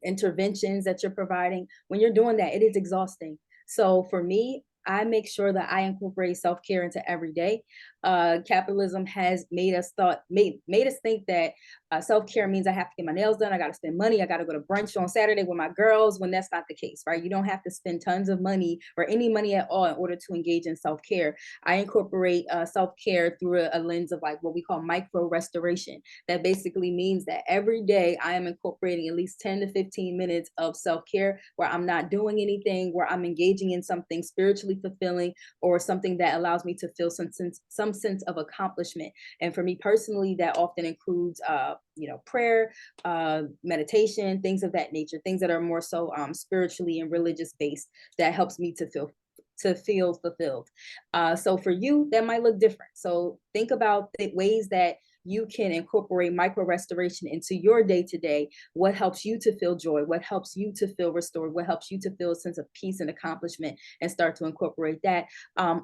interventions that you're providing, when you're doing that, it is exhausting. So for me, I make sure that I incorporate self-care into every day. Capitalism has made us think that self-care means I have to get my nails done, I got to spend money, I got to go to brunch on Saturday with my girls, when that's not the case, right? You don't have to spend tons of money or any money at all in order to engage in self-care. I incorporate self-care through a lens of like what we call micro restoration. That basically means that every day I am incorporating at least 10 to 15 minutes of self-care where I'm not doing anything, where I'm engaging in something spiritually fulfilling or something that allows me to feel some sense of accomplishment. And for me personally, that often includes prayer, meditation, things of that nature, things that are more so spiritually and religious based, that helps me to feel fulfilled. So for you, that might look different. So think about the ways that you can incorporate micro restoration into your day-to-day. What helps you to feel joy? What helps you to feel restored? What helps you to feel a sense of peace and accomplishment, and start to incorporate that.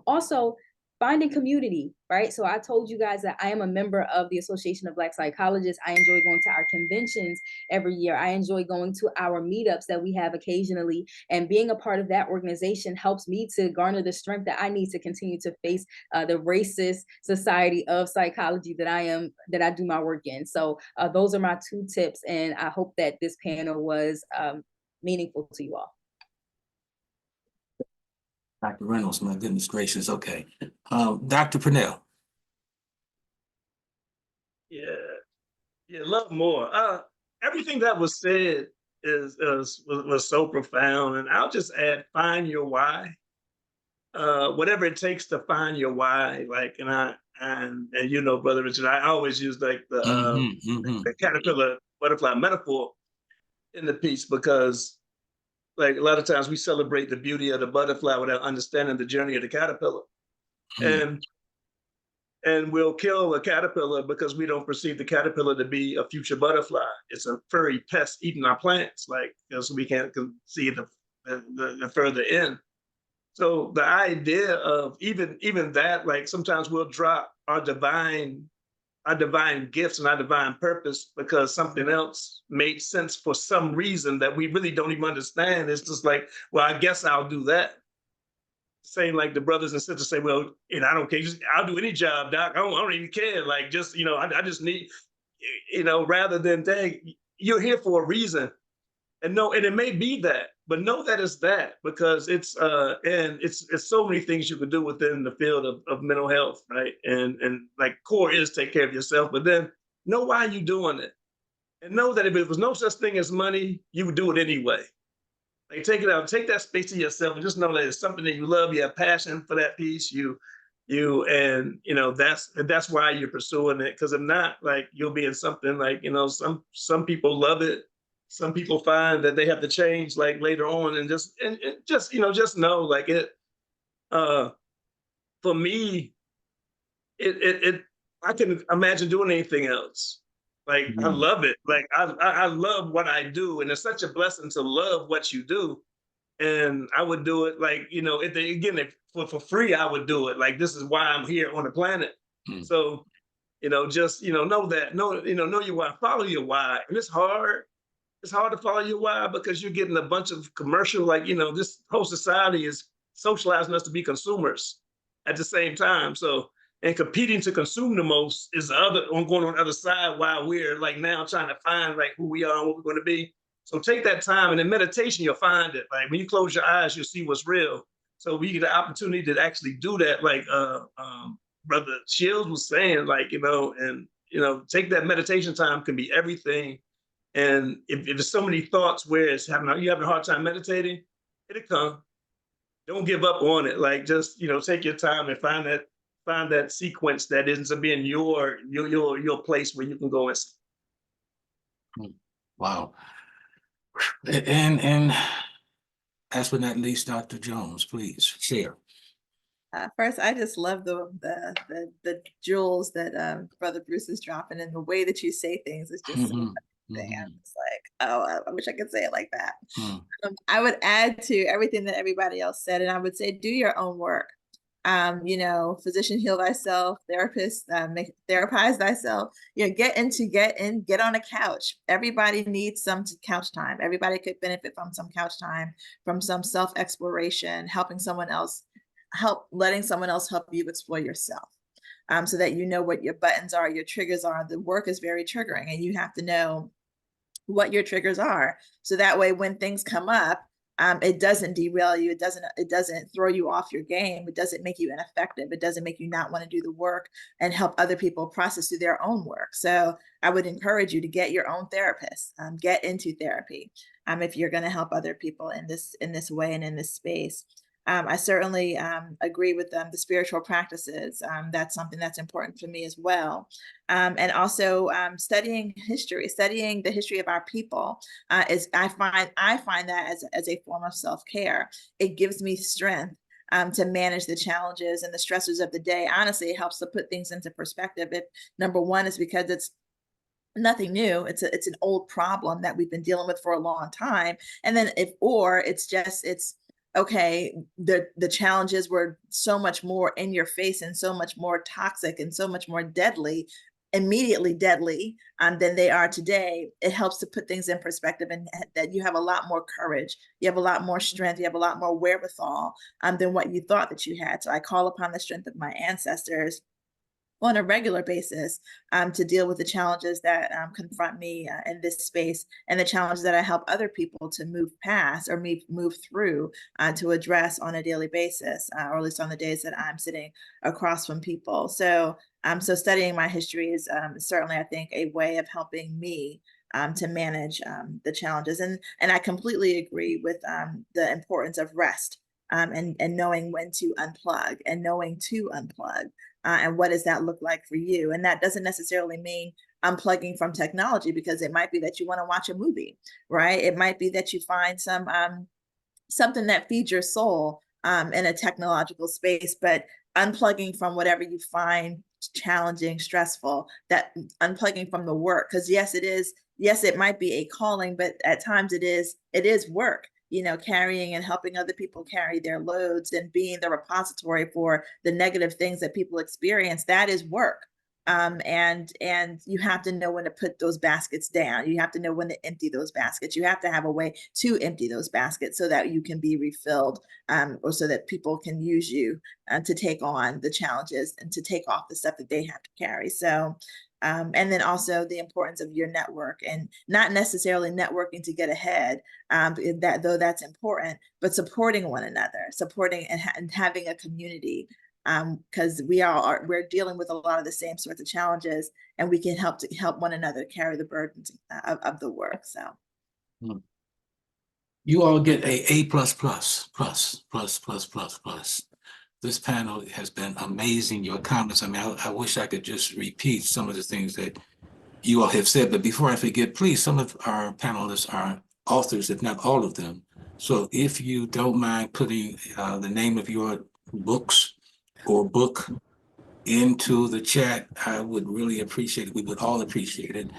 Also, finding community, right? So I told you guys that I am a member of the Association of Black Psychologists. I enjoy going to our conventions every year. I enjoy going to our meetups that we have occasionally, and being a part of that organization helps me to garner the strength that I need to continue to face the racist society of psychology that I do my work in. So those are my 2 tips, and I hope that this panel was meaningful to you all. Dr. Reynolds, my goodness gracious. Okay. Dr. Purnell. Yeah, love more. Everything that was said was so profound, and I'll just add, find your why. Whatever it takes to find your why. Like, and And you know, Brother Richard, I always use like the caterpillar butterfly metaphor in the piece because like a lot of times we celebrate the beauty of the butterfly without understanding the journey of the caterpillar. And we'll kill a caterpillar because we don't perceive the caterpillar to be a future butterfly. It's a furry pest eating our plants, like because we can't see the further in. So the idea of even that, like sometimes we'll drop our divine gifts and our divine purpose because something else made sense for some reason that we really don't even understand. It's just like, well, I guess I'll do that. Same like the brothers and sisters say, well, I don't care. I'll do any job, doc. I don't even care. Like, just, I just need, rather than, dang, you're here for a reason. And it may be that, but know that it's that because it's so many things you can do within the field of mental health, right? And like core is take care of yourself, but then know why you're doing it. And know that if it was no such thing as money, you would do it anyway. Like take it out, take that space to yourself, and just know that it's something that you love. You have passion for that piece. That's why you're pursuing it. Because if not, like you'll be in something like some people love it. Some people find that they have to change like later on, and just know like it. For me, I can imagine doing anything else. Like I love it. Like I love what I do, and it's such a blessing to love what you do. And I would do it like if for free. I would do it. Like this is why I'm here on the planet. So know that know your why, follow your why, and it's hard. It's hard to follow your why because you're getting a bunch of commercial. Like this whole society is socializing us to be consumers at the same time. So. And competing to consume the most is going on the other side while we're like now trying to find like who we are and what we're going to be. So take that time, and in meditation, you'll find it. Like when you close your eyes, you'll see what's real. So we get the opportunity to actually do that. Like Brother Shields was saying, like, take that meditation time can be everything. And if there's so many thoughts where you're having a hard time meditating, it'll come. Don't give up on it. Like just, take your time and find that sequence that ends up being your place where you can go and. Wow. And last but not least, Dr. Jones, please share. First, I just love the jewels that Brother Bruce is dropping, and the way that you say things is just so amazing. I'm just like, oh, I wish I could say it like that. I would add to everything that everybody else said, and I would say, do your own work. Physician, heal thyself, therapist, therapize thyself. Get on a couch. Everybody needs some couch time. Everybody could benefit from some couch time, from some self-exploration, letting someone else help you explore yourself. So that you know what your buttons are, your triggers are. The work is very triggering, and you have to know what your triggers are. So that way, when things come up, it doesn't derail you. It doesn't throw you off your game. It doesn't make you ineffective. It doesn't make you not want to do the work and help other people process through their own work. So I would encourage you to get your own therapist, get into therapy, if you're going to help other people in this way and in this space. I certainly agree with the spiritual practices. That's something that's important for me as well. And also studying the history of our people is I find that as a form of self-care. It gives me strength to manage the challenges and the stressors of the day. Honestly, it helps to put things into perspective. Number one is because it's nothing new. It's an old problem that we've been dealing with for a long time. And then it's okay, the challenges were so much more in your face and so much more toxic and so much more immediately deadly than they are today. It helps to put things in perspective, and that you have a lot more courage, you have a lot more strength, you have a lot more wherewithal than what you thought that you had. So I call upon the strength of my ancestors on a regular basis to deal with the challenges that confront me in this space, and the challenges that I help other people to move past or move through to address on a daily basis, or at least on the days that I'm sitting across from people. So studying my history is certainly, I think, a way of helping me to manage the challenges. And I completely agree with the importance of rest and knowing when to unplug and knowing to unplug. and what does that look like for you? And that doesn't necessarily mean unplugging from technology, because it might be that you want to watch a movie, right? It might be that you find something that feeds your soul in a technological space, but unplugging from whatever you find challenging, stressful, that unplugging from the work. Because yes, it might be a calling, but at times it is work, carrying and helping other people carry their loads and being the repository for the negative things that people experience. That is work. And you have to know when to put those baskets down. You have to know when to empty those baskets. You have to have a way to empty those baskets so that you can be refilled, or so that people can use you to take on the challenges and to take off the stuff that they have to carry. So, and then also the importance of your network, and not necessarily networking to get ahead, though that's important, but supporting one another, supporting and having a community, because we're dealing with a lot of the same sorts of challenges, and we can help one another carry the burdens of the work. So you all get A+++++++. This panel has been amazing. Your comments, I mean, I wish I could just repeat some of the things that you all have said, but before I forget, please, some of our panelists are authors, if not all of them. So if you don't mind putting the name of your books or book into the chat, I would really appreciate it. We would all appreciate it.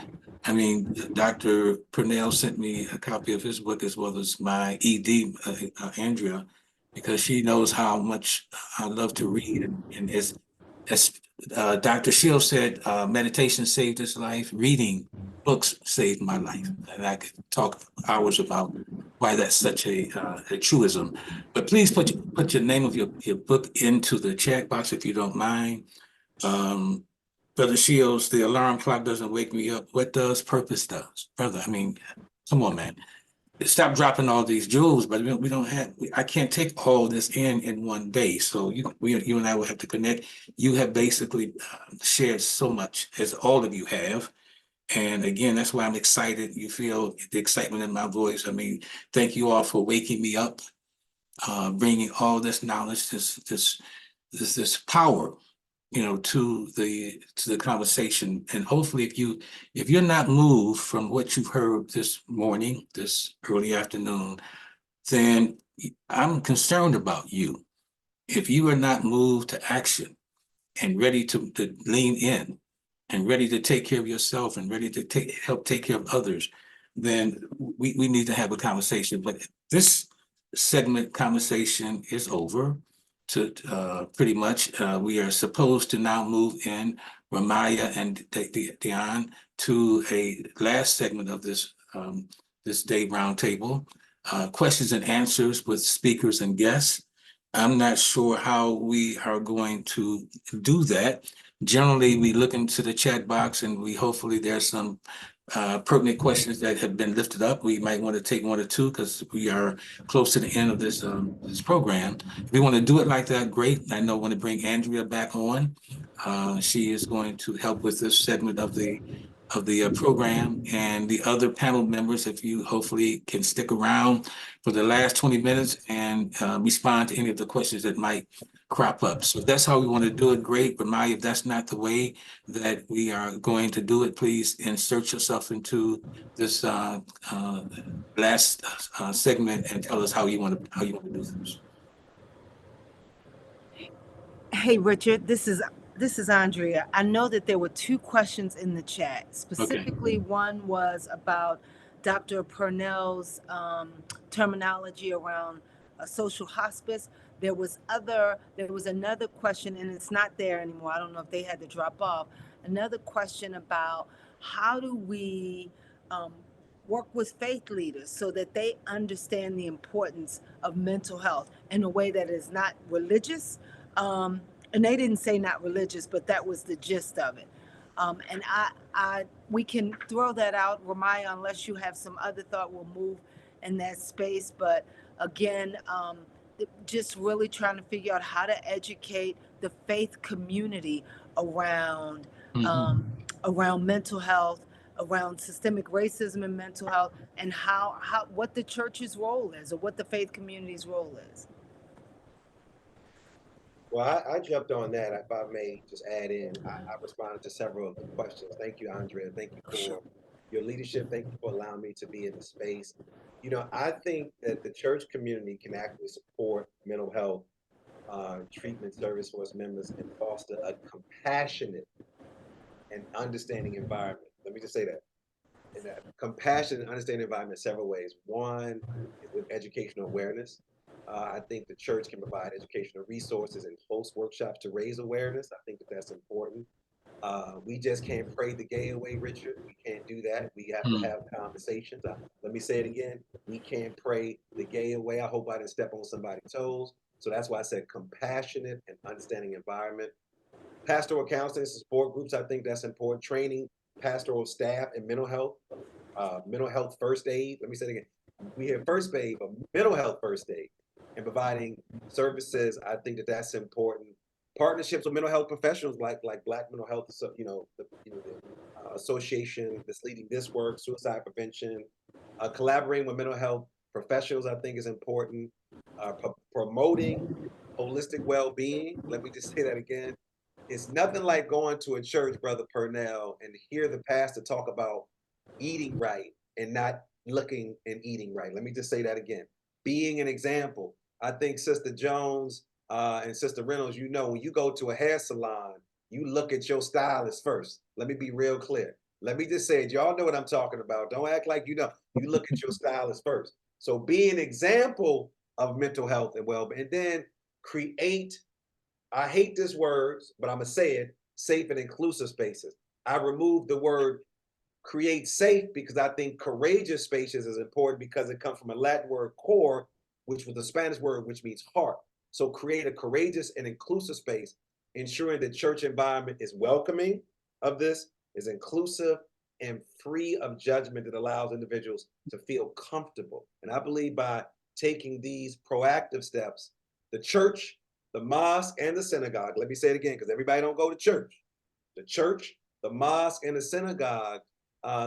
I mean, Dr. Purnell sent me a copy of his book, as well as my ED, Andrea, because she knows how much I love to read. And as Dr. Shields said, meditation saved his life. Reading books saved my life. And I could talk hours about why that's such a truism. But please put your name of your book into the chat box if you don't mind. Brother Shields, the alarm clock doesn't wake me up. What does? Purpose does. Brother, I mean, come on, man. Stop dropping all these jewels, but we don't have, I can't take all this in one day. So you and I will have to connect. You have basically shared so much, as all of you have. And again, that's why I'm excited. You feel the excitement in my voice. I mean, thank you all for waking me up, bringing all this knowledge, this power, to the conversation. And hopefully if you're not moved from what you've heard this morning, this early afternoon, then I'm concerned about you. If you are not moved to action and ready to lean in and ready to take care of yourself and ready to help take care of others, then we need to have a conversation. But this segment conversation is over. To pretty much, we are supposed to now move in, Ramaya and Dion, to a last segment of this this day roundtable, questions and answers with speakers and guests. I'm not sure how we are going to do that. Generally, we look into the chat box and hopefully there's some pertinent questions that have been lifted up. We might want to take one or two because we are close to the end of this this program. If we want to do it like that, great. I know I want to bring Andrea back on. She is going to help with this segment of the program, and the other panel members, if you hopefully can stick around for the last 20 minutes and respond to any of the questions that might crop up. So if that's how we want to do it, great. But if that's not the way that we are going to do it, please insert yourself into this last segment and tell us how you want to do this. Hey, Richard, this is Andrea. I know that there were two questions in the chat. Specifically, one was about Dr. Purnell's terminology around social hospice. There was another question, and it's not there anymore. I don't know if they had to drop off. Another question about how do we work with faith leaders so that they understand the importance of mental health in a way that is not religious. And they didn't say not religious, but that was the gist of it. And we can throw that out, Ramaya, unless you have some other thought, we'll move in that space. But again, just really trying to figure out how to educate the faith community around around mental health, around systemic racism and mental health, and how what the church's role is, or what the faith community's role is. Well, I jumped on that. If I may just add in, I responded to several of the questions. Thank you, Andrea. Thank you for your leadership. Thank you for allowing me to be in the space. You know, I think that the church community can actually support mental health treatment service for its members and foster a compassionate and understanding environment. Let me just say that. In that compassionate and understanding environment in several ways. One is with educational awareness. I think the church can provide educational resources and host workshops to raise awareness. I think that that's important. We just can't pray the gay away, Richard. We can't do that. We have to have conversations. Let me say it again. We can't pray the gay away. I hope I didn't step on somebody's toes. So that's why I said compassionate and understanding environment. Pastoral counseling and support groups, I think that's important. Training pastoral staff and mental health first aid. Let me say it again. We have first aid, but mental health first aid and providing services. I think that that's important. Partnerships with mental health professionals like Black Mental Health, the association that's leading this work, suicide prevention, collaborating with mental health professionals, I think is important. Promoting holistic well-being. Let me just say that again. It's nothing like going to a church, Brother Purnell, and hear the pastor talk about eating right and not looking and eating right. Let me just say that again. Being an example. I think Sister Jones and Sister Reynolds, you know, when you go to a hair salon, you look at your stylist first. Let me be real clear. Let me just say it. Y'all know what I'm talking about. Don't act like you know. You look at your stylist first. So be an example of mental health and well-being, and then create, I hate this word, but I'm gonna say it, safe and inclusive spaces. I removed the word create safe because I think courageous spaces is important because it comes from a Latin word core, which was a Spanish word, which means heart. So create a courageous and inclusive space, ensuring the church environment is welcoming of this, is inclusive and free of judgment that allows individuals to feel comfortable. And I believe by taking these proactive steps, the church, the mosque, and the synagogue, let me say it again, because everybody don't go to church. The church, the mosque, and the synagogue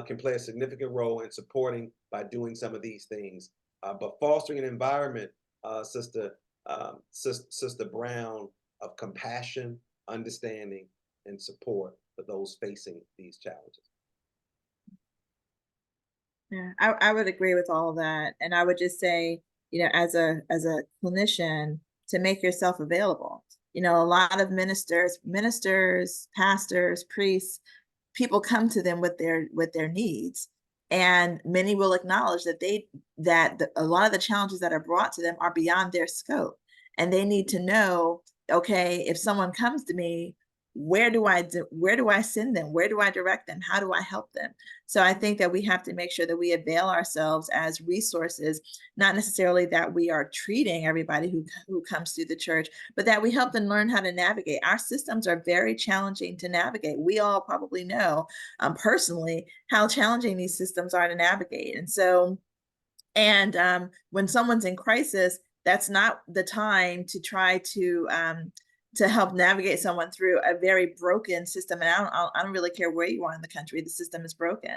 can play a significant role in supporting by doing some of these things. But fostering an environment, Sister Brown, of compassion, understanding, and support for those facing these challenges. Yeah, I would agree with all of that. And I would just say, you know, as a clinician, to make yourself available. You know, a lot of ministers, pastors, priests, people come to them with their needs. And many will acknowledge that a lot of the challenges that are brought to them are beyond their scope. And they need to know, okay, if someone comes to me, where do I send them? Where do I direct them? How do I help them? So I think that we have to make sure that we avail ourselves as resources, not necessarily that we are treating everybody who comes through the church, but that we help them learn how to navigate. Our systems are very challenging to navigate. We all probably know personally how challenging these systems are to navigate. And so, when someone's in crisis, that's not the time to try to help navigate someone through a very broken system. And I don't really care where you are in the country, the system is broken.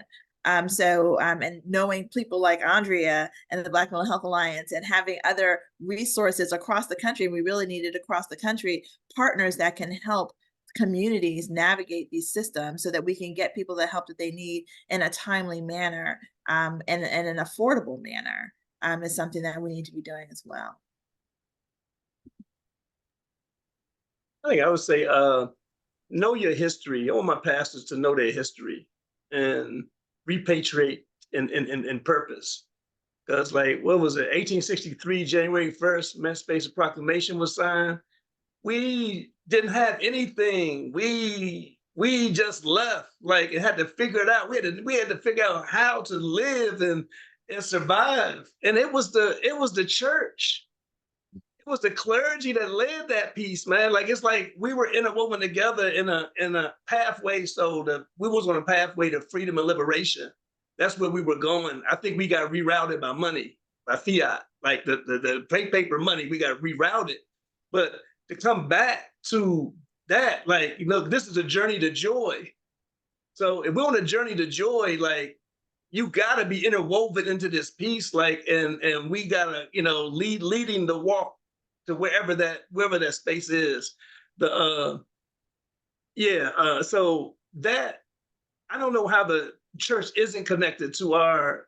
And knowing people like Andrea and the Black Mental Health Alliance and having other resources across the country, we really needed across the country, partners that can help communities navigate these systems so that we can get people the help that they need in a timely manner and an affordable manner is something that we need to be doing as well. I think I would say, know your history. I want my pastors to know their history and repatriate in purpose. Because like, what was it, 1863, January 1st, Emancipation Proclamation was signed. We didn't have anything. We just left, like, and had to figure it out. We had to figure out how to live and survive. And it was the church. It was the clergy that led that piece, man. Like, it's like we were interwoven together in a pathway. So we was on a pathway to freedom and liberation. That's where we were going. I think we got rerouted by money, by fiat, like the paper money. We got rerouted, but to come back to that, like, you know, this is a journey to joy. So if we're on a journey to joy, like, you gotta be interwoven into this piece, like, and we gotta, you know, leading the walk to wherever that space is. So that, I don't know how the church isn't connected to our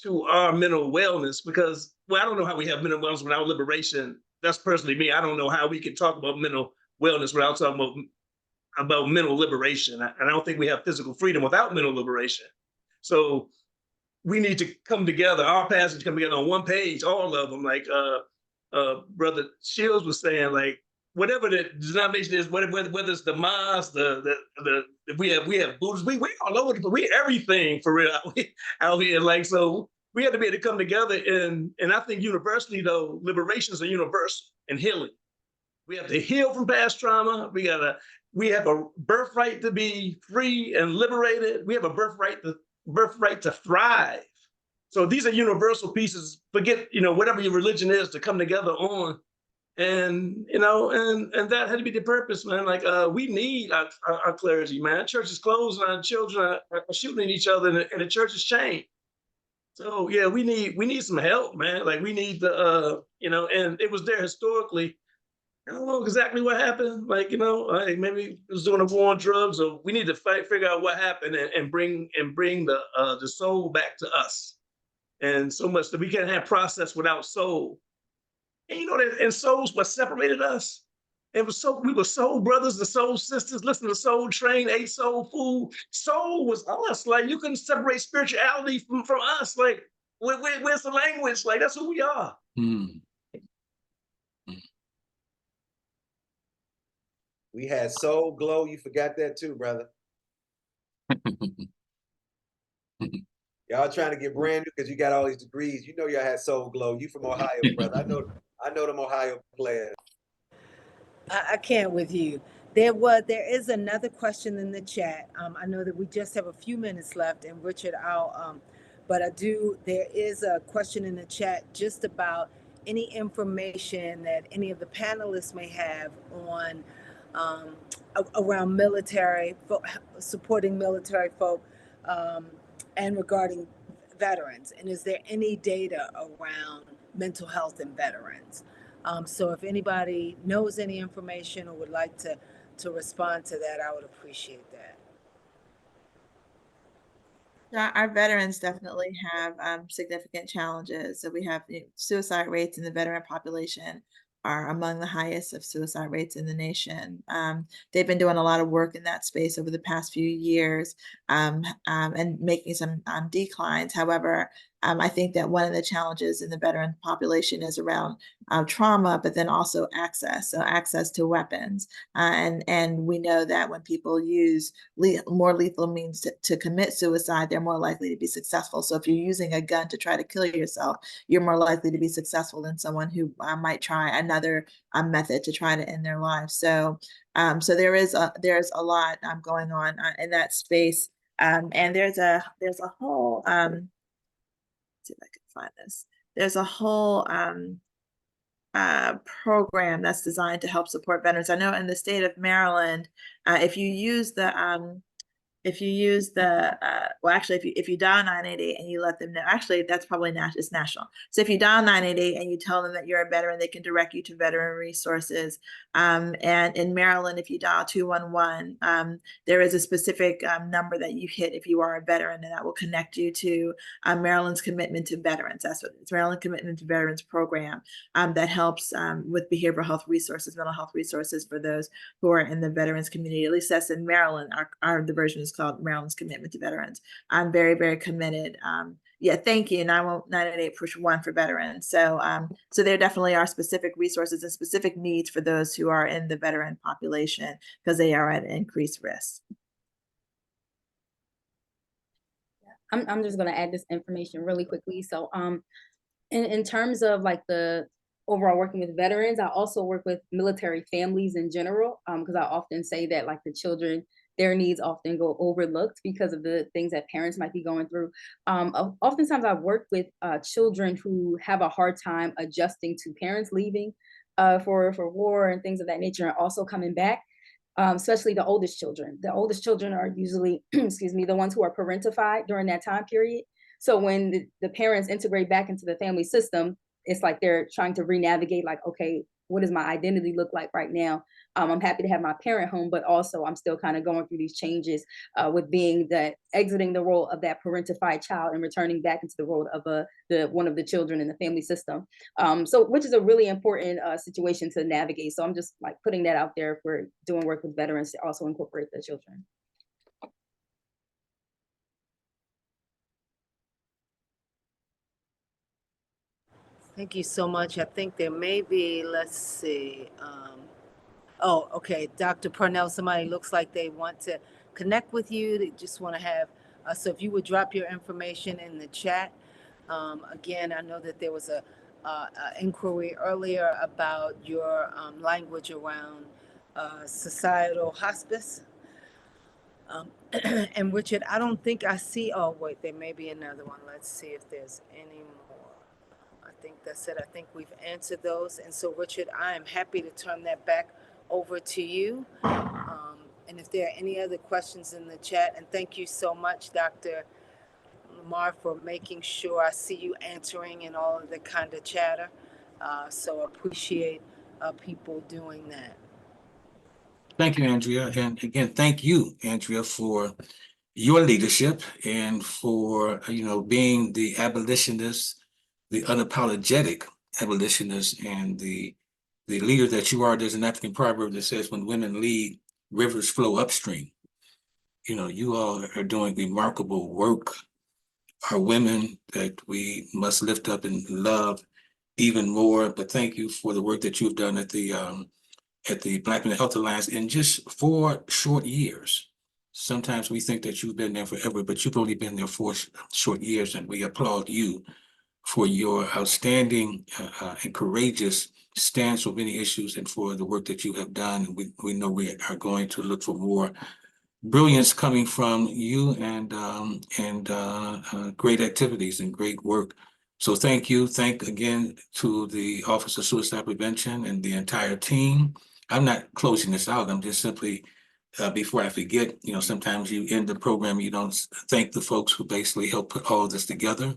mental wellness, because, well, I don't know how we have mental wellness without liberation. That's personally me. I don't know how we can talk about mental wellness without talking about mental liberation. And I don't think we have physical freedom without mental liberation. So we need to come together, our passage come together on one page, all of them, like Brother Shields was saying, like, whatever the denomination is, whether it's the mosque, we have Buddhists, we all over the place, we everything for real out here. Like, so we have to be able to come together, and I think universally though, liberations are universal and healing. We have to heal from past trauma. We have a birthright to be free and liberated. We have a birthright to thrive. So these are universal pieces. Forget, whatever your religion is, to come together on. And and that had to be the purpose, man. Like, we need our clergy, man. Church is closed and our children are shooting at each other, and the church is chained. So yeah, we need some help, man. Like, we need the and it was there historically. I don't know exactly what happened. Like, maybe it was doing a war on drugs, or we need to figure out what happened and bring the soul back to us. And so much that we can't have process without soul. And and soul's what separated us. We were soul brothers and soul sisters, listening to Soul Train, ate soul food. Soul was us. Like, you couldn't separate spirituality from us. Like, where's the language? Like, that's who we are. We had Soul Glow. You forgot that too, brother. Y'all trying to get brand new because you got all these degrees. Y'all had Soul Glow. You from Ohio, brother. I know them Ohio players. I can't with you. There is another question in the chat. I know that we just have a few minutes left, and Richard, there is a question in the chat just about any information that any of the panelists may have on around military, supporting military folk, and regarding veterans. And is there any data around mental health in veterans? So if anybody knows any information or would like to respond to that, I would appreciate that. Our veterans definitely have significant challenges. So we have suicide rates in the veteran population are among the highest of suicide rates in the nation. They've been doing a lot of work in that space over the past few years and making some declines. However, I think that one of the challenges in the veteran population is around trauma, but then also access. So access to weapons. And we know that when people use more lethal means to commit suicide, they're more likely to be successful. So if you're using a gun to try to kill yourself, you're more likely to be successful than someone who might try another method to try to end their life. So there's a lot going on in that space. And there's a whole, let's see if I can find this. There's a whole program that's designed to help support veterans. I know in the state of Maryland, if you use the if you dial 988 and you let them know, actually that's probably it's national. So if you dial 988 and you tell them that you're a veteran, they can direct you to veteran resources. And in Maryland, if you dial 211, there is a specific number that you hit if you are a veteran, and that will connect you to Maryland's Commitment to Veterans. That's what it's, Maryland Commitment to Veterans program that helps with behavioral health resources, mental health resources for those who are in the veterans community. At least that's in Maryland. The version is called Maryland's Commitment to Veterans. I'm very, very committed. Yeah, thank you. 988 push 1 for veterans. So there definitely are specific resources and specific needs for those who are in the veteran population because they are at increased risk. I'm just going to add this information really quickly. So in terms of like the overall working with veterans, I also work with military families in general, because I often say that like the children, their needs often go overlooked because of the things that parents might be going through. Oftentimes I've worked with children who have a hard time adjusting to parents leaving for war and things of that nature, and also coming back, especially the oldest children. The oldest children are usually, excuse me, the ones who are parentified during that time period. So when the parents integrate back into the family system, it's like they're trying to re-navigate, like, okay, what does my identity look like right now? I'm happy to have my parent home, but also I'm still kind of going through these changes with being that exiting the role of that parentified child and returning back into the role of one of the children in the family system. So which is a really important situation to navigate. So I'm just like putting that out there if we're doing work with veterans to also incorporate the children. Thank you so much. I think there may be, let's see. Oh, okay. Dr. Parnell, somebody looks like they want to connect with you. They just want to have, so if you would drop your information in the chat. Again, I know that there was a inquiry earlier about your language around societal hospice. And Richard, I don't think I see, oh wait, there may be another one. Let's see if there's any more. I think that's it. I think we've answered those. And so Richard, I am happy to turn that back over to you. And if there are any other questions in the chat, and thank you so much, Dr. Lamar, for making sure I see you answering in all of the kind of chatter. So appreciate people doing that. Thank you, Andrea. And again, thank you, Andrea, for your leadership and for, being the abolitionist, the unapologetic abolitionist, and the leader that you are. There's an African proverb that says, when women lead, rivers flow upstream. You all are doing remarkable work, are women that we must lift up and love even more. But thank you for the work that you've done at the Black Mental Health Alliance in just 4 short years. Sometimes we think that you've been there forever, but you've only been there 4 short years, and we applaud you for your outstanding and courageous stance on many issues and for the work that you have done. We know we are going to look for more brilliance coming from you and great activities and great work. So thank you. Thank again to the Office of Suicide Prevention and the entire team. I'm not closing this out. I'm just simply, before I forget, sometimes you end the program, you don't thank the folks who basically helped put all of this together.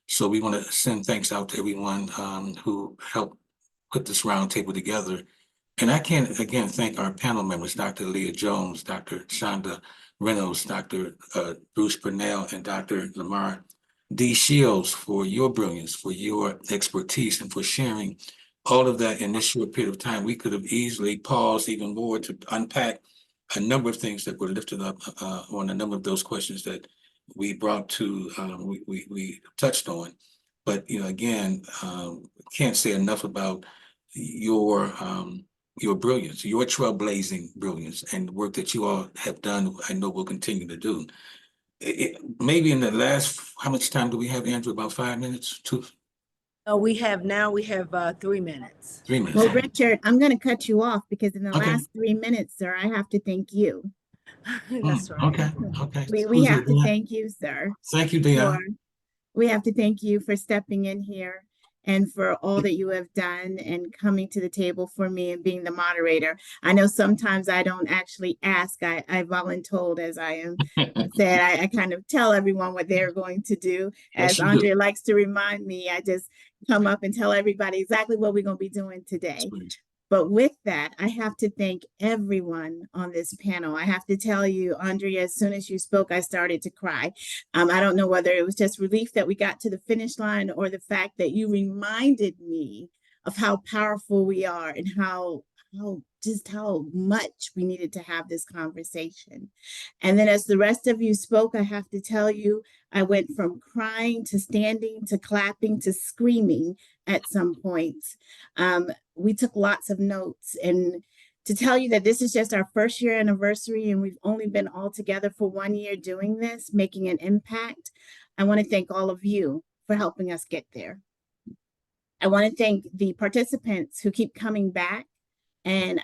So we want to send thanks out to everyone who helped put this roundtable together. And I can't, again, thank our panel members, Dr. Leah Jones, Dr. Shonda Reynolds, Dr. Bruce Purnell, and Dr. Lamar D. Shields for your brilliance, for your expertise, and for sharing all of that in this short period of time. We could have easily paused even more to unpack a number of things that were lifted up on a number of those questions that we brought to, we touched on. But, again, can't say enough about your brilliance, your trailblazing brilliance, and the work that you all have done, I know will continue to do. Maybe in the last, how much time do we have, Andrew? About 5 minutes? We have 3 minutes. 3 minutes. Well, Richard, I'm going to cut you off because in the Okay. last 3 minutes, sir, I have to thank you. That's right. Okay. We have to thank you, sir. Thank you, Deanna. We have to thank you for stepping in here and for all that you have done and coming to the table for me and being the moderator. I know sometimes I don't actually ask. I voluntold, as I am said. I kind of tell everyone what they're going to do. As Andrea likes to remind me, I just come up and tell everybody exactly what we're going to be doing today. But with that, I have to thank everyone on this panel. I have to tell you, Andrea, as soon as you spoke, I started to cry. I don't know whether it was just relief that we got to the finish line or the fact that you reminded me of how powerful we are and how much we needed to have this conversation. And then as the rest of you spoke, I have to tell you, I went from crying to standing to clapping to screaming at some points. We took lots of notes, and to tell you that this is just our first year anniversary and we've only been all together for 1 year doing this, making an impact. I want to thank all of you for helping us get there. I want to thank the participants who keep coming back and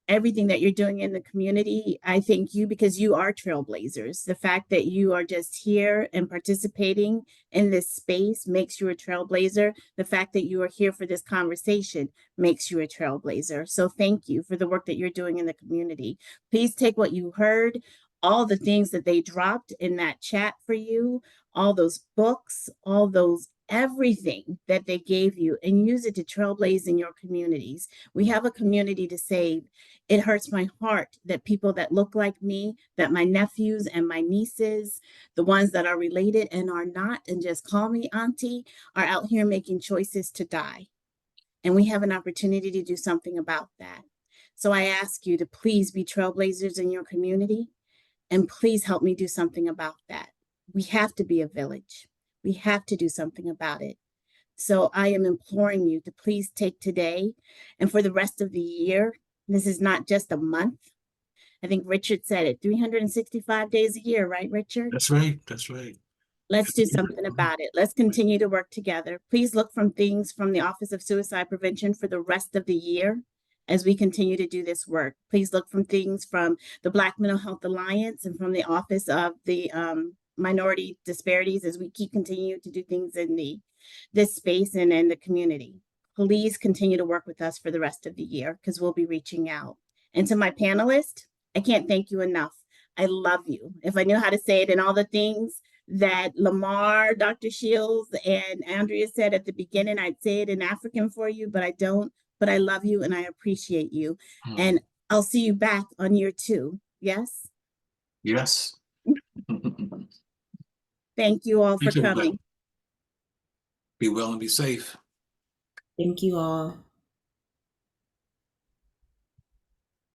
everything that you're doing in the community. I thank you because you are trailblazers. The fact that you are just here and participating in this space makes you a trailblazer. The fact that you are here for this conversation makes you a trailblazer. So thank you for the work that you're doing in the community. Please take what you heard, all the things that they dropped in that chat for you, all those books, all those everything that they gave you and use it to trailblaze in your communities. We have a community to save. It hurts my heart that people that look like me, that my nephews and my nieces, the ones that are related and are not, and just call me auntie, are out here making choices to die. And we have an opportunity to do something about that. So I ask you to please be trailblazers in your community, and please help me do something about that. We have to be a village. We have to do something about it. So I am imploring you to please take today and for the rest of the year. This is not just a month. I think Richard said it, 365 days a year, right, Richard? That's right. That's right. Let's do something about it. Let's continue to work together. Please look from things from the Office of Suicide Prevention for the rest of the year as we continue to do this work. Please look from things from the Black Mental Health Alliance and from the Office of the Minority Disparities as we continue to do things in this space and in the community. Please continue to work with us for the rest of the year because we'll be reaching out. And to my panelists, I can't thank you enough. I love you. If I knew how to say it in all the things that Lamar, Dr. Shields, and Andrea said at the beginning, I'd say it in African for you, but I don't. But I love you and I appreciate you. And I'll see you back on year 2. Yes? Yes. Thank you all for Thanks, everybody. coming. Be well and be safe. Thank you all.